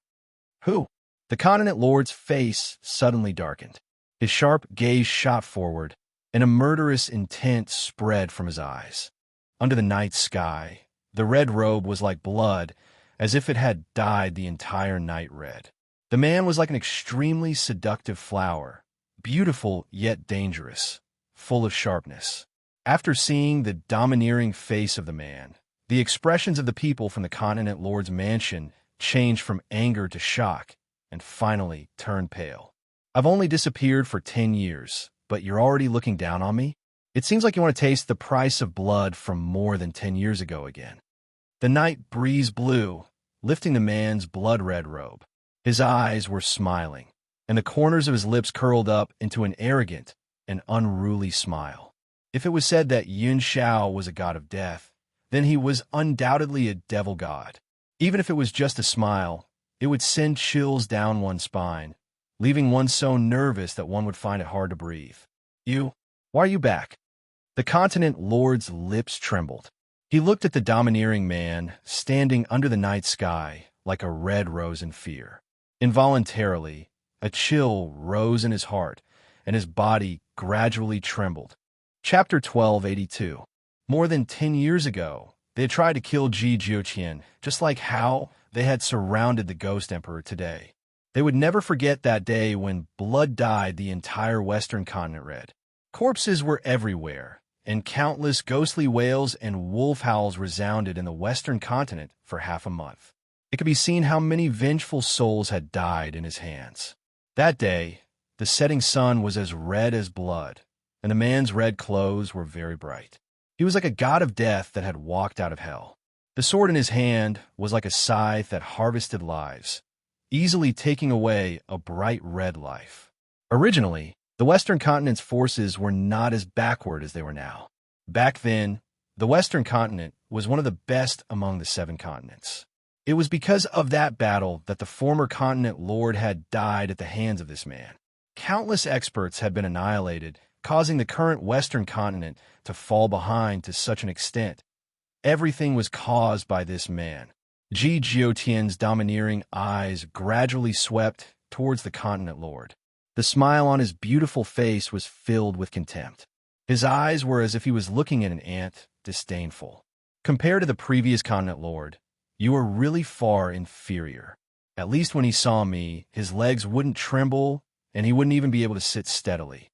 Who? The continent lord's face suddenly darkened. His sharp gaze shot forward, and a murderous intent spread from his eyes. Under the night sky, the red robe was like blood, as if it had dyed the entire night red. The man was like an extremely seductive flower, beautiful yet dangerous, full of sharpness. After seeing the domineering face of the man, the expressions of the people from the continent lord's mansion changed from anger to shock, and finally turned pale. I've only disappeared for 10 years, but you're already looking down on me? It seems like you want to taste the price of blood from more than 10 years ago again. The night breeze blew, lifting the man's blood-red robe. His eyes were smiling, and the corners of his lips curled up into an arrogant and unruly smile. If it was said that Yun Shao was a god of death, then he was undoubtedly a devil god. Even if it was just a smile, it would send chills down one's spine, leaving one so nervous that one would find it hard to breathe. Why are you back? The continent lord's lips trembled. He looked at the domineering man, standing under the night sky like a red rose in fear. Involuntarily, a chill rose in his heart, and his body gradually trembled. Chapter 1282. More than 10 years ago, they had tried to kill Ji Jiuqian, just like how they had surrounded the Ghost Emperor today. They would never forget that day when blood dyed the entire western continent red. Corpses were everywhere, and countless ghostly wails and wolf howls resounded in the western continent for half a month. It could be seen how many vengeful souls had died in his hands. That day, the setting sun was as red as blood, and the man's red clothes were very bright. He was like a god of death that had walked out of hell. The sword in his hand was like a scythe that harvested lives, easily taking away a bright red life. Originally, the Western continent's forces were not as backward as they were now. Back then, the Western continent was one of the best among the 7 continents. It was because of that battle that the former continent lord had died at the hands of this man. Countless experts had been annihilated, causing the current Western continent to fall behind to such an extent. Everything was caused by this man. Ji Jiutian's domineering eyes gradually swept towards the continent lord. The smile on his beautiful face was filled with contempt. His eyes were as if he was looking at an ant, disdainful. Compared to the previous continent lord, you were really far inferior. At least when he saw me, his legs wouldn't tremble, and he wouldn't even be able to sit steadily.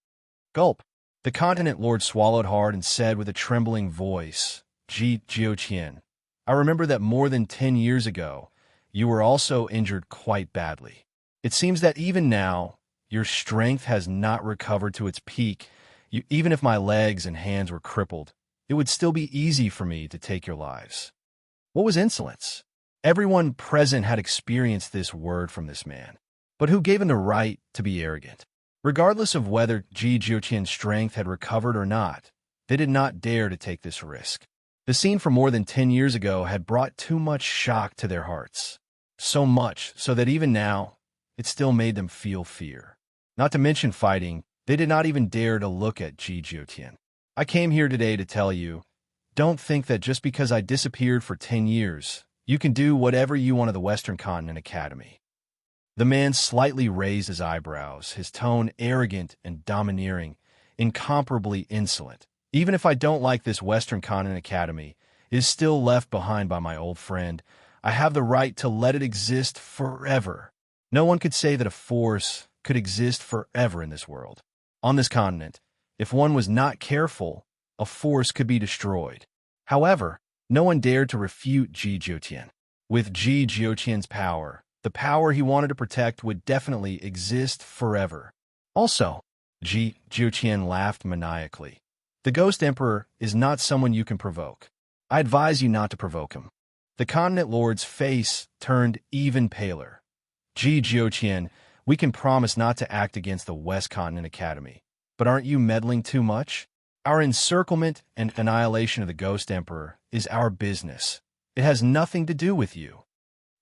Gulp. The continent lord swallowed hard and said with a trembling voice, Ji Jiuqian, I remember that more than 10 years ago, you were also injured quite badly. It seems that even now, your strength has not recovered to its peak. Even if my legs and hands were crippled, it would still be easy for me to take your lives. What was insolence? Everyone present had experienced this word from this man. But who gave him the right to be arrogant? Regardless of whether Ji Jiuqian's strength had recovered or not, they did not dare to take this risk. The scene from more than 10 years ago had brought too much shock to their hearts. So much so that even now, it still made them feel fear. Not to mention fighting, they did not even dare to look at Ji Jiutian. I came here today to tell you, don't think that just because I disappeared for 10 years, you can do whatever you want at the Western Continent Academy. The man slightly raised his eyebrows, his tone arrogant and domineering, incomparably insolent. Even if I don't like this Western Continent Academy, it is still left behind by my old friend. I have the right to let it exist forever. No one could say that a force could exist forever in this world. On this continent, if one was not careful, a force could be destroyed. However, no one dared to refute Ji Jiutian. With Ji Jiutian's power, the power he wanted to protect would definitely exist forever. Also, Ji Jiutian laughed maniacally. The Ghost Emperor is not someone you can provoke. I advise you not to provoke him. The continent lord's face turned even paler. Ji Jiutian, we can promise not to act against the West Continent Academy. But aren't you meddling too much? Our encirclement and annihilation of the Ghost Emperor is our business. It has nothing to do with you.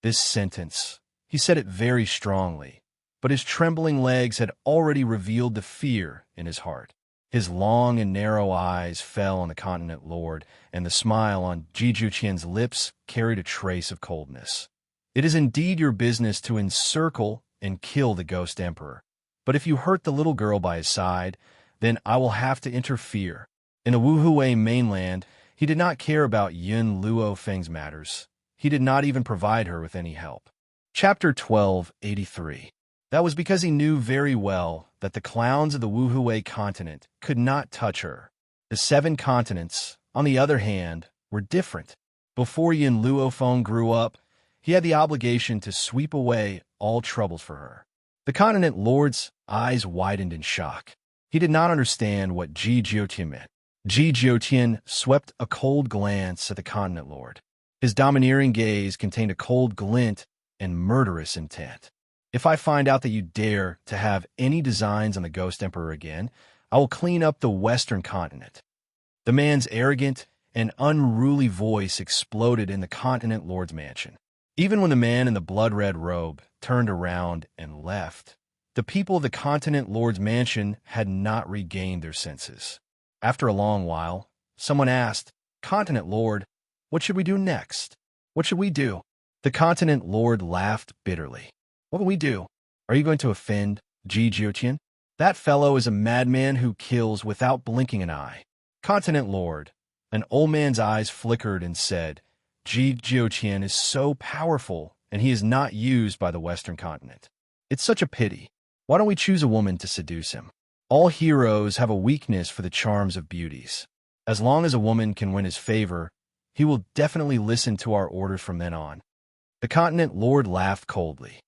This sentence, he said it very strongly, but his trembling legs had already revealed the fear in his heart. His long and narrow eyes fell on the continent lord, and the smile on Ji Jiutian's lips carried a trace of coldness. It is indeed your business to encircle and kill the Ghost Emperor. But if you hurt the little girl by his side, then I will have to interfere. In the Wuhui mainland, he did not care about Yun Luo Feng's matters. He did not even provide her with any help. Chapter 1283. That was because he knew very well that the clowns of the Wuhui continent could not touch her. The 7 continents, on the other hand, were different. Before Yun Luo Feng grew up, he had the obligation to sweep away all troubles for her. The continent lord's eyes widened in shock. He did not understand what Ji Jiutian meant. Ji Jiutian swept a cold glance at the continent lord. His domineering gaze contained a cold glint and murderous intent. If I find out that you dare to have any designs on the Ghost Emperor again, I will clean up the Western continent. The man's arrogant and unruly voice exploded in the continent lord's mansion. Even when the man in the blood-red robe turned around and left, the people of the continent lord's mansion had not regained their senses. After a long while, someone asked, "Continent lord, what should we do next? What should we do?" The continent lord laughed bitterly. "What will we do? Are you going to offend Ji Jiutian? That fellow is a madman who kills without blinking an eye." "Continent lord," an old man's eyes flickered and said, "Ji Jiutian is so powerful, and he is not used by the Western continent. It's such a pity. Why don't we choose a woman to seduce him? All heroes have a weakness for the charms of beauties. As long as a woman can win his favor, he will definitely listen to our orders from then on." The continent lord laughed coldly.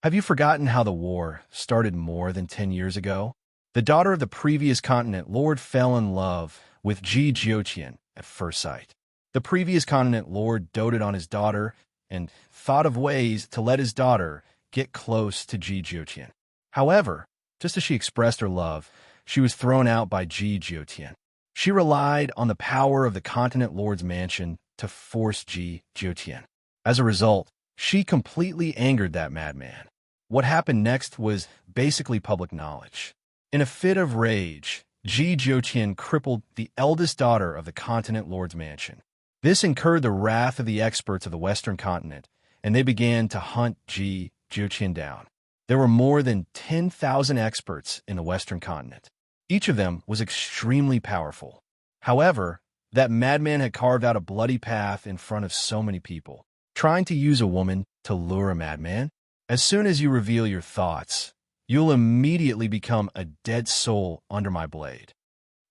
"Have you forgotten how the war started more than 10 years ago? The daughter of the previous continent lord fell in love with Ji Jiutian at first sight. The previous continent lord doted on his daughter and thought of ways to let his daughter get close to Ji Jiutian. However, just as she expressed her love, she was thrown out by Ji Jiutian. She relied on the power of the continent lord's mansion to force Ji Jiutian. As a result, she completely angered that madman. What happened next was basically public knowledge. In a fit of rage, Ji Jiutian crippled the eldest daughter of the continent lord's mansion. This incurred the wrath of the experts of the Western continent, and they began to hunt Ji Jiutian down. There were more than 10,000 experts in the Western continent. Each of them was extremely powerful. However, that madman had carved out a bloody path in front of so many people. Trying to use a woman to lure a madman? As soon as you reveal your thoughts, you'll immediately become a dead soul under my blade.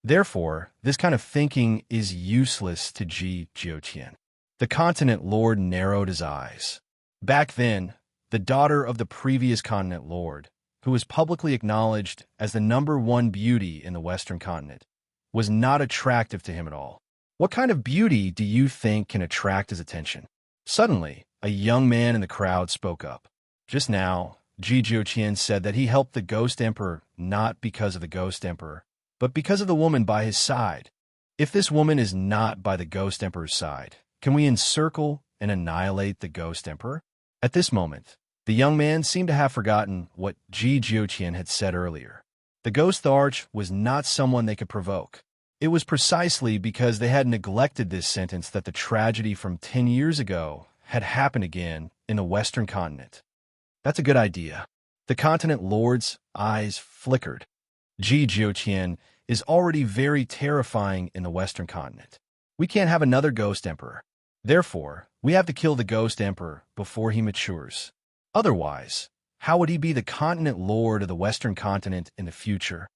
Therefore, this kind of thinking is useless to Ji Jiutian. The continent lord narrowed his eyes. Back then, the daughter of the previous continent lord, who was publicly acknowledged as the #1 beauty in the Western continent, was not attractive to him at all. What kind of beauty do you think can attract his attention? Suddenly, a young man in the crowd spoke up. Just now, Ji Jiutian said that he helped the Ghost Emperor not because of the Ghost Emperor, but because of the woman by his side. If this woman is not by the Ghost Emperor's side, can we encircle and annihilate the Ghost Emperor? At this moment, the young man seemed to have forgotten what Ji Jiutian had said earlier. The Ghost Arch was not someone they could provoke. It was precisely because they had neglected this sentence that the tragedy from 10 years ago had happened again in the Western continent. That's a good idea. The continent lord's eyes flickered. Ji Jiutian is already very terrifying in the Western continent. We can't have another Ghost Emperor. Therefore, we have to kill the Ghost Emperor before he matures. Otherwise, how would he be the continent lord of the Western continent in the future?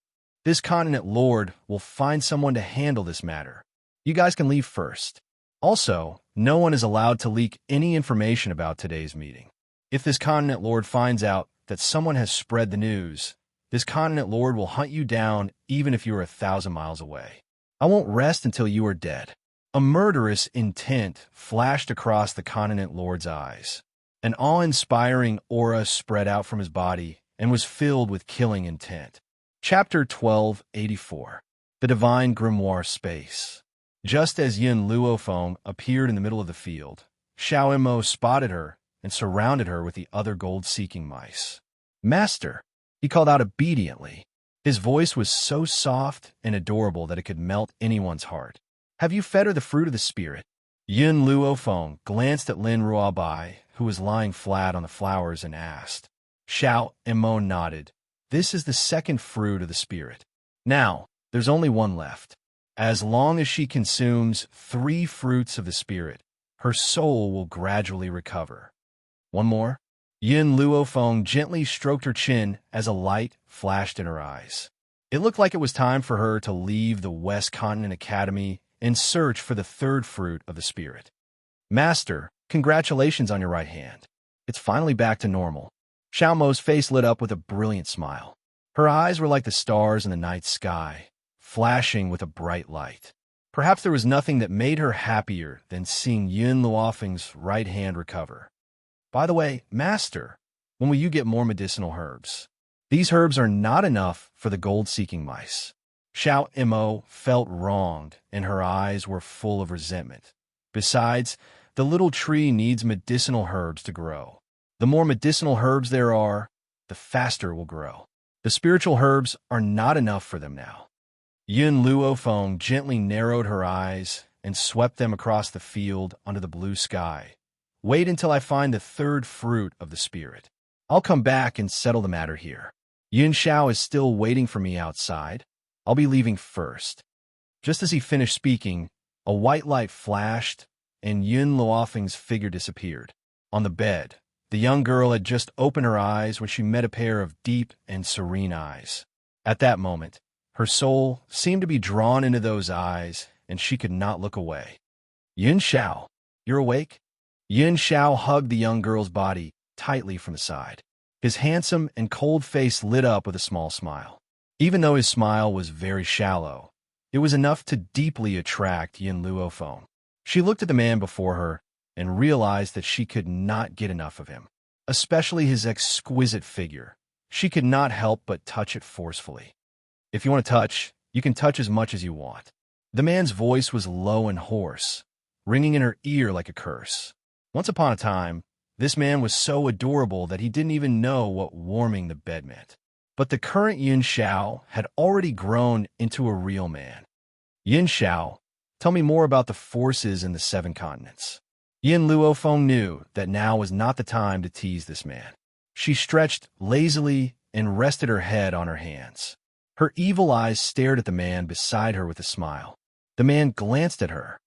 This continent lord will find someone to handle this matter. You guys can leave first. Also, no one is allowed to leak any information about today's meeting. If this continent lord finds out that someone has spread the news, this continent lord will hunt you down even if you are 1,000 miles away. I won't rest until you are dead. A murderous intent flashed across the continent lord's eyes. An awe-inspiring aura spread out from his body and was filled with killing intent. Chapter 1284. The Divine Grimoire Space. Just as Yun Luofeng appeared in the middle of the field, Xiao Immo spotted her and surrounded her with the other gold-seeking mice. "Master," he called out obediently. His voice was so soft and adorable that it could melt anyone's heart. "Have you fed her the fruit of the spirit?" Yun Luofeng glanced at Lin Ruobai, who was lying flat on the flowers, and asked. Xiao and Mo nodded. This is the second fruit of the spirit. Now, there's only one left. As long as she consumes 3 fruits of the spirit, her soul will gradually recover. One more? Yin Luofeng gently stroked her chin as a light flashed in her eyes. It looked like it was time for her to leave the West Continent Academy and search for the 3rd fruit of the spirit. Master, congratulations on your right hand. It's finally back to normal. Xiao Mo's face lit up with a brilliant smile. Her eyes were like the stars in the night sky, flashing with a bright light. Perhaps there was nothing that made her happier than seeing Yin Luofeng's right hand recover. By the way, Master, when will you get more medicinal herbs? These herbs are not enough for the gold-seeking mice. Xiao Mo felt wronged, and her eyes were full of resentment. Besides, the little tree needs medicinal herbs to grow. The more medicinal herbs there are, the faster it will grow. The spiritual herbs are not enough for them now. Yin Luofeng gently narrowed her eyes and swept them across the field under the blue sky. Wait until I find the 3rd fruit of the spirit. I'll come back and settle the matter here. Yin Xiao is still waiting for me outside. I'll be leaving first. Just as he finished speaking, a white light flashed, and Yin Luofeng's figure disappeared. On the bed, the young girl had just opened her eyes when she met a pair of deep and serene eyes. At that moment, her soul seemed to be drawn into those eyes, and she could not look away. Yin Xiao, you're awake? Yin Xiao hugged the young girl's body tightly from the side. His handsome and cold face lit up with a small smile. Even though his smile was very shallow, it was enough to deeply attract Yin Luofeng. She looked at the man before her and realized that she could not get enough of him, especially his exquisite figure. She could not help but touch it forcefully. If you want to touch, you can touch as much as you want. The man's voice was low and hoarse, ringing in her ear like a curse. Once upon a time, this man was so adorable that he didn't even know what warming the bed meant. But the current Yin Xiao had already grown into a real man. Yin Xiao, tell me more about the forces in the 7 continents. Yin Luofeng knew that now was not the time to tease this man. She stretched lazily and rested her head on her hands. Her evil eyes stared at the man beside her with a smile. The man glanced at her.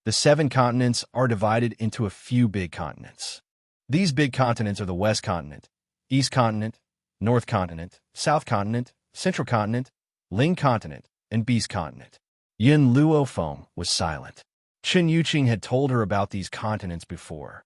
The 7 continents are divided into a few big continents. These big continents are the West Continent, East Continent, North Continent, South Continent, Central Continent, Ling Continent, and Beast Continent. Yin Luofeng was silent. Chen Yuqing had told her about these continents before.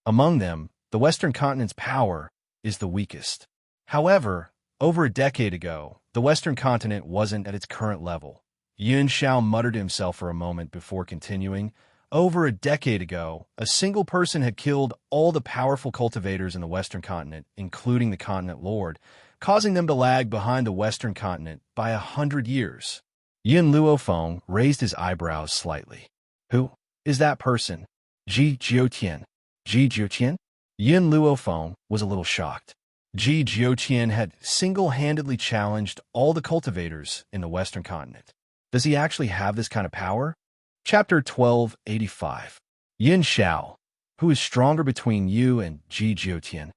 Among them, the Western Continent's power is the weakest. However, over a decade ago, the Western Continent wasn't at its current level. Yin Xiao muttered to himself for a moment before continuing. Over a decade ago, a single person had killed all the powerful cultivators in the Western Continent, including the Continent Lord, causing them to lag behind the Western Continent by 100 years. Yin Luofeng raised his eyebrows slightly. Who is that person? Ji Jiutian. Ji Jiutian? Yin Luofeng was a little shocked. Ji Jiutian had single-handedly challenged all the cultivators in the Western Continent. Does he actually have this kind of power? Chapter 1285. Yin Xiao, who is stronger between you and Ji Jiutian?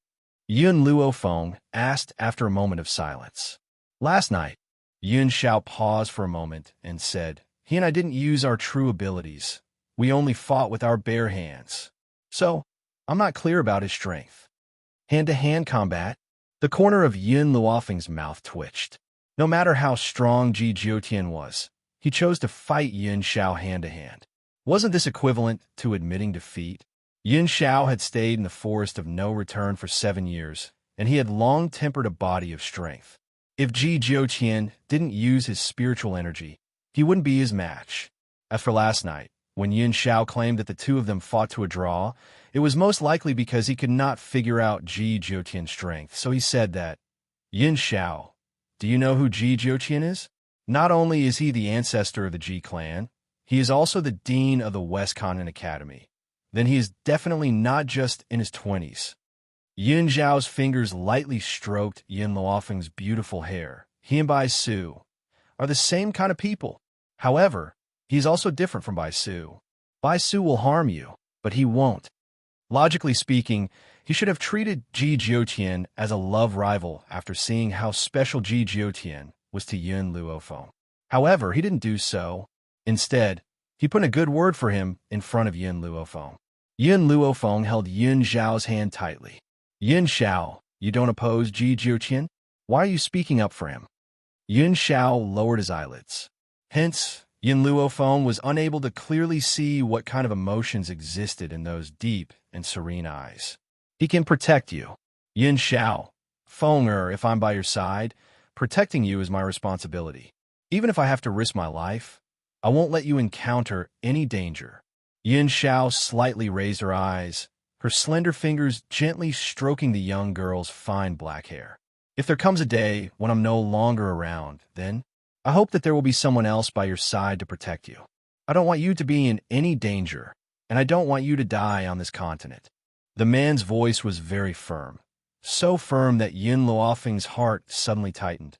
Yin Luofeng asked after a moment of silence. Last night, Yin Xiao paused for a moment and said, he and I didn't use our true abilities. We only fought with our bare hands. So, I'm not clear about his strength. Hand-to-hand combat? The corner of Yin Luofeng's mouth twitched. No matter how strong Ji Jiutian was, he chose to fight Yin Xiao hand-to-hand. Wasn't this equivalent to admitting defeat? Yin Xiao had stayed in the forest of no return for 7 years, and he had long tempered a body of strength. If Ji Jiutian didn't use his spiritual energy, he wouldn't be his match. As for last night, when Yin Xiao claimed that the two of them fought to a draw, it was most likely because he could not figure out Ji Jiutian's strength, so he said that, Yin Xiao, do you know who Ji Jiutian is? Not only is he the ancestor of the Ji clan, he is also the dean of the West Continent Academy. Then he is definitely not just in his 20s. Yin Zhao's fingers lightly stroked Yin Luofeng's beautiful hair. He and Bai Su are the same kind of people. However, he is also different from Bai Su. Bai Su will harm you, but he won't. Logically speaking, he should have treated Ji Jiutian as a love rival after seeing how special Ji Jiutian was to Yun Luofeng. However, he didn't do so. Instead, he put in a good word for him in front of Yun Luofeng. Yun Luofeng held Yun Zhao's hand tightly. Yun Zhao, you don't oppose Ji Jiutian? Why are you speaking up for him? Yun Zhao lowered his eyelids. Hence, Yun Luofeng was unable to clearly see what kind of emotions existed in those deep and serene eyes. He can protect you. Yun Zhao, Fenger, if I'm by your side, protecting you is my responsibility. Even if I have to risk my life, I won't let you encounter any danger. Yun Zhao slightly raised her eyes, her slender fingers gently stroking the young girl's fine black hair. If there comes a day when I'm no longer around, then I hope that there will be someone else by your side to protect you. I don't want you to be in any danger, and I don't want you to die on this continent. The man's voice was very firm, so firm that Yun Luofeng's heart suddenly tightened.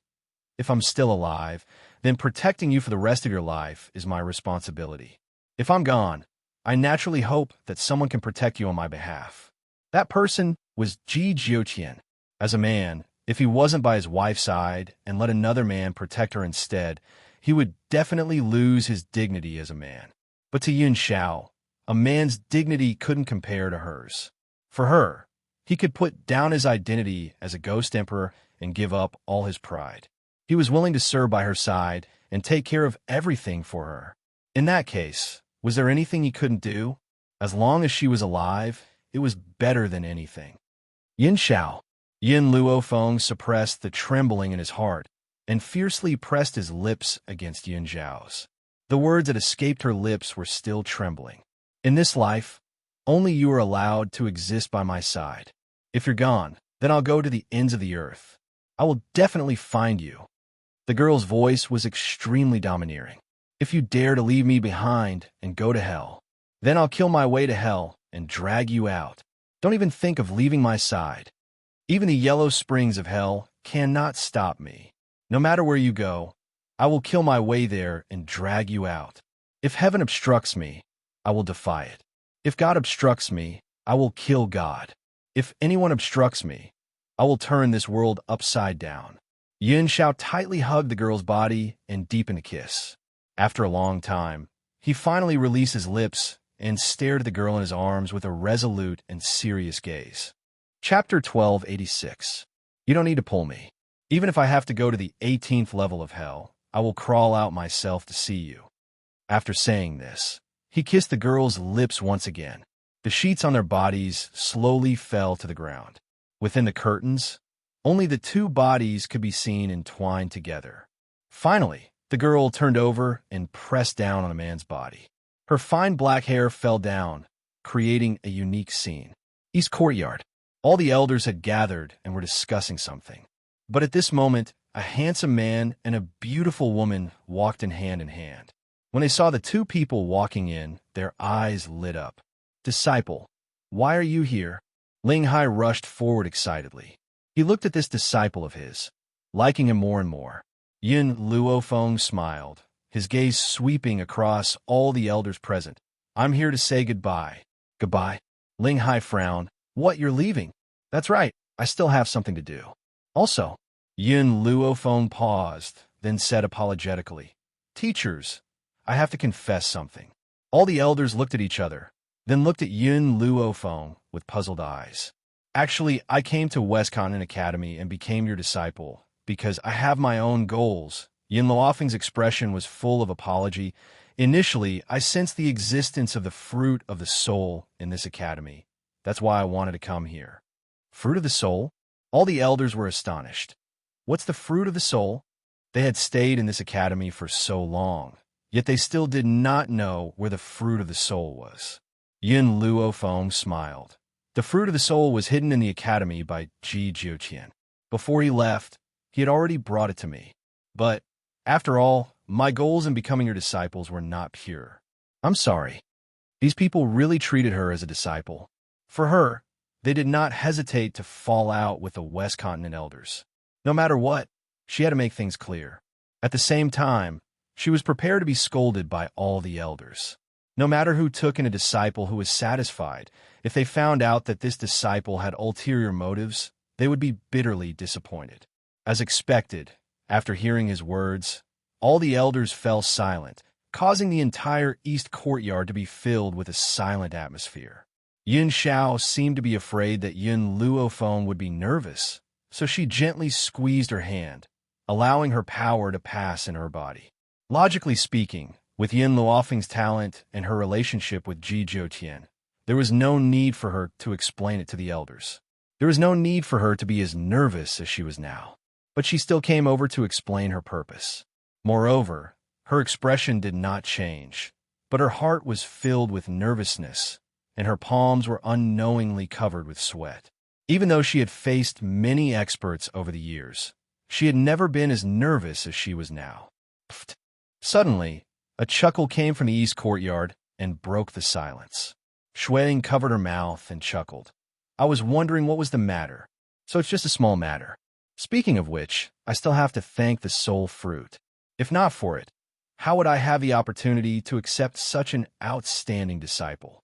If I'm still alive, then protecting you for the rest of your life is my responsibility. If I'm gone, I naturally hope that someone can protect you on my behalf. That person was Ji Jiutian. As a man, if he wasn't by his wife's side and let another man protect her instead, he would definitely lose his dignity as a man. But to Yun Zhao, a man's dignity couldn't compare to hers. For her, he could put down his identity as a ghost emperor and give up all his pride. He was willing to serve by her side and take care of everything for her. In that case, was there anything he couldn't do? As long as she was alive, it was better than anything. Yun Luofeng suppressed the trembling in his heart and fiercely pressed his lips against Yun Zhao's. The words that escaped her lips were still trembling. In this life, only you are allowed to exist by my side. If you're gone, then I'll go to the ends of the earth. I will definitely find you. The girl's voice was extremely domineering. If you dare to leave me behind and go to hell, then I'll kill my way to hell and drag you out. Don't even think of leaving my side. Even the yellow springs of hell cannot stop me. No matter where you go, I will kill my way there and drag you out. If heaven obstructs me, I will defy it. If God obstructs me, I will kill God. If anyone obstructs me, I will turn this world upside down. Yun Zhao tightly hugged the girl's body and deepened a kiss. After a long time, he finally released his lips and stared at the girl in his arms with a resolute and serious gaze. Chapter 1286. You don't need to pull me. Even if I have to go to the 18th level of hell, I will crawl out myself to see you. After saying this, he kissed the girl's lips once again. The sheets on their bodies slowly fell to the ground. Within the curtains, only the two bodies could be seen entwined together. Finally, the girl turned over and pressed down on the man's body. Her fine black hair fell down, creating a unique scene. East courtyard. All the elders had gathered and were discussing something. But at this moment, a handsome man and a beautiful woman walked in hand in hand. When they saw the two people walking in, their eyes lit up. Disciple, why are you here? Ling Hai rushed forward excitedly. He looked at this disciple of his, liking him more and more. Yun Luofeng smiled, his gaze sweeping across all the elders present. I'm here to say goodbye. Goodbye? Ling Hai frowned. What, you're leaving? That's right, I still have something to do. Also, Yun Luofeng paused, then said apologetically, Teachers, I have to confess something. All the elders looked at each other, then looked at Yun Luofeng with puzzled eyes. Actually, I came to West Continent Academy and became your disciple because I have my own goals. Yun Luofeng's expression was full of apology. Initially, I sensed the existence of the fruit of the soul in this academy. That's why I wanted to come here. Fruit of the soul? All the elders were astonished. What's the fruit of the soul? They had stayed in this academy for so long, yet they still did not know where the fruit of the soul was. Yun Luofeng smiled. The fruit of the soul was hidden in the academy by Ji Jiutian. Before he left, he had already brought it to me. But, after all, my goals in becoming your disciples were not pure. I'm sorry. These people really treated her as a disciple. For her, they did not hesitate to fall out with the West Continent elders. No matter what, she had to make things clear. At the same time, she was prepared to be scolded by all the elders. No matter who took in a disciple who was satisfied, if they found out that this disciple had ulterior motives, they would be bitterly disappointed. As expected, after hearing his words, all the elders fell silent, causing the entire east courtyard to be filled with a silent atmosphere. Yin Xiao seemed to be afraid that Yin Luofeng would be nervous, so she gently squeezed her hand, allowing her power to pass in her body. Logically speaking, with Yin Luofeng's talent and her relationship with Ji Jiutian, there was no need for her to explain it to the elders. There was no need for her to be as nervous as she was now. But she still came over to explain her purpose. Moreover, her expression did not change, but her heart was filled with nervousness, and her palms were unknowingly covered with sweat. Even though she had faced many experts over the years, she had never been as nervous as she was now. Pfft. Suddenly, a chuckle came from the east courtyard and broke the silence. Shuang covered her mouth and chuckled. I was wondering what was the matter, so it's just a small matter. Speaking of which, I still have to thank the soul fruit. If not for it, how would I have the opportunity to accept such an outstanding disciple?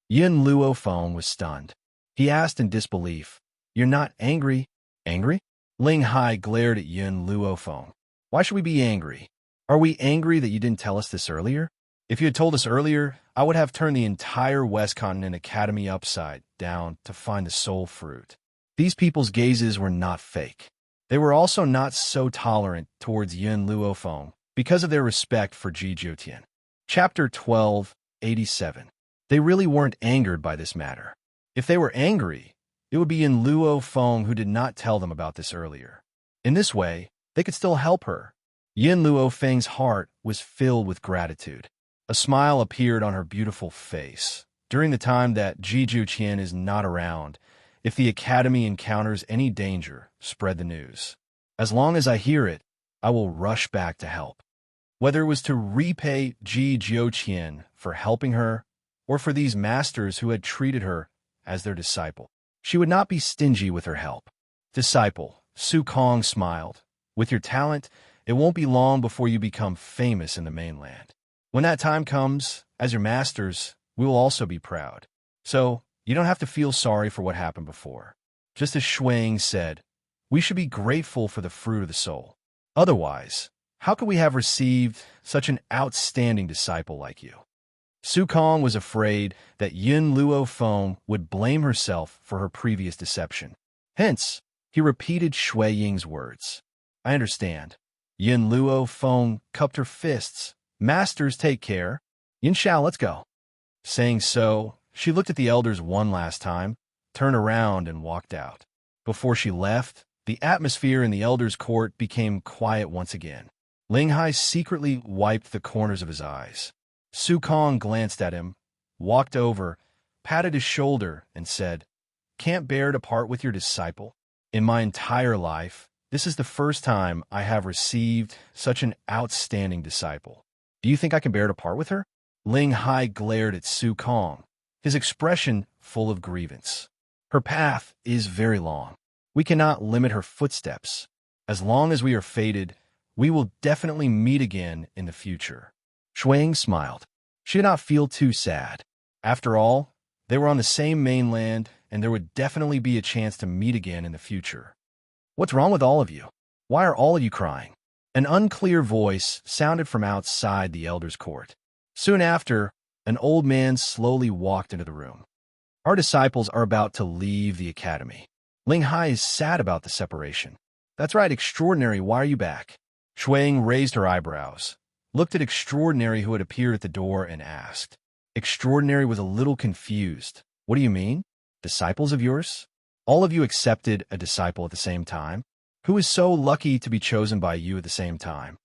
Yin Luofeng was stunned. He asked in disbelief, "You're not angry?" "Angry?" Ling Hai glared at Yin Luofeng. "Why should we be angry? Are we angry that you didn't tell us this earlier? If you had told us earlier, I would have turned the entire West Continent Academy upside down to find the soul fruit." These people's gazes were not fake. They were also not so tolerant towards Yin Luofeng because of their respect for Ji Jiutian. Chapter 12:87. They really weren't angered by this matter. If they were angry, it would be Yin Luofeng who did not tell them about this earlier. In this way, they could still help her. Yin Luofeng's heart was filled with gratitude. A smile appeared on her beautiful face. During the time that Ji Jiutian is not around, if the Academy encounters any danger, spread the news. As long as I hear it, I will rush back to help. Whether it was to repay Ji Jiutian for helping her, or for these masters who had treated her as their disciple, she would not be stingy with her help. Disciple, Su Kong smiled. With your talent, it won't be long before you become famous in the mainland. When that time comes, as your masters, we will also be proud. So, you don't have to feel sorry for what happened before. Just as Shuang said, we should be grateful for the fruit of the soul. Otherwise, how could we have received such an outstanding disciple like you? Su Kong was afraid that Yin Luofeng would blame herself for her previous deception. Hence, he repeated Shui Ying's words. I understand. Yin Luofeng cupped her fists. Masters, take care. Yin Xiao, let's go. Saying so, she looked at the elders one last time, turned around, and walked out. Before she left, the atmosphere in the elders' court became quiet once again. Ling Hai secretly wiped the corners of his eyes. Su Kong glanced at him, walked over, patted his shoulder, and said, Can't bear to part with your disciple. In my entire life, this is the first time I have received such an outstanding disciple. Do you think I can bear to part with her? Ling Hai glared at Su Kong, his expression full of grievance. Her path is very long. We cannot limit her footsteps. As long as we are fated, we will definitely meet again in the future. Shuang smiled. She did not feel too sad. After all, they were on the same mainland, and there would definitely be a chance to meet again in the future. What's wrong with all of you? Why are all of you crying? An unclear voice sounded from outside the elders' court. Soon after, an old man slowly walked into the room. Our disciples are about to leave the academy. Ling Hai is sad about the separation. That's right, Extraordinary, why are you back? Shuang raised her eyebrows, looked at Extraordinary who had appeared at the door, and asked. Extraordinary was a little confused. What do you mean? Disciples of yours? All of you accepted a disciple at the same time? Who is so lucky to be chosen by you at the same time?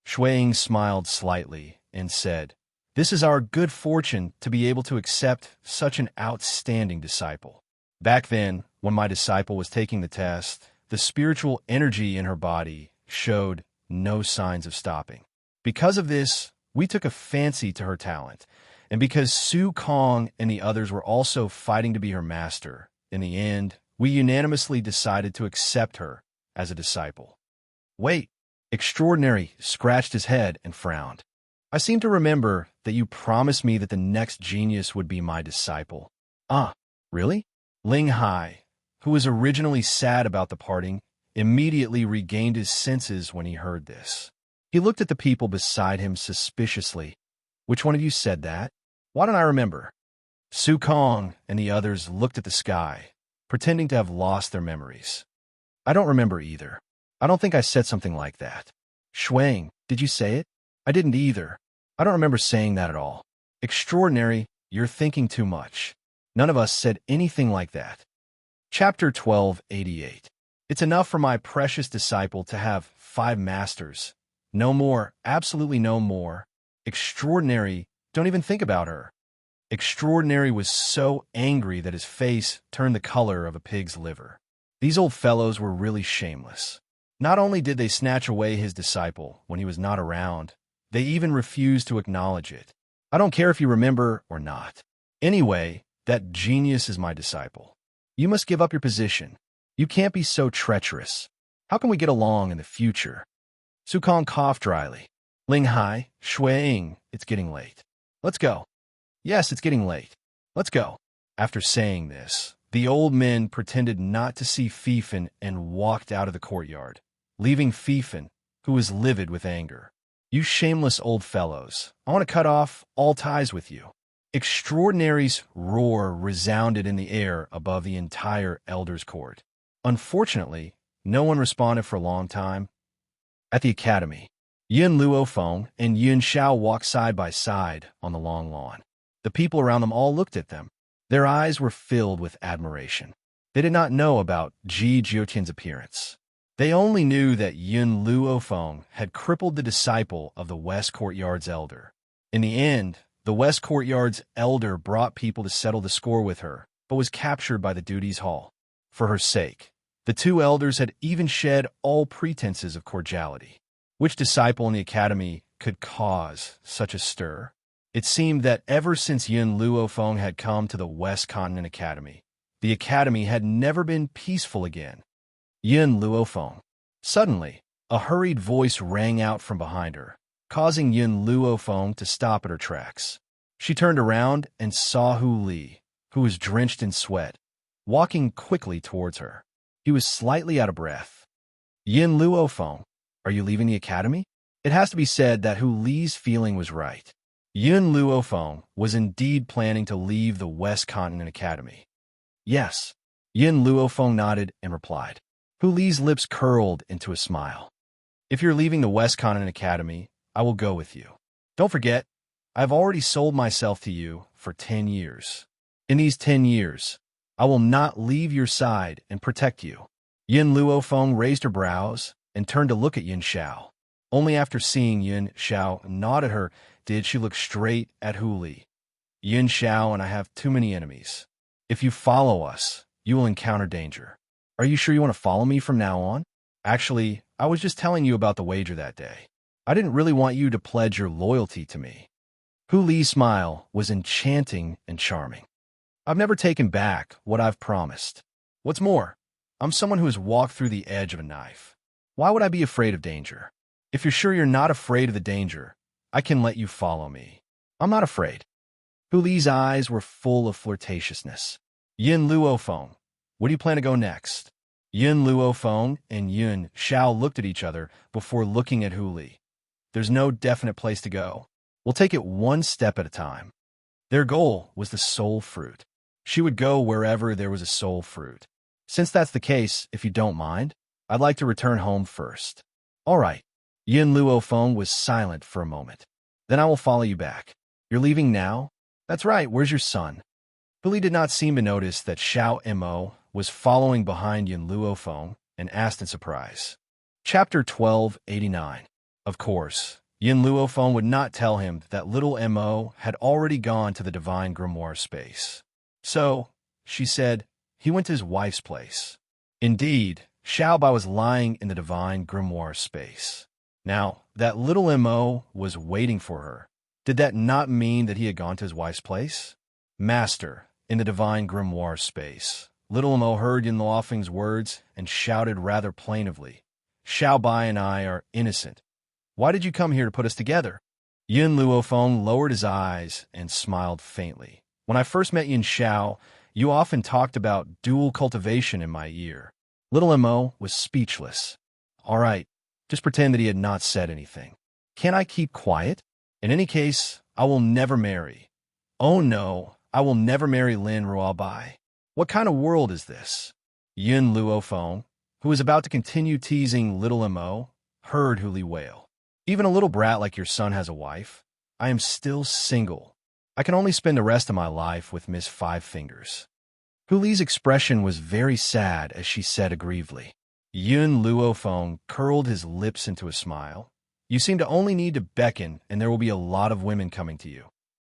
Shuang smiled slightly and said, This is our good fortune to be able to accept such an outstanding disciple. Back then, when my disciple was taking the test, the spiritual energy in her body showed no signs of stopping. Because of this, we took a fancy to her talent, and because Su Kong and the others were also fighting to be her master, in the end, we unanimously decided to accept her as a disciple. Wait, Extraordinary scratched his head and frowned. I seem to remember that you promised me that the next genius would be my disciple. Ah, really? Ling Hai, who was originally sad about the parting, immediately regained his senses when he heard this. He looked at the people beside him suspiciously. Which one of you said that? Why don't I remember? Su Kong and the others looked at the sky, pretending to have lost their memories. I don't remember either. I don't think I said something like that. Shuang, did you say it? I didn't either. I don't remember saying that at all. Extraordinary, you're thinking too much. None of us said anything like that. Chapter 1288. It's enough for my precious disciple to have 5 masters. No more, absolutely no more. Extraordinary, don't even think about her. Extraordinary was so angry that his face turned the color of a pig's liver. These old fellows were really shameless. Not only did they snatch away his disciple when he was not around, they even refused to acknowledge it. I don't care if you remember or not. Anyway, that genius is my disciple. You must give up your position. You can't be so treacherous. How can we get along in the future? Su Kong coughed dryly. Ling Hai, Shuang, it's getting late. Let's go. Yes, it's getting late. Let's go. After saying this, the old men pretended not to see Fifan and walked out of the courtyard, leaving Fifan, who was livid with anger. You shameless old fellows, I want to cut off all ties with you. Extraordinary's roar resounded in the air above the entire Elder's Court. Unfortunately, no one responded for a long time. At the academy, Yun Luofeng and Yun Xiao walked side by side on the long lawn. The people around them all looked at them. Their eyes were filled with admiration. They did not know about Ji Jiotian's appearance. They only knew that Yun Luofeng had crippled the disciple of the West Courtyard's elder. In the end, the West Courtyard's elder brought people to settle the score with her, but was captured by the duties hall. For her sake, the 2 elders had even shed all pretenses of cordiality. Which disciple in the academy could cause such a stir? It seemed that ever since Yun Luofeng had come to the West Continent Academy, the academy had never been peaceful again. Yun Luofeng. Suddenly, a hurried voice rang out from behind her, causing Yun Luofeng to stop at her tracks. She turned around and saw Hu Li, who was drenched in sweat, walking quickly towards her. He was slightly out of breath. Yun Luofeng, are you leaving the academy? It has to be said that Hu Li's feeling was right. Yun Luofeng was indeed planning to leave the West Continent Academy. Yes. Yun Luofeng nodded and replied. Hu Li's lips curled into a smile. If you're leaving the West Continent Academy, I will go with you. Don't forget, I've already sold myself to you for 10 years. In these 10 years, I will not leave your side and protect you. Yun Luofeng raised her brows and turned to look at Yun Xiao. Only after seeing Yun Xiao nod at her did she look straight at Hu Li. Yun Xiao and I have too many enemies. If you follow us, you will encounter danger. Are you sure you want to follow me from now on? Actually, I was just telling you about the wager that day. I didn't really want you to pledge your loyalty to me. Hu Li's smile was enchanting and charming. I've never taken back what I've promised. What's more, I'm someone who has walked through the edge of a knife. Why would I be afraid of danger? If you're sure you're not afraid of the danger, I can let you follow me. I'm not afraid. Hu Li's eyes were full of flirtatiousness. Yun Luofeng, where do you plan to go next? Yun Luofeng and Yun Xiao looked at each other before looking at Hu Li. There's no definite place to go. We'll take it one step at a time. Their goal was the soul fruit. She would go wherever there was a soul fruit. Since that's the case, if you don't mind, I'd like to return home first. All right. Yun Luofeng was silent for a moment. Then I will follow you back. You're leaving now? That's right. Where's your son? Hu Li did not seem to notice that Xiao Mo was following behind Yun Luofeng and asked in surprise. Chapter 1289. Of course, Yun Luofeng would not tell him that little Mo had already gone to the divine grimoire space. So, she said, he went to his wife's place. Indeed, Xiaobai was lying in the divine grimoire space. Now, that little Mo was waiting for her. Did that not mean that he had gone to his wife's place? Master, in the divine grimoire space, little Mo heard Yun Luofeng's words and shouted rather plaintively, Xiaobai and I are innocent. Why did you come here to put us together? Yin Luofeng lowered his eyes and smiled faintly. When I first met Yin Xiao, you often talked about dual cultivation in my ear. Little Mo was speechless. All right, just pretend that he had not said anything. Can't I keep quiet? In any case, I will never marry. Oh no, I will never marry Lin Ruobai. What kind of world is this? Yin Luofeng, who was about to continue teasing Little Mo, heard Hu Li wail. Even a little brat like your son has a wife. I am still single. I can only spend the rest of my life with Miss Five Fingers. Hu Li's expression was very sad as she said aggrievedly. Yun Luofeng curled his lips into a smile. You seem to only need to beckon, and there will be a lot of women coming to you.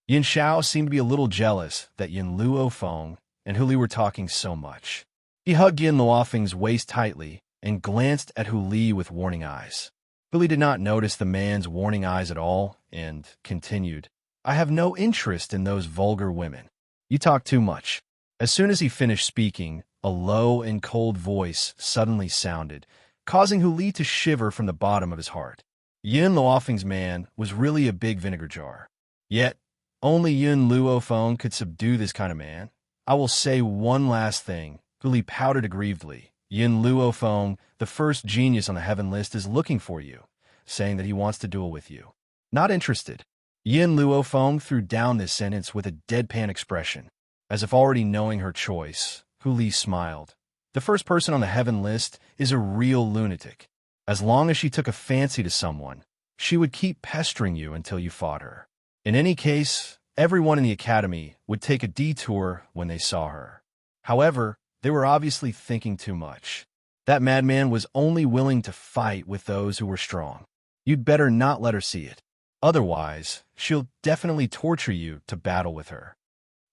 Yin Xiao seemed to be a little jealous that Yin Luofeng and Hu Li were talking so much. He hugged Yin Luofeng's waist tightly and glanced at Hu Li with warning eyes. Hu Li did not notice the man's warning eyes at all and continued, I have no interest in those vulgar women. You talk too much. As soon as he finished speaking, a low and cold voice suddenly sounded, causing Hu Li to shiver from the bottom of his heart. Yin Luofeng's man was really a big vinegar jar. Yet, only Yin Luofeng could subdue this kind of man. I will say one last thing. Hu Li pouted aggrievedly. Yin Luofeng, the first genius on the heaven list, is looking for you, saying that he wants to duel with you. Not interested. Yin Luofeng threw down this sentence with a deadpan expression. As if already knowing her choice, Hu Li smiled. The first person on the heaven list is a real lunatic. As long as she took a fancy to someone, she would keep pestering you until you fought her. In any case, everyone in the academy would take a detour when they saw her. However, they were obviously thinking too much. That madman was only willing to fight with those who were strong. You'd better not let her see it. Otherwise, she'll definitely torture you to battle with her.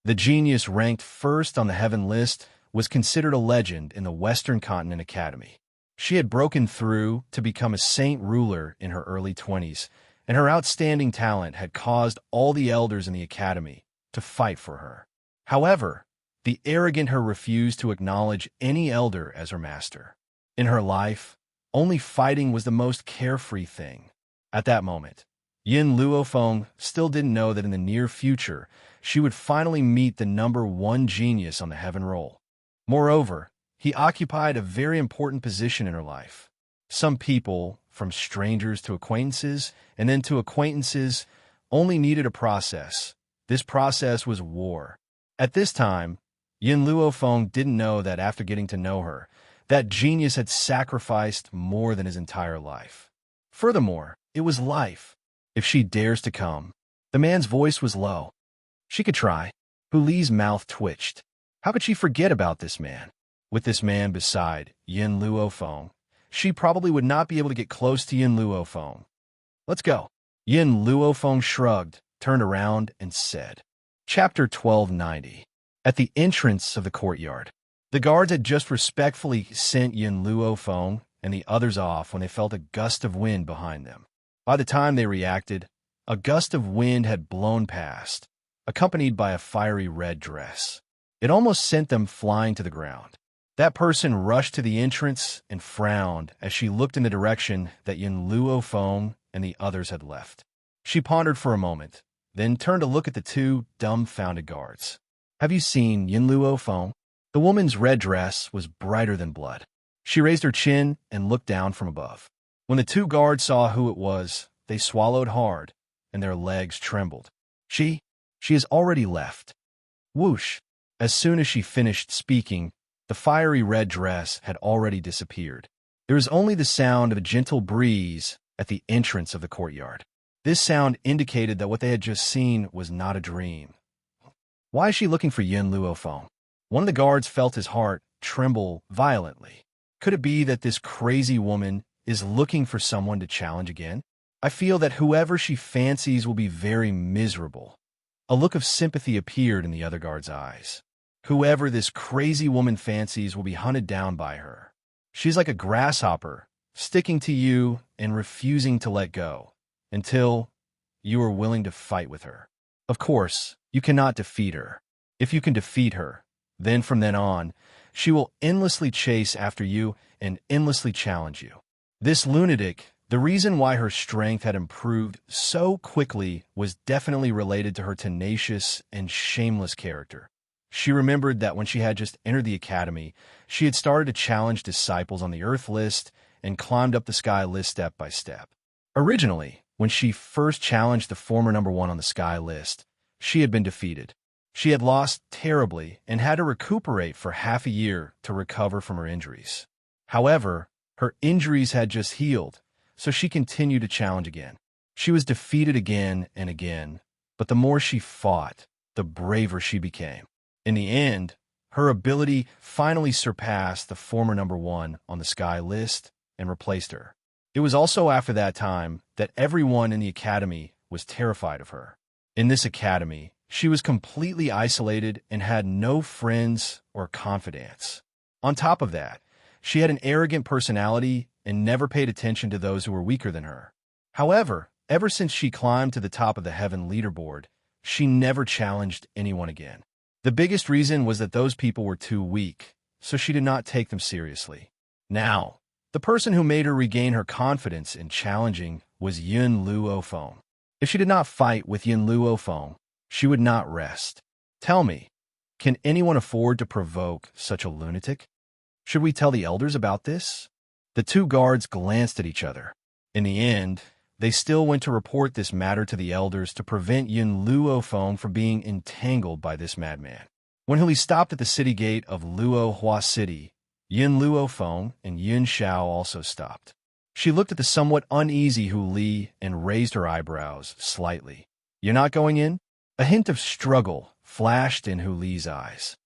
The genius ranked first on the heaven list was considered a legend in the Western Continent Academy. She had broken through to become a saint ruler in her early 20s, and her outstanding talent had caused all the elders in the academy to fight for her. However, the arrogant her refused to acknowledge any elder as her master. In her life, only fighting was the most carefree thing. At that moment, Yin Luofeng still didn't know that in the near future, she would finally meet the #1 genius on the heaven roll. Moreover, he occupied a very important position in her life. Some people, from strangers to acquaintances, and then to acquaintances, only needed a process. This process was war. At this time, Yin Luofeng didn't know that after getting to know her, that genius had sacrificed more than his entire life. Furthermore, it was life. If she dares to come. The man's voice was low. She could try. Hu Li's mouth twitched. How could she forget about this man? With this man beside Yin Luofeng, she probably would not be able to get close to Yin Luofeng. Let's go. Yin Luofeng shrugged, turned around, and said. Chapter 1290. At the entrance of the courtyard. The guards had just respectfully sent Yin Luofeng and the others off when they felt a gust of wind behind them. By the time they reacted, a gust of wind had blown past, accompanied by a fiery red dress. It almost sent them flying to the ground. That person rushed to the entrance and frowned as she looked in the direction that Yin Luofeng and the others had left. She pondered for a moment, then turned to look at the two dumbfounded guards. Have you seen Yin Luofeng? The woman's red dress was brighter than blood. She raised her chin and looked down from above. When the two guards saw who it was, they swallowed hard, and their legs trembled. She has already left. Whoosh! As soon as she finished speaking, the fiery red dress had already disappeared. There was only the sound of a gentle breeze at the entrance of the courtyard. This sound indicated that what they had just seen was not a dream. Why is she looking for Yin Luofeng? One of the guards felt his heart tremble violently. Could it be that this crazy woman is looking for someone to challenge again? I feel that whoever she fancies will be very miserable. A look of sympathy appeared in the other guard's eyes. Whoever this crazy woman fancies will be hunted down by her. She's like a grasshopper, sticking to you and refusing to let go, until you are willing to fight with her. Of course, you cannot defeat her. If you can defeat her, then from then on, she will endlessly chase after you and endlessly challenge you. This lunatic The reason why her strength had improved so quickly was definitely related to her tenacious and shameless character. She remembered that when she had just entered the academy, she had started to challenge disciples on the Earth list and climbed up the Sky list step by step. Originally, when she first challenged the former number one on the Sky list, she had been defeated. She had lost terribly and had to recuperate for half a year to recover from her injuries. However, her injuries had just healed, so she continued to challenge again. She was defeated again and again, but the more she fought, the braver she became. In the end, her ability finally surpassed the former number one on the Sky list and replaced her. It was also after that time that everyone in the academy was terrified of her. In this academy, she was completely isolated and had no friends or confidants. On top of that, she had an arrogant personality and never paid attention to those who were weaker than her. However, ever since she climbed to the top of the heaven leaderboard, she never challenged anyone again. The biggest reason was that those people were too weak, so she did not take them seriously. Now, the person who made her regain her confidence in challenging was Yun Luo Feng. If she did not fight with Yun Luo Feng, she would not rest. Tell me, can anyone afford to provoke such a lunatic? Should we tell the elders about this? The two guards glanced at each other. In the end, they still went to report this matter to the elders to prevent Yun Luo Feng from being entangled by this madman. When Huli stopped at the city gate of Luo Hua City, Yun Luo Feng and Yun Xiao also stopped. She looked at the somewhat uneasy Huli and raised her eyebrows slightly. You're not going in? A hint of struggle flashed in Huli's eyes.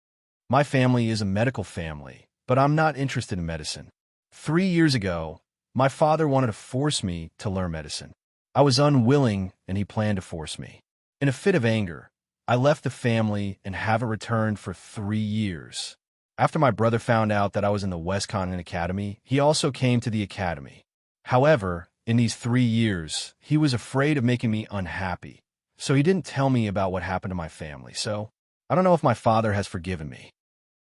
My family is a medical family, but I'm not interested in medicine. 3 years ago, my father wanted to force me to learn medicine. I was unwilling, and he planned to force me. In a fit of anger, I left the family and haven't returned for 3 years. After my brother found out that I was in the West Continent Academy, he also came to the academy. However, in these 3 years, he was afraid of making me unhappy, so he didn't tell me about what happened to my family, so I don't know if my father has forgiven me.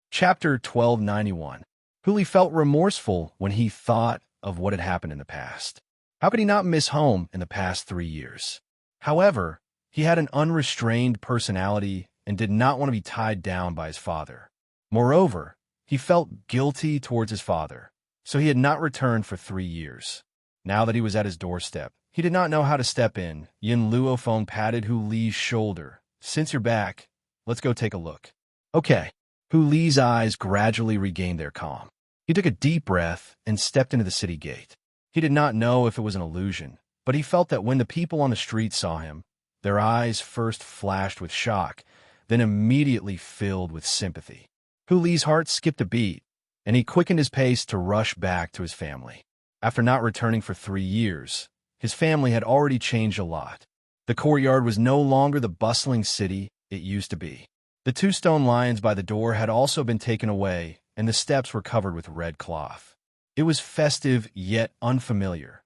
Chapter 1291. Huli felt remorseful when he thought of what had happened in the past. How could he not miss home in the past 3 years? However, he had an unrestrained personality and did not want to be tied down by his father. Moreover, he felt guilty towards his father, so he had not returned for 3 years. Now that he was at his doorstep, he did not know how to step in. Yun Luo Feng patted Hu Li's shoulder. Since you're back, let's go take a look. Okay. Hu Li's eyes gradually regained their calm. He took a deep breath and stepped into the city gate. He did not know if it was an illusion, but he felt that when the people on the street saw him, their eyes first flashed with shock, then immediately filled with sympathy. Hu Li's heart skipped a beat, and he quickened his pace to rush back to his family. After not returning for 3 years, his family had already changed a lot. The courtyard was no longer the bustling city it used to be. The 2 stone lions by the door had also been taken away, and the steps were covered with red cloth. It was festive yet unfamiliar.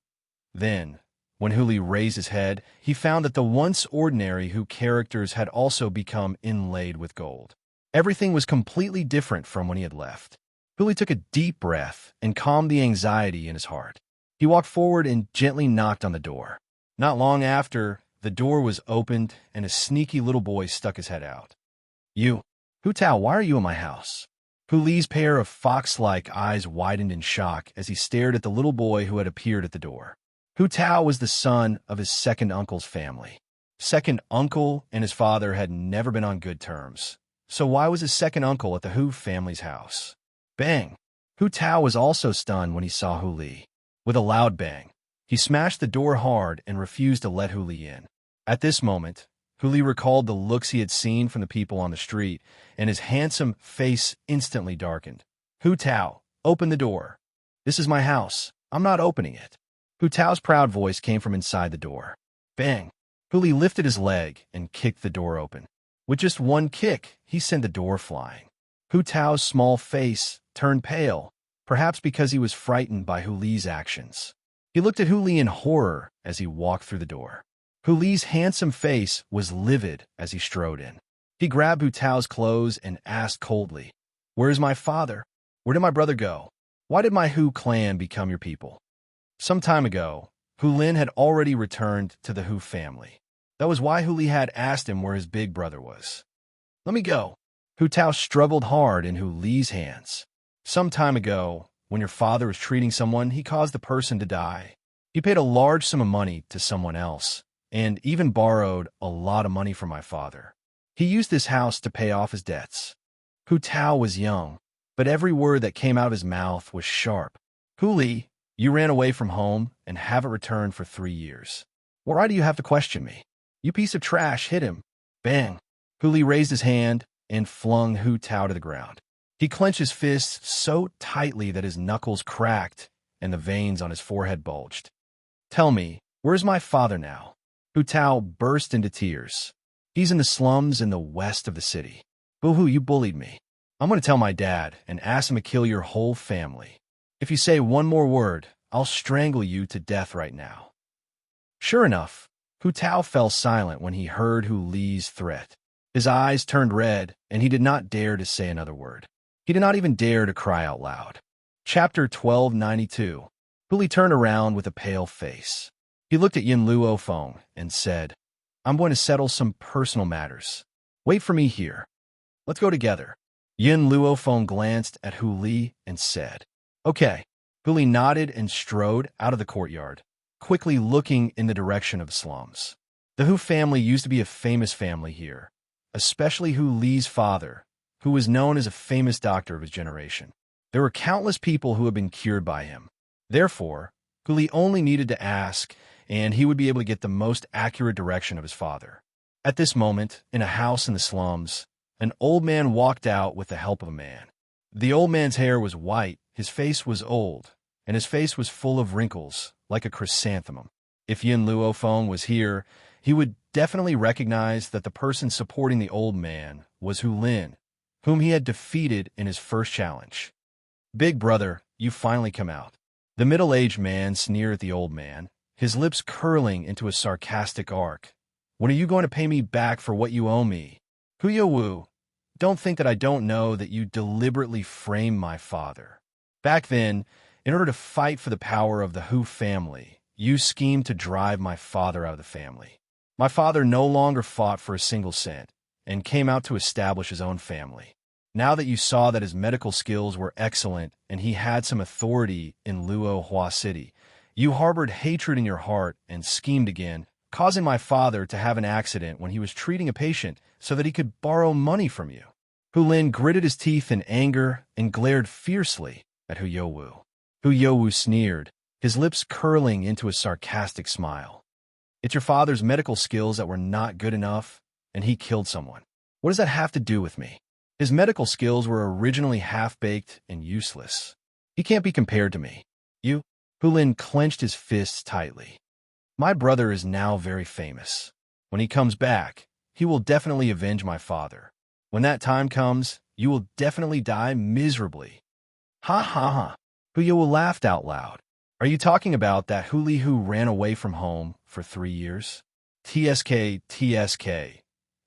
Then, when Huli raised his head, he found that the once ordinary Hu characters had also become inlaid with gold. Everything was completely different from when he had left. Huli took a deep breath and calmed the anxiety in his heart. He walked forward and gently knocked on the door. Not long after, the door was opened and a sneaky little boy stuck his head out. You, Hu Tao, why are you in my house? Hu Li's pair of fox-like eyes widened in shock as he stared at the little boy who had appeared at the door. Hu Tao was the son of his second uncle's family. Second uncle and his father had never been on good terms, so why was his second uncle at the Hu family's house? Bang! Hu Tao was also stunned when he saw Hu Li. With a loud bang, he smashed the door hard and refused to let Hu Li in. At this moment, Hu Li recalled the looks he had seen from the people on the street, and his handsome face instantly darkened. Hu Tao, open the door. This is my house. I'm not opening it. Hu Tao's proud voice came from inside the door. Bang! Hu Li lifted his leg and kicked the door open. With just one kick, he sent the door flying. Hu Tao's small face turned pale, perhaps because he was frightened by Hu Li's actions. He looked at Hu Li in horror as he walked through the door. Hu Li's handsome face was livid as he strode in. He grabbed Hu Tao's clothes and asked coldly, Where is my father? Where did my brother go? Why did my Hu clan become your people? Some time ago, Hu Lin had already returned to the Hu family. That was why Hu Li had asked him where his big brother was. Let me go. Hu Tao struggled hard in Hu Li's hands. Some time ago, when your father was treating someone, he caused the person to die. He paid a large sum of money to someone else, and even borrowed a lot of money from my father. He used this house to pay off his debts. Hu Tao was young, but every word that came out of his mouth was sharp. Hu Li, you ran away from home and haven't returned for 3 years. Why do you have to question me? You piece of trash, hit him. Bang. Hu Li raised his hand and flung Hu Tao to the ground. He clenched his fists so tightly that his knuckles cracked and the veins on his forehead bulged. Tell me, where's my father now? Hu Tao burst into tears. He's in the slums in the west of the city. Boo-hoo, you bullied me. I'm going to tell my dad and ask him to kill your whole family. If you say one more word, I'll strangle you to death right now. Sure enough, Hu Tao fell silent when he heard Hu Li's threat. His eyes turned red, and he did not dare to say another word. He did not even dare to cry out loud. Chapter 1292. Hu Li turned around with a pale face. He looked at Yin Luofeng and said, I'm going to settle some personal matters. Wait for me here. Let's go together. Yin Luofeng glanced at Hu Li and said, Okay. Hu Li nodded and strode out of the courtyard, quickly looking in the direction of the slums. The Hu family used to be a famous family here, especially Hu Li's father, who was known as a famous doctor of his generation. There were countless people who had been cured by him. Therefore, Hu Li only needed to ask, and he would be able to get the most accurate direction of his father. At this moment, in a house in the slums, an old man walked out with the help of a man. The old man's hair was white, his face was old, and his face was full of wrinkles, like a chrysanthemum. If Yin Luofeng was here, he would definitely recognize that the person supporting the old man was Hu Lin, whom he had defeated in his first challenge. Big brother, you finally come out. The middle-aged man sneered at the old man, his lips curling into a sarcastic arc. When are you going to pay me back for what you owe me? Hu Yowu, don't think that I don't know that you deliberately framed my father. Back then, in order to fight for the power of the Hu family, you schemed to drive my father out of the family. My father no longer fought for a single cent and came out to establish his own family. Now that you saw that his medical skills were excellent and he had some authority in Luo Hua City, you harbored hatred in your heart and schemed again, causing my father to have an accident when he was treating a patient so that he could borrow money from you. Hu Lin gritted his teeth in anger and glared fiercely at Hu Yowu. Hu Yowu sneered, his lips curling into a sarcastic smile. It's your father's medical skills that were not good enough, and he killed someone. What does that have to do with me? His medical skills were originally half-baked and useless. He can't be compared to me. You? Hu Lin clenched his fists tightly. My brother is now very famous. When he comes back, he will definitely avenge my father. When that time comes, you will definitely die miserably. Ha ha ha. Hu Yowu laughed out loud. Are you talking about that Hu Li who ran away from home for 3 years? TSK.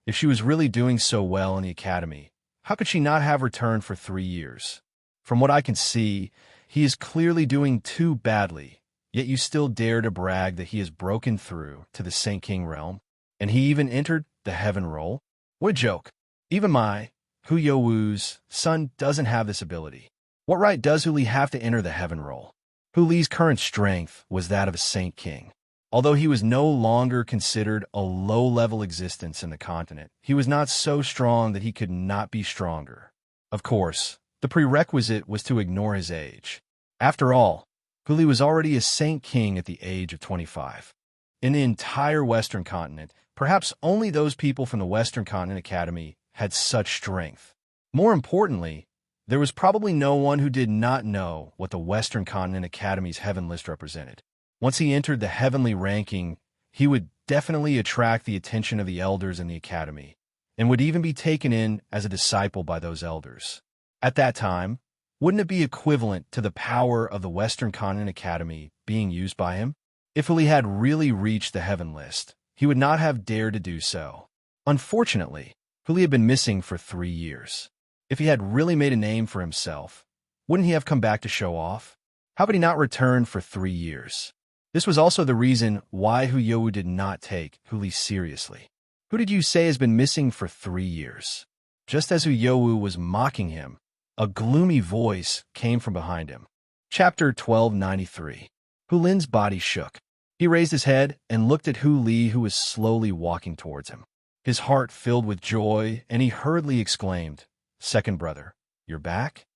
If she was really doing so well in the academy, how could she not have returned for 3 years? From what I can see, he is clearly doing too badly, yet you still dare to brag that he has broken through to the Saint King realm, and he even entered the Heaven Roll? What a joke. Even my, Hu Yowu's, son doesn't have this ability. What right does Hu Li have to enter the Heaven Roll? Hu Li's current strength was that of a Saint King. Although he was no longer considered a low-level existence in the continent, he was not so strong that he could not be stronger. Of course, the prerequisite was to ignore his age. After all, Hu Li was already a Saint King at the age of 25. In the entire Western continent, perhaps only those people from the Western Continent Academy had such strength. More importantly, there was probably no one who did not know what the Western Continent Academy's Heaven List represented. Once he entered the heavenly ranking, he would definitely attract the attention of the elders in the academy, and would even be taken in as a disciple by those elders. At that time, wouldn't it be equivalent to the power of the Western Continent Academy being used by him? If Hu Li had really reached the Heaven List, he would not have dared to do so. Unfortunately, Hu Li had been missing for 3 years. If he had really made a name for himself, wouldn't he have come back to show off? How had he not returned for 3 years? This was also the reason why Hu Youwu did not take Hu Li seriously. Who did you say has been missing for 3 years? Just as Hu Youwu was mocking him, a gloomy voice came from behind him. Chapter 1293. Hu Lin's body shook. He raised his head and looked at Hu Li, who was slowly walking towards him. His heart filled with joy, and he hurriedly exclaimed, "Second brother, you're back?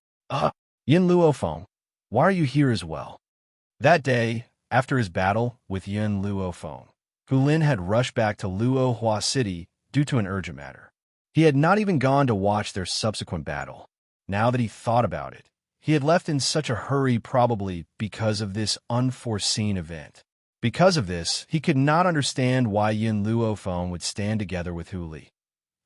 Yin Luofeng, why are you here as well?" That day, after his battle with Yin Luofeng, Hu Lin had rushed back to Luohua City due to an urgent matter. He had not even gone to watch their subsequent battle. Now that he thought about it, he had left in such a hurry probably because of this unforeseen event. Because of this, he could not understand why Yin Luofeng would stand together with Hu Li.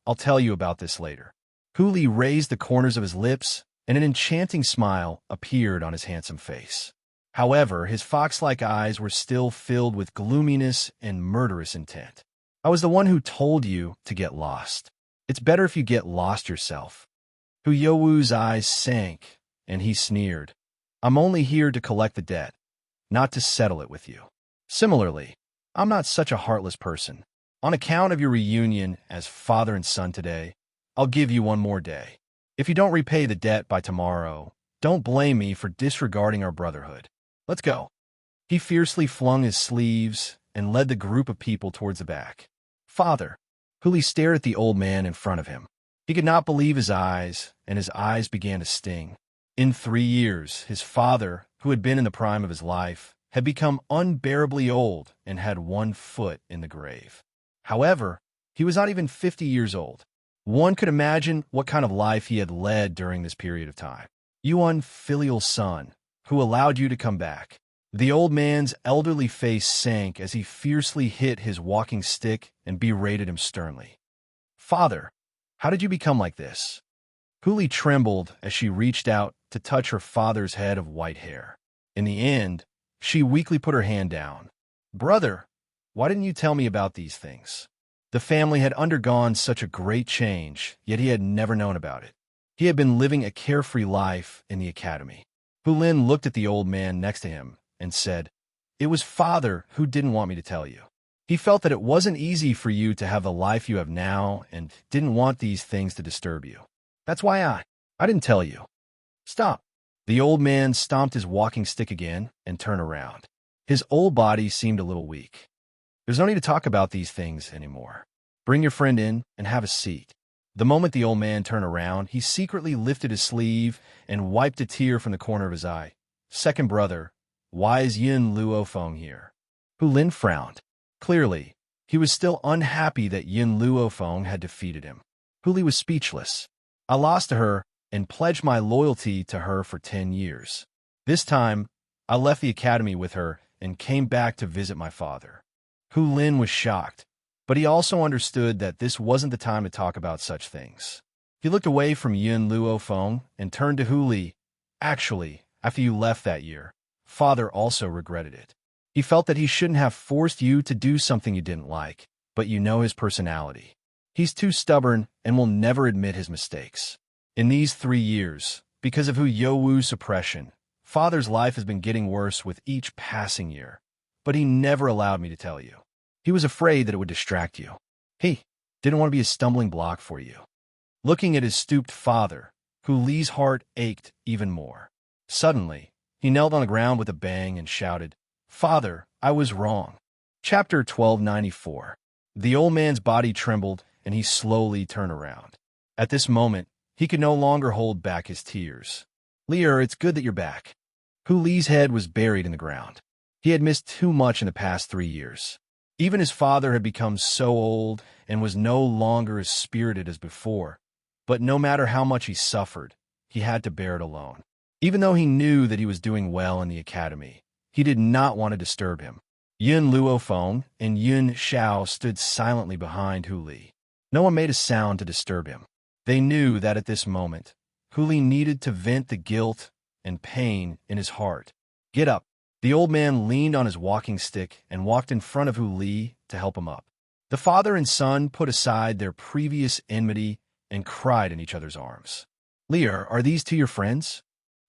I'll tell you about this later. Hu Li raised the corners of his lips, and an enchanting smile appeared on his handsome face. However, his fox-like eyes were still filled with gloominess and murderous intent. I was the one who told you to get lost. It's better if you get lost yourself. Hu Youwu's eyes sank, and he sneered. I'm only here to collect the debt, not to settle it with you. Similarly, I'm not such a heartless person. On account of your reunion as father and son today, I'll give you 1 more day. If you don't repay the debt by tomorrow, don't blame me for disregarding our brotherhood. Let's go. He fiercely flung his sleeves and led the group of people towards the back. Father, Hu Li stared at the old man in front of him. He could not believe his eyes, and his eyes began to sting. In 3 years, his father, who had been in the prime of his life, had become unbearably old and had 1 foot in the grave. However, he was not even 50 years old. One could imagine what kind of life he had led during this period of time. You unfilial son, who allowed you to come back. The old man's elderly face sank as he fiercely hit his walking stick and berated him sternly. Father, how did you become like this? Hu Li trembled as she reached out to touch her father's head of white hair. In the end, she weakly put her hand down. Brother, why didn't you tell me about these things? The family had undergone such a great change, yet he had never known about it. He had been living a carefree life in the academy. Hu Lin looked at the old man next to him and said, It was father who didn't want me to tell you. He felt that it wasn't easy for you to have the life you have now and didn't want these things to disturb you. That's why I didn't tell you. Stop. The old man stomped his walking stick again and turned around. His old body seemed a little weak. There's no need to talk about these things anymore. Bring your friend in and have a seat. The moment the old man turned around, he secretly lifted his sleeve and wiped a tear from the corner of his eye. Second brother, why is Yin Luofeng here? Hu Lin frowned. Clearly, he was still unhappy that Yin Luofeng had defeated him. Hu Li was speechless. I lost to her and pledged my loyalty to her for 10 years. This time, I left the academy with her and came back to visit my father. Hu Lin was shocked, but he also understood that this wasn't the time to talk about such things. He looked away from Yin Luofeng and turned to Hu Li. Actually, after you left that year, father also regretted it. He felt that he shouldn't have forced you to do something you didn't like, but you know his personality. He's too stubborn and will never admit his mistakes. In these 3 years, because of Hu Youwu's suppression, father's life has been getting worse with each passing year, but he never allowed me to tell you. He was afraid that it would distract you. He didn't want to be a stumbling block for you. Looking at his stooped father, Hu Li's heart ached even more. Suddenly, he knelt on the ground with a bang and shouted, Father, I was wrong. Chapter 1294. The old man's body trembled, and he slowly turned around. At this moment, he could no longer hold back his tears. Lear, it's good that you're back. Hu Li's head was buried in the ground. He had missed too much in the past 3 years. Even his father had become so old and was no longer as spirited as before. But no matter how much he suffered, he had to bear it alone. Even though he knew that he was doing well in the academy, he did not want to disturb him. Yin Luofeng and Yun Xiao stood silently behind Hu Li. No one made a sound to disturb him. They knew that at this moment, Hu Li needed to vent the guilt and pain in his heart. Get up. The old man leaned on his walking stick and walked in front of Hu Li to help him up. The father and son put aside their previous enmity and cried in each other's arms. Lear, are these 2 your friends?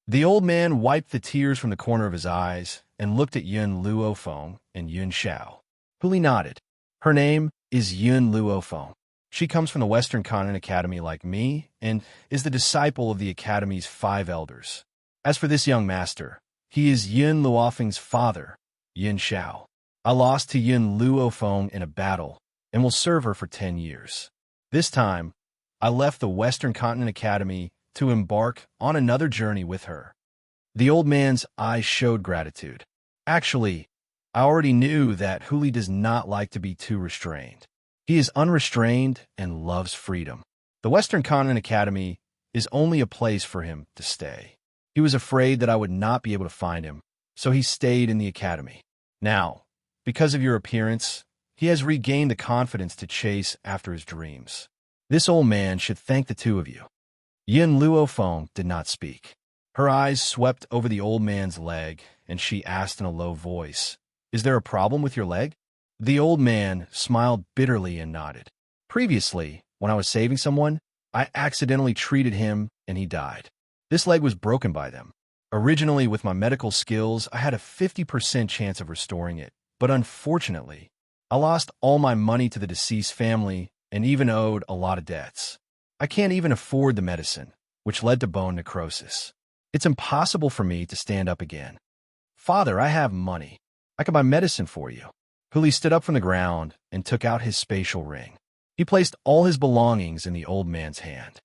The old man wiped the tears from the corner of his eyes and looked at Yun Luofeng and Yun Xiao. Hu Li nodded. Her name is Yun Luofeng. She comes from the Western Continent Academy like me and is the disciple of the Academy's 5 elders. As for this young master, he is Yun Luofeng's father, Yun Xiao. I lost to Yun Luofeng in a battle and will serve her for 10 years. This time, I left the Western Continent Academy to embark on another journey with her. The old man's eyes showed gratitude. Actually, I already knew that Hu Li does not like to be too restrained. He is unrestrained and loves freedom. The Western Continent Academy is only a place for him to stay. He was afraid that I would not be able to find him, so he stayed in the academy. Now, because of your appearance, he has regained the confidence to chase after his dreams. This old man should thank the two of you. Yun Luofeng did not speak. Her eyes swept over the old man's leg, and she asked in a low voice, "Is there a problem with your leg?" The old man smiled bitterly and nodded. Previously, when I was saving someone, I accidentally treated him and he died. This leg was broken by them. Originally, with my medical skills, I had a 50% chance of restoring it, but unfortunately, I lost all my money to the deceased family and even owed a lot of debts. I can't even afford the medicine, which led to bone necrosis. It's impossible for me to stand up again. Father, I have money. I can buy medicine for you. Hu Li stood up from the ground and took out his spatial ring. He placed all his belongings in the old man's hand.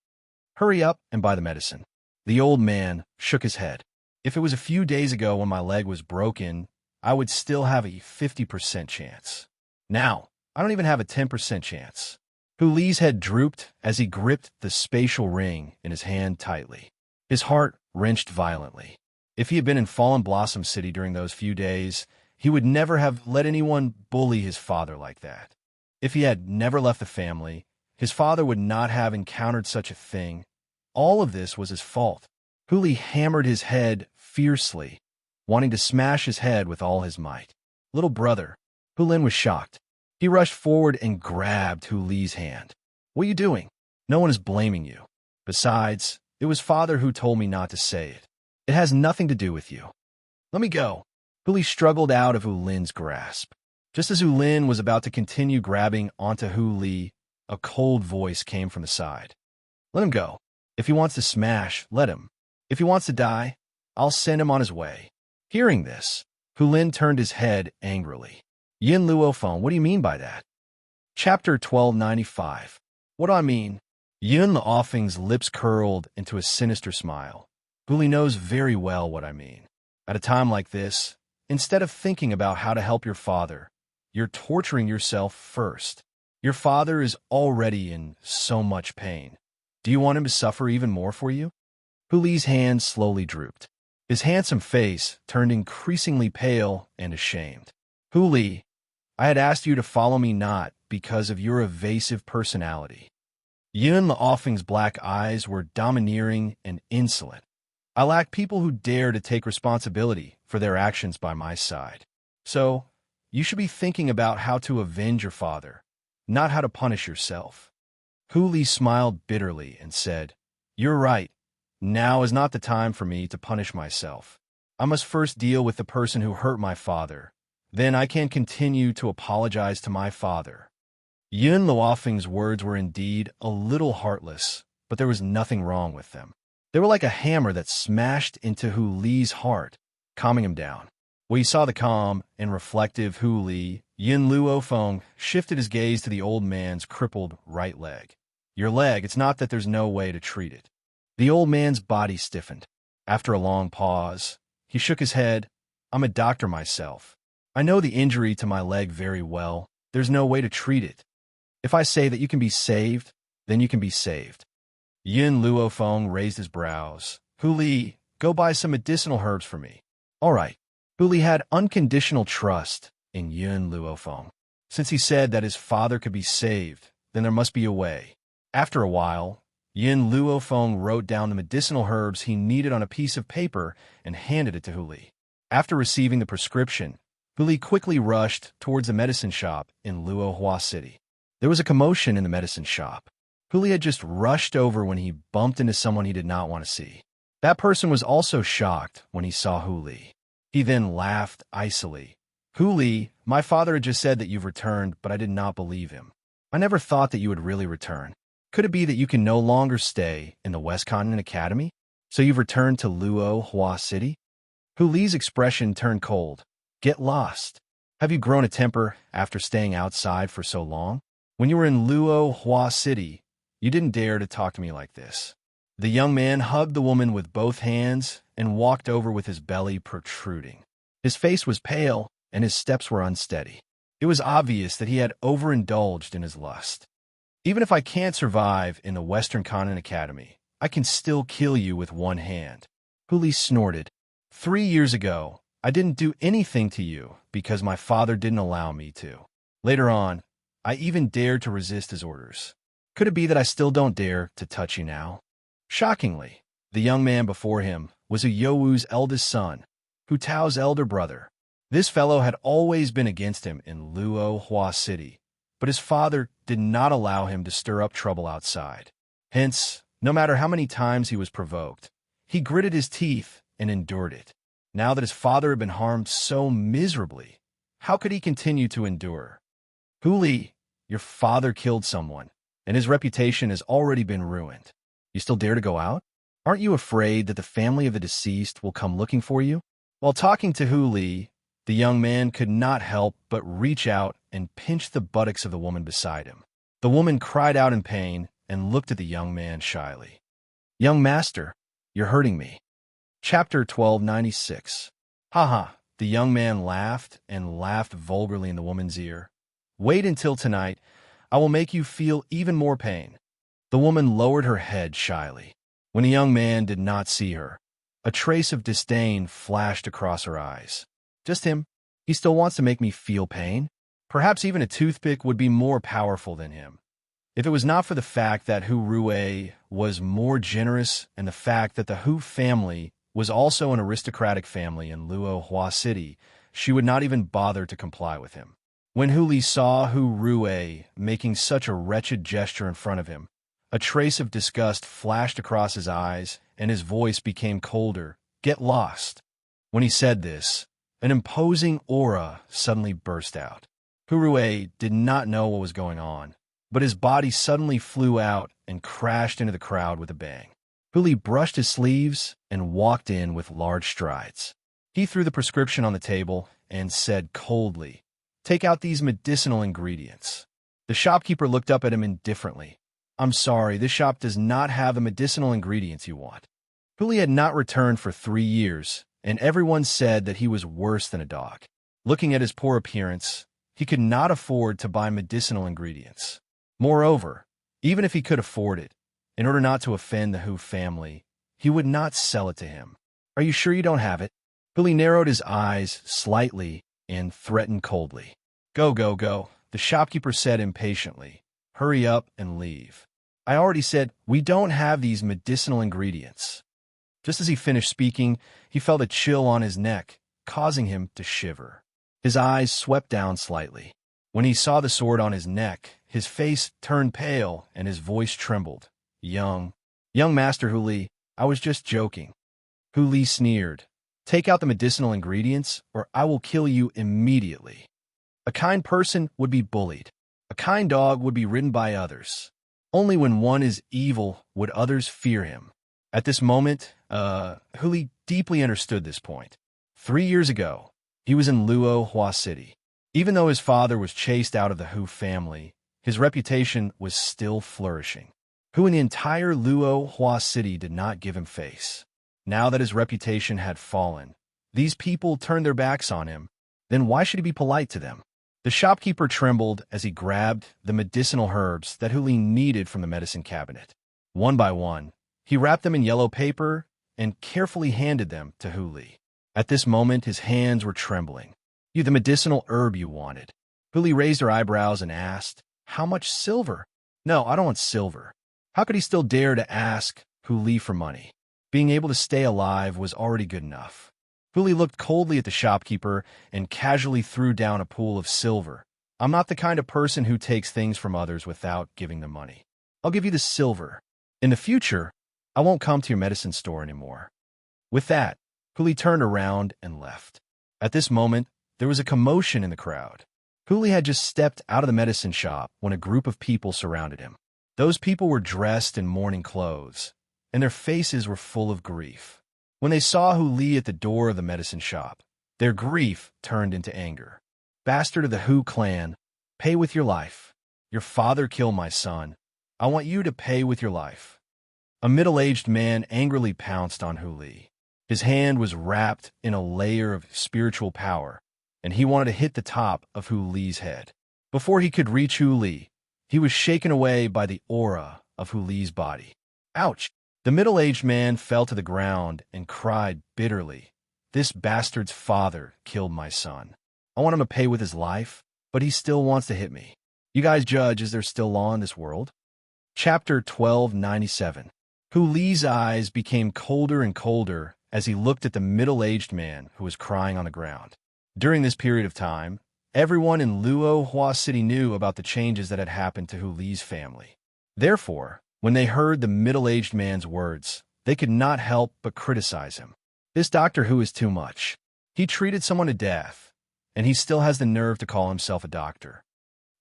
Hurry up and buy the medicine. The old man shook his head. If it was a few days ago when my leg was broken, I would still have a 50% chance. Now, I don't even have a 10% chance. Hu Li's head drooped as he gripped the spatial ring in his hand tightly. His heart wrenched violently. If he had been in Fallen Blossom City during those few days, he would never have let anyone bully his father like that. If he had never left the family, his father would not have encountered such a thing. All of this was his fault. Hu Li hammered his head fiercely, wanting to smash his head with all his might. Little brother. Hu Lin was shocked. He rushed forward and grabbed Hu Li's hand. What are you doing? No one is blaming you. Besides, it was father who told me not to say it. It has nothing to do with you. Let me go. Hu Li struggled out of Hu Lin's grasp. Just as Hu Lin was about to continue grabbing onto Hu Li, a cold voice came from the side. Let him go. If he wants to smash, let him. If he wants to die, I'll send him on his way. Hearing this, Hu Lin turned his head angrily. Yun Luofeng, what do you mean by that? Chapter 1295. What do I mean? Yun Luofeng's lips curled into a sinister smile. Hu Li knows very well what I mean. At a time like this, instead of thinking about how to help your father, you're torturing yourself first. Your father is already in so much pain. Do you want him to suffer even more for you? Hu Li's hand slowly drooped. His handsome face turned increasingly pale and ashamed. Hu Li, I had asked you to follow me not because of your evasive personality. Yun Luofeng's black eyes were domineering and insolent. I lack people who dare to take responsibility for their actions by my side. So, you should be thinking about how to avenge your father, not how to punish yourself. Hu Li smiled bitterly and said, You're right. Now is not the time for me to punish myself. I must first deal with the person who hurt my father. Then I can continue to apologize to my father. Yun Luofeng's words were indeed a little heartless, but there was nothing wrong with them. They were like a hammer that smashed into Hu Li's heart, calming him down. When he saw the calm and reflective Hu Li, Yun Luofeng shifted his gaze to the old man's crippled right leg. Your leg, it's not that there's no way to treat it. The old man's body stiffened. After a long pause, he shook his head. I'm a doctor myself. I know the injury to my leg very well. There's no way to treat it. If I say that you can be saved, then you can be saved. Yun Luofeng raised his brows. Hu Li, go buy some medicinal herbs for me. All right. Hu Li had unconditional trust in Yun Luofeng. Since he said that his father could be saved, then there must be a way. After a while, Yun Luofeng wrote down the medicinal herbs he needed on a piece of paper and handed it to Hu Li. After receiving the prescription, Hu Li quickly rushed towards a medicine shop in Luohua City. There was a commotion in the medicine shop. Hu Li had just rushed over when he bumped into someone he did not want to see. That person was also shocked when he saw Hu Li. He then laughed icily. Hu Li, my father had just said that you've returned, but I did not believe him. I never thought that you would really return. Could it be that you can no longer stay in the West Continent Academy? So you've returned to Luo Hua City? Hu Li's expression turned cold. Get lost. Have you grown a temper after staying outside for so long? When you were in Luo Hua City, you didn't dare to talk to me like this. The young man hugged the woman with both hands and walked over with his belly protruding. His face was pale and his steps were unsteady. It was obvious that he had overindulged in his lust. Even if I can't survive in the Western Continent Academy, I can still kill you with one hand. Hu Li snorted. 3 years ago, I didn't do anything to you because my father didn't allow me to. Later on, I even dared to resist his orders. Could it be that I still don't dare to touch you now? Shockingly, the young man before him was a Youwu's eldest son, Hu Tao's elder brother. This fellow had always been against him in Luo Hua City, but his father did not allow him to stir up trouble outside. Hence, no matter how many times he was provoked, he gritted his teeth and endured it. Now that his father had been harmed so miserably, how could he continue to endure? Hu Li, your father killed someone, and his reputation has already been ruined. You still dare to go out? Aren't you afraid that the family of the deceased will come looking for you? While talking to Hu Li, the young man could not help but reach out and pinch the buttocks of the woman beside him. The woman cried out in pain and looked at the young man shyly. Young master, you're hurting me. Chapter 1296. Haha, the young man laughed and laughed vulgarly in the woman's ear. Wait until tonight. I will make you feel even more pain. The woman lowered her head shyly. When the young man did not see her, a trace of disdain flashed across her eyes. Just him. He still wants to make me feel pain? Perhaps even a toothpick would be more powerful than him. If it was not for the fact that Hu Rui was more generous and the fact that the Hu family was also an aristocratic family in Luo Hua City, she would not even bother to comply with him. When Hu Li saw Hu Rui making such a wretched gesture in front of him, a trace of disgust flashed across his eyes and his voice became colder. Get lost. When he said this, an imposing aura suddenly burst out. Hu Rui did not know what was going on, but his body suddenly flew out and crashed into the crowd with a bang. Hu Li brushed his sleeves and walked in with large strides. He threw the prescription on the table and said coldly, Take out these medicinal ingredients. The shopkeeper looked up at him indifferently. I'm sorry, this shop does not have the medicinal ingredients you want. Hu Li had not returned for 3 years, and everyone said that he was worse than a dog. Looking at his poor appearance, he could not afford to buy medicinal ingredients. Moreover, even if he could afford it, in order not to offend the Hu family, he would not sell it to him. Are you sure you don't have it? Hu Li narrowed his eyes slightly and threatened coldly. Go, go, go, the shopkeeper said impatiently. Hurry up and leave. I already said, we don't have these medicinal ingredients. Just as he finished speaking, he felt a chill on his neck, causing him to shiver. His eyes swept down slightly. When he saw the sword on his neck, his face turned pale and his voice trembled. Young Master Hu Li, I was just joking. Hu Li sneered. Take out the medicinal ingredients, or I will kill you immediately. A kind person would be bullied. A kind dog would be ridden by others. Only when one is evil would others fear him. At this moment, Hu Li deeply understood this point. 3 years ago, he was in Luo Hua City. Even though his father was chased out of the Hu family, his reputation was still flourishing. Hu in the entire Luo Hua City did not give him face. Now that his reputation had fallen, these people turned their backs on him. Then why should he be polite to them? The shopkeeper trembled as he grabbed the medicinal herbs that Hu Li needed from the medicine cabinet. One by one, he wrapped them in yellow paper and carefully handed them to Hu Li. At this moment, his hands were trembling. You, the medicinal herb you wanted. Hu Li raised her eyebrows and asked, How much silver? No, I don't want silver. How could he still dare to ask Hu Li for money? Being able to stay alive was already good enough. Hu Li looked coldly at the shopkeeper and casually threw down a pool of silver. I'm not the kind of person who takes things from others without giving them money. I'll give you the silver. In the future, I won't come to your medicine store anymore. With that, Hu Li turned around and left. At this moment, there was a commotion in the crowd. Hu Li had just stepped out of the medicine shop when a group of people surrounded him. Those people were dressed in mourning clothes, and their faces were full of grief. When they saw Hu Li at the door of the medicine shop, their grief turned into anger. "Bastard of the Hu clan, pay with your life. Your father killed my son. I want you to pay with your life." A middle-aged man angrily pounced on Hu Li. His hand was wrapped in a layer of spiritual power, and he wanted to hit the top of Hu Li's head. Before he could reach Hu Li, he was shaken away by the aura of Hu Li's body. Ouch! The middle-aged man fell to the ground and cried bitterly. "This bastard's father killed my son. I want him to pay with his life, but he still wants to hit me. You guys judge, is there still law in this world?" Chapter 1297. Hu Li's eyes became colder and colder as he looked at the middle-aged man who was crying on the ground. During this period of time, everyone in Luo Hua City knew about the changes that had happened to Hu Li's family. Therefore, when they heard the middle-aged man's words, they could not help but criticize him. "This Doctor Hu is too much. He treated someone to death, and he still has the nerve to call himself a doctor."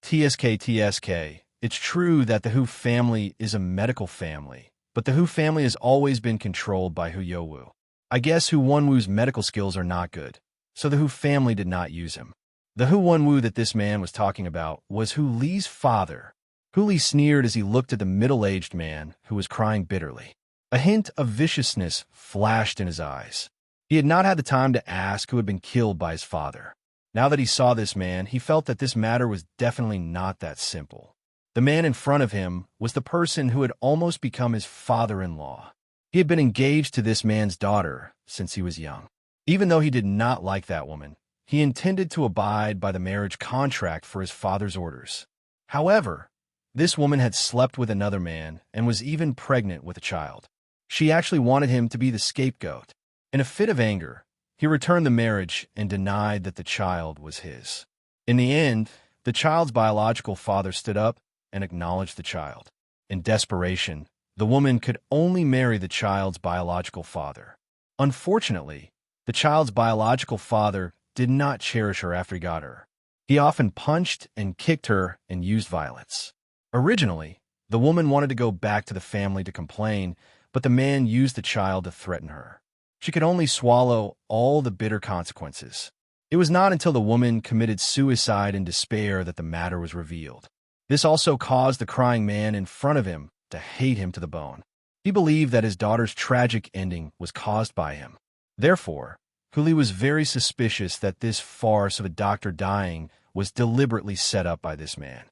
TSK, it's true that the Hu family is a medical family, but the Hu family has always been controlled by Hu Youwu. I guess Hu Wenwu's medical skills are not good, so the Hu family did not use him. The Hu Wenwu that this man was talking about was Hu Li's father. Hu Li sneered as he looked at the middle-aged man who was crying bitterly. A hint of viciousness flashed in his eyes. He had not had the time to ask who had been killed by his father. Now that he saw this man, he felt that this matter was definitely not that simple. The man in front of him was the person who had almost become his father-in-law. He had been engaged to this man's daughter since he was young. Even though he did not like that woman, he intended to abide by the marriage contract for his father's orders. However, this woman had slept with another man and was even pregnant with a child. She actually wanted him to be the scapegoat. In a fit of anger, he returned the marriage and denied that the child was his. In the end, the child's biological father stood up and acknowledged the child. In desperation, the woman could only marry the child's biological father. Unfortunately, the child's biological father did not cherish her after he got her. He often punched and kicked her and used violence. Originally, the woman wanted to go back to the family to complain, but the man used the child to threaten her. She could only swallow all the bitter consequences. It was not until the woman committed suicide in despair that the matter was revealed. This also caused the crying man in front of him to hate him to the bone. He believed that his daughter's tragic ending was caused by him. Therefore, Hu Li was very suspicious that this farce of a doctor dying was deliberately set up by this man.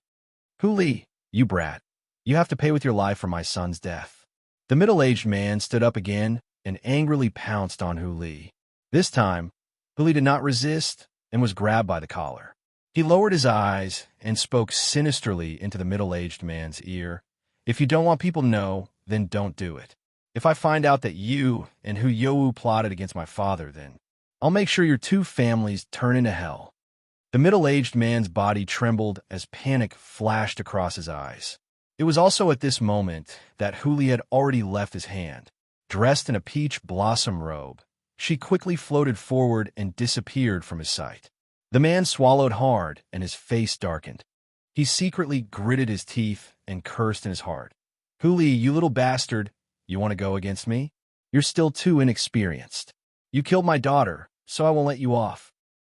"Hu Li, you brat, you have to pay with your life for my son's death." The middle-aged man stood up again and angrily pounced on Hu Li. This time, Hu Li did not resist and was grabbed by the collar. He lowered his eyes and spoke sinisterly into the middle-aged man's ear. "If you don't want people to know, then don't do it. If I find out that you and Hu Youwu plotted against my father, then I'll make sure your two families turn into hell." The middle-aged man's body trembled as panic flashed across his eyes. It was also at this moment that Hu Li had already left his hand. Dressed in a peach blossom robe, she quickly floated forward and disappeared from his sight. The man swallowed hard and his face darkened. He secretly gritted his teeth and cursed in his heart. "Hu Li, you little bastard, you want to go against me? You're still too inexperienced. You killed my daughter, so I won't let you off."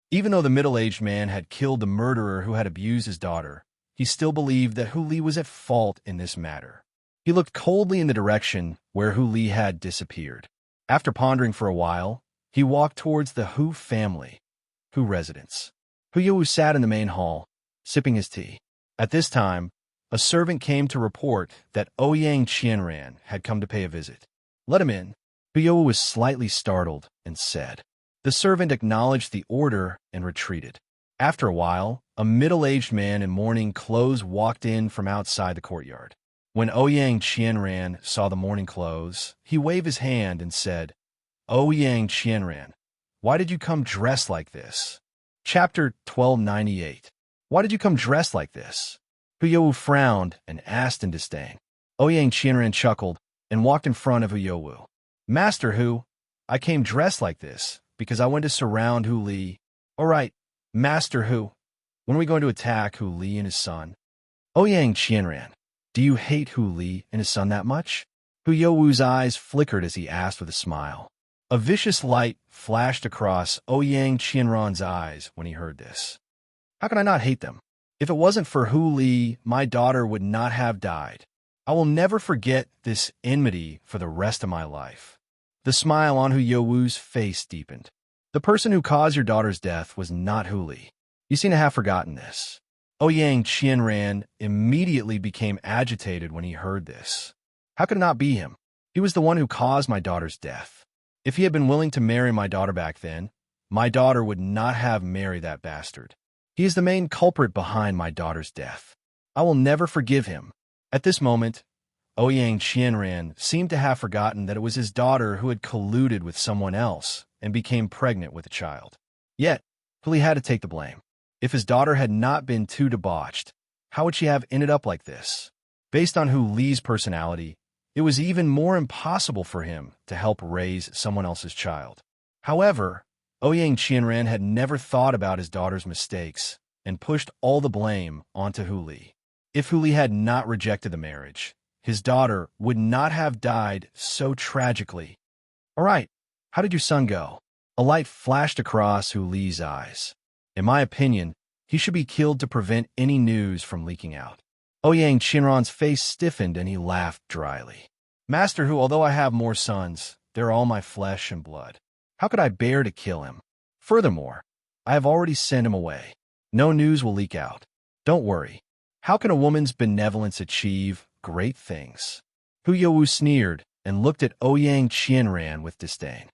Even though the middle-aged man had killed the murderer who had abused his daughter, he still believed that Hu Li was at fault in this matter. He looked coldly in the direction where Hu Li had disappeared. After pondering for a while, he walked towards the Hu family, Hu residence. Hu Youwu sat in the main hall, sipping his tea. At this time, a servant came to report that Ouyang Qianran had come to pay a visit. "Let him in." Hu Youwu was slightly startled and said. The servant acknowledged the order and retreated. After a while, a middle-aged man in mourning clothes walked in from outside the courtyard. When Ouyang Qianran saw the mourning clothes, he waved his hand and said, "Ouyang Qianran, why did you come dressed like this?" Chapter 1298. Why did you come dressed like this? Hu Youwu frowned and asked in disdain. Ouyang Qianran chuckled and walked in front of Hu Youwu. "Master Hu, I came dressed like this because I went to surround Hu Li All right, Master Hu, when are we going to attack Hu Li and his son? Ouyang Qianran, do you hate Hu Li and his son that much? Hu Youwu's eyes flickered as he asked with a smile. A vicious light flashed across Ouyang Qianran's eyes when he heard this. How can I not hate them? If it wasn't for Hu Li, my daughter would not have died. I will never forget this enmity for the rest of my life. The smile on Hu Youwu's face deepened. The person who caused your daughter's death was not Hu Li. You seem to have forgotten this. Ouyang Qianran immediately became agitated when he heard this. How could it not be him? He was the one who caused my daughter's death. If he had been willing to marry my daughter back then, my daughter would not have married that bastard. He is the main culprit behind my daughter's death. I will never forgive him. At this moment, Ouyang Qianran seemed to have forgotten that it was his daughter who had colluded with someone else and became pregnant with a child. Yet, Hu Li had to take the blame. If his daughter had not been too debauched, how would she have ended up like this? Based on Hu Li's personality, it was even more impossible for him to help raise someone else's child. However, Ouyang Qianran had never thought about his daughter's mistakes and pushed all the blame onto Hu Li. If Hu Li had not rejected the marriage, his daughter would not have died so tragically. All right, how did your son go? A light flashed across Hu Li's eyes. In my opinion, he should be killed to prevent any news from leaking out. Ouyang Qianran's face stiffened and he laughed dryly. Master Hu, although I have more sons, they're all my flesh and blood. How could I bear to kill him? Furthermore, I have already sent him away. No news will leak out. Don't worry. How can a woman's benevolence achieve great things? Hu Youwu sneered and looked at Ouyang Qianran with disdain.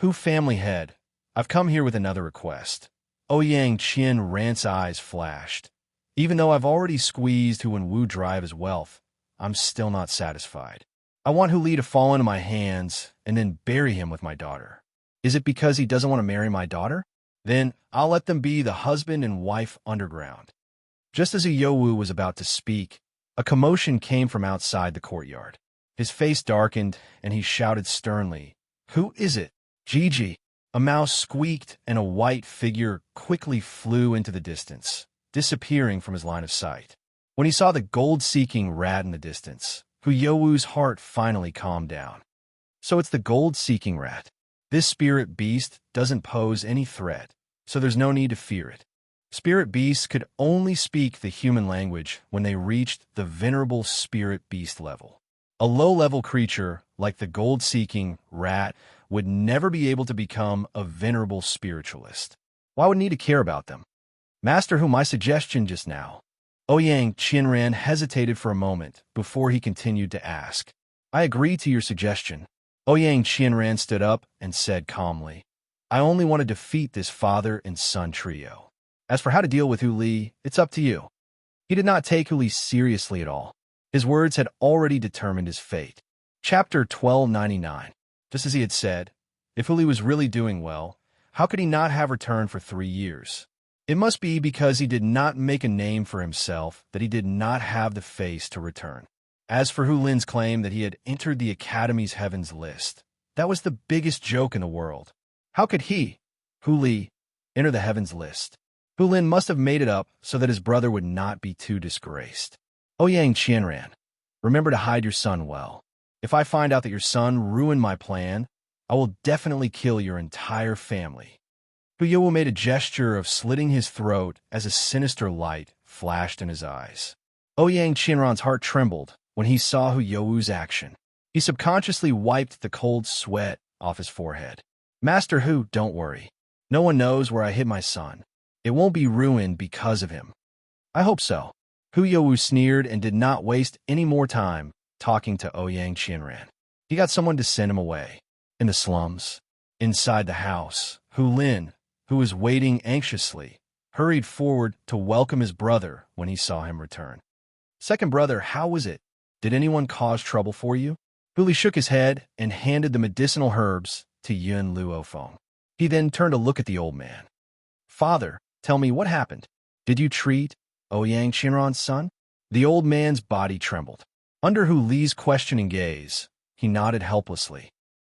Hu family head, I've come here with another request. Ouyang Qianran's eyes flashed. Even though I've already squeezed Hu and Wu dry of his wealth, I'm still not satisfied. I want Hu Li to fall into my hands and then bury him with my daughter. Is it because he doesn't want to marry my daughter? Then I'll let them be the husband and wife underground. Just as Hu Youwu was about to speak, a commotion came from outside the courtyard. His face darkened and he shouted sternly, Who is it? Gigi. A mouse squeaked and a white figure quickly flew into the distance, disappearing from his line of sight. When he saw the gold-seeking rat in the distance, Hu Youwu's heart finally calmed down. So it's the gold-seeking rat. This spirit beast doesn't pose any threat, so there's no need to fear it. Spirit beasts could only speak the human language when they reached the venerable spirit beast level. A low-level creature like the gold-seeking rat would never be able to become a venerable spiritualist. Why would I need to care about them? Master Hu, my suggestion just now. Ouyang Qianran hesitated for a moment before he continued to ask. I agree to your suggestion. Ouyang Qianran stood up and said calmly, I only want to defeat this father and son trio. As for how to deal with Hu Li, it's up to you. He did not take Hu Li seriously at all. His words had already determined his fate. Chapter 1299. Just as he had said, if Hu Li was really doing well, how could he not have returned for 3 years? It must be because he did not make a name for himself that he did not have the face to return. As for Hu Lin's claim that he had entered the Academy's Heavens list, that was the biggest joke in the world. How could he, Hu Li, enter the Heavens list? Hu Lin must have made it up so that his brother would not be too disgraced. Ouyang Qianran, remember to hide your son well. If I find out that your son ruined my plan, I will definitely kill your entire family. Hu Youwu made a gesture of slitting his throat as a sinister light flashed in his eyes. Ouyang Qianran's heart trembled when he saw Hu Youwu's action. He subconsciously wiped the cold sweat off his forehead. Master Hu, don't worry. No one knows where I hid my son. It won't be ruined because of him. I hope so. Hu Youwu sneered and did not waste any more time talking to Ouyang Qianran. He got someone to send him away. In the slums, inside the house, Hu Lin, who was waiting anxiously, hurried forward to welcome his brother when he saw him return. Second brother, how was it? Did anyone cause trouble for you? Hu Li shook his head and handed the medicinal herbs to Yun Luofeng. He then turned to look at the old man. Father, tell me what happened. Did you treat Ouyang Qianran's son? The old man's body trembled. Under Hu Li's questioning gaze, he nodded helplessly.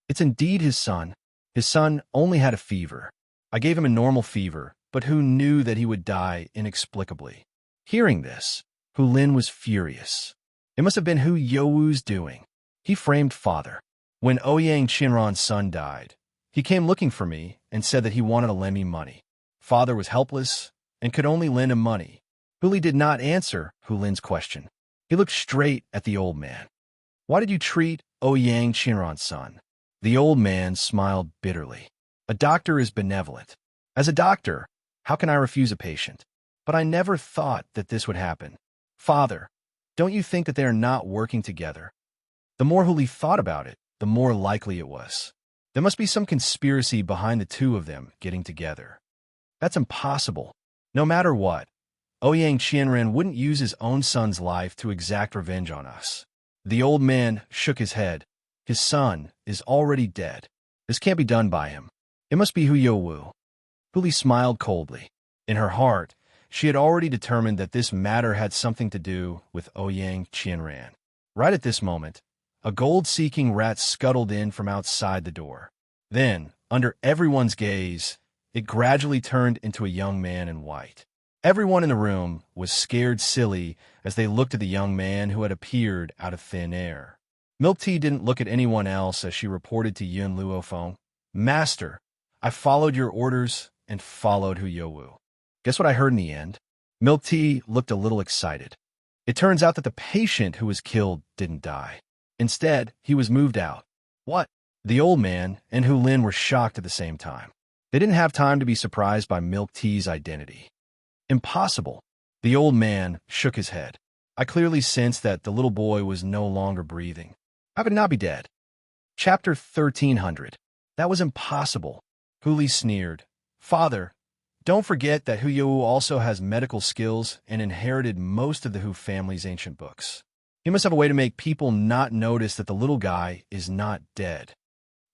It's indeed his son. His son only had a fever. I gave him a normal fever, but who knew that he would die inexplicably. Hearing this, Hu Lin was furious. It must have been Hu Youwu's doing. He framed father. When Ouyang Qianran's son died, he came looking for me and said that he wanted to lend me money. Father was helpless and could only lend him money. Hu Li did not answer Hu Lin's question. He looked straight at the old man. Why did you treat Ouyang Qianran's son? The old man smiled bitterly. A doctor is benevolent. As a doctor, how can I refuse a patient? But I never thought that this would happen. Father, don't you think that they are not working together? The more Hu Li thought about it, the more likely it was. There must be some conspiracy behind the two of them getting together. That's impossible. No matter what, Ouyang Qianran wouldn't use his own son's life to exact revenge on us. The old man shook his head. His son is already dead. This can't be done by him. It must be Hu Youwu. Hu Li smiled coldly. In her heart, she had already determined that this matter had something to do with Ouyang Qianran. Right at this moment, a gold-seeking rat scuttled in from outside the door. Then, under everyone's gaze, it gradually turned into a young man in white. Everyone in the room was scared silly as they looked at the young man who had appeared out of thin air. Milk Tea didn't look at anyone else as she reported to Yun Luofeng, Master, I followed your orders and followed Hu Youwu. Guess what I heard in the end? Milk Tea looked a little excited. It turns out that the patient who was killed didn't die. Instead, he was moved out. What? The old man and Hu Lin were shocked at the same time. They didn't have time to be surprised by Milk Tea's identity. Impossible. The old man shook his head. I clearly sensed that the little boy was no longer breathing. How could he not be dead? Chapter 1300. That was impossible. Hu Li sneered. Father, don't forget that Hu Youwu also has medical skills and inherited most of the Hu family's ancient books. He must have a way to make people not notice that the little guy is not dead.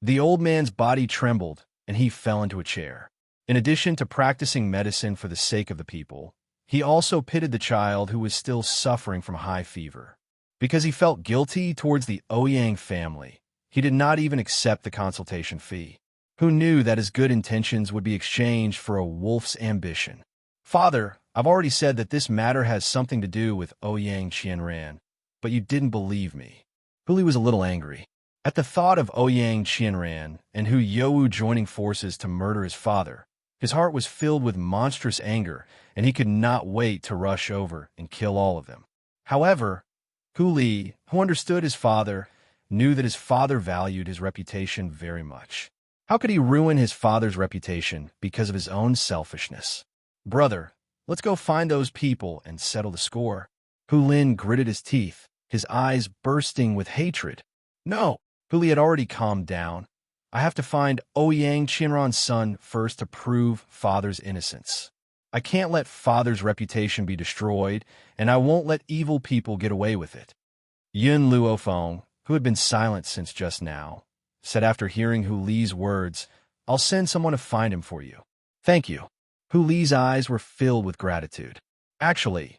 The old man's body trembled, and he fell into a chair. In addition to practicing medicine for the sake of the people, he also pitied the child who was still suffering from high fever. Because he felt guilty towards the Ouyang family, he did not even accept the consultation fee. Who knew that his good intentions would be exchanged for a wolf's ambition? Father, I've already said that this matter has something to do with Ouyang Qianran, but you didn't believe me. Hu Li was a little angry. At the thought of Ouyang Qianran and Hu Youwu joining forces to murder his father, his heart was filled with monstrous anger, and he could not wait to rush over and kill all of them. However, Hu Li, who understood his father, knew that his father valued his reputation very much. How could he ruin his father's reputation because of his own selfishness? Brother, let's go find those people and settle the score. Hu Lin gritted his teeth, his eyes bursting with hatred. No, Hu Li had already calmed down. I have to find Ouyang Qianran's son first to prove father's innocence. I can't let father's reputation be destroyed, and I won't let evil people get away with it. Yun Luofeng, who had been silent since just now, said after hearing Hu Li's words, I'll send someone to find him for you. Thank you. Hu Li's eyes were filled with gratitude. Actually,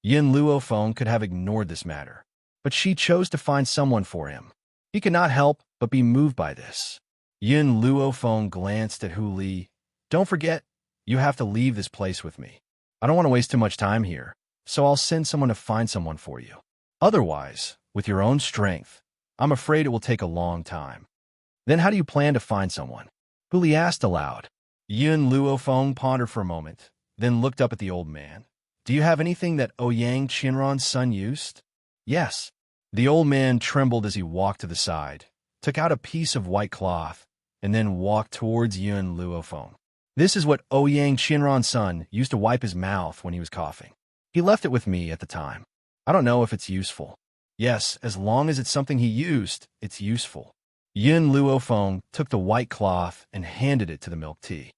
Yun Luofeng could have ignored this matter, but she chose to find someone for him. He could not help but be moved by this. Yun Luofeng glanced at Hu Li. Don't forget, you have to leave this place with me. I don't want to waste too much time here, so I'll send someone to find someone for you. Otherwise, with your own strength, I'm afraid it will take a long time. Then how do you plan to find someone? Hu Li asked aloud. Yun Luofeng pondered for a moment, then looked up at the old man. Do you have anything that Ouyang Qianran's son used? Yes. The old man trembled as he walked to the side, took out a piece of white cloth, and then walked towards Yun Luofeng. This is what Ouyang Qianran's son used to wipe his mouth when he was coughing. He left it with me at the time. I don't know if it's useful. Yes, as long as it's something he used, it's useful. Yun Luofeng took the white cloth and handed it to the Milk Tea.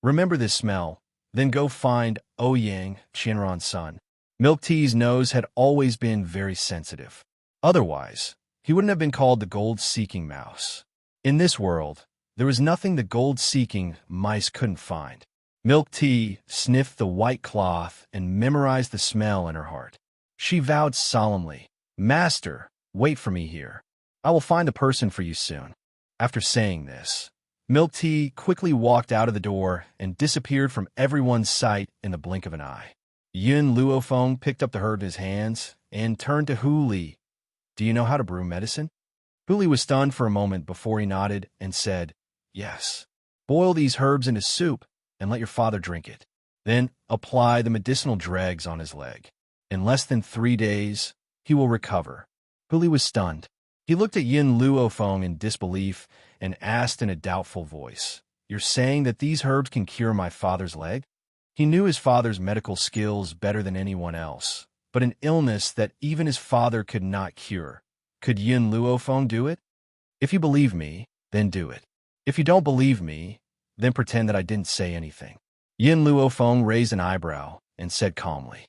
Remember this smell, then go find Ouyang Qianran's son. Milk Tea's nose had always been very sensitive. Otherwise, he wouldn't have been called the gold-seeking mouse. In this world, there was nothing the gold-seeking mice couldn't find. Milk Tea sniffed the white cloth and memorized the smell in her heart. She vowed solemnly, Master, wait for me here. I will find a person for you soon. After saying this, Milk Tea quickly walked out of the door and disappeared from everyone's sight in the blink of an eye. Yun Luofeng picked up the herb in his hands and turned to Hu Li. Do you know how to brew medicine? Hu Li was stunned for a moment before he nodded and said, Yes. Boil these herbs into soup and let your father drink it. Then apply the medicinal dregs on his leg. In less than 3 days, he will recover. Hu Li was stunned. He looked at Yin Luofeng in disbelief and asked in a doubtful voice, You're saying that these herbs can cure my father's leg? He knew his father's medical skills better than anyone else, but an illness that even his father could not cure. Could Yin Luofeng do it? If you believe me, then do it. If you don't believe me, then pretend that I didn't say anything. Yin Luofeng raised an eyebrow and said calmly,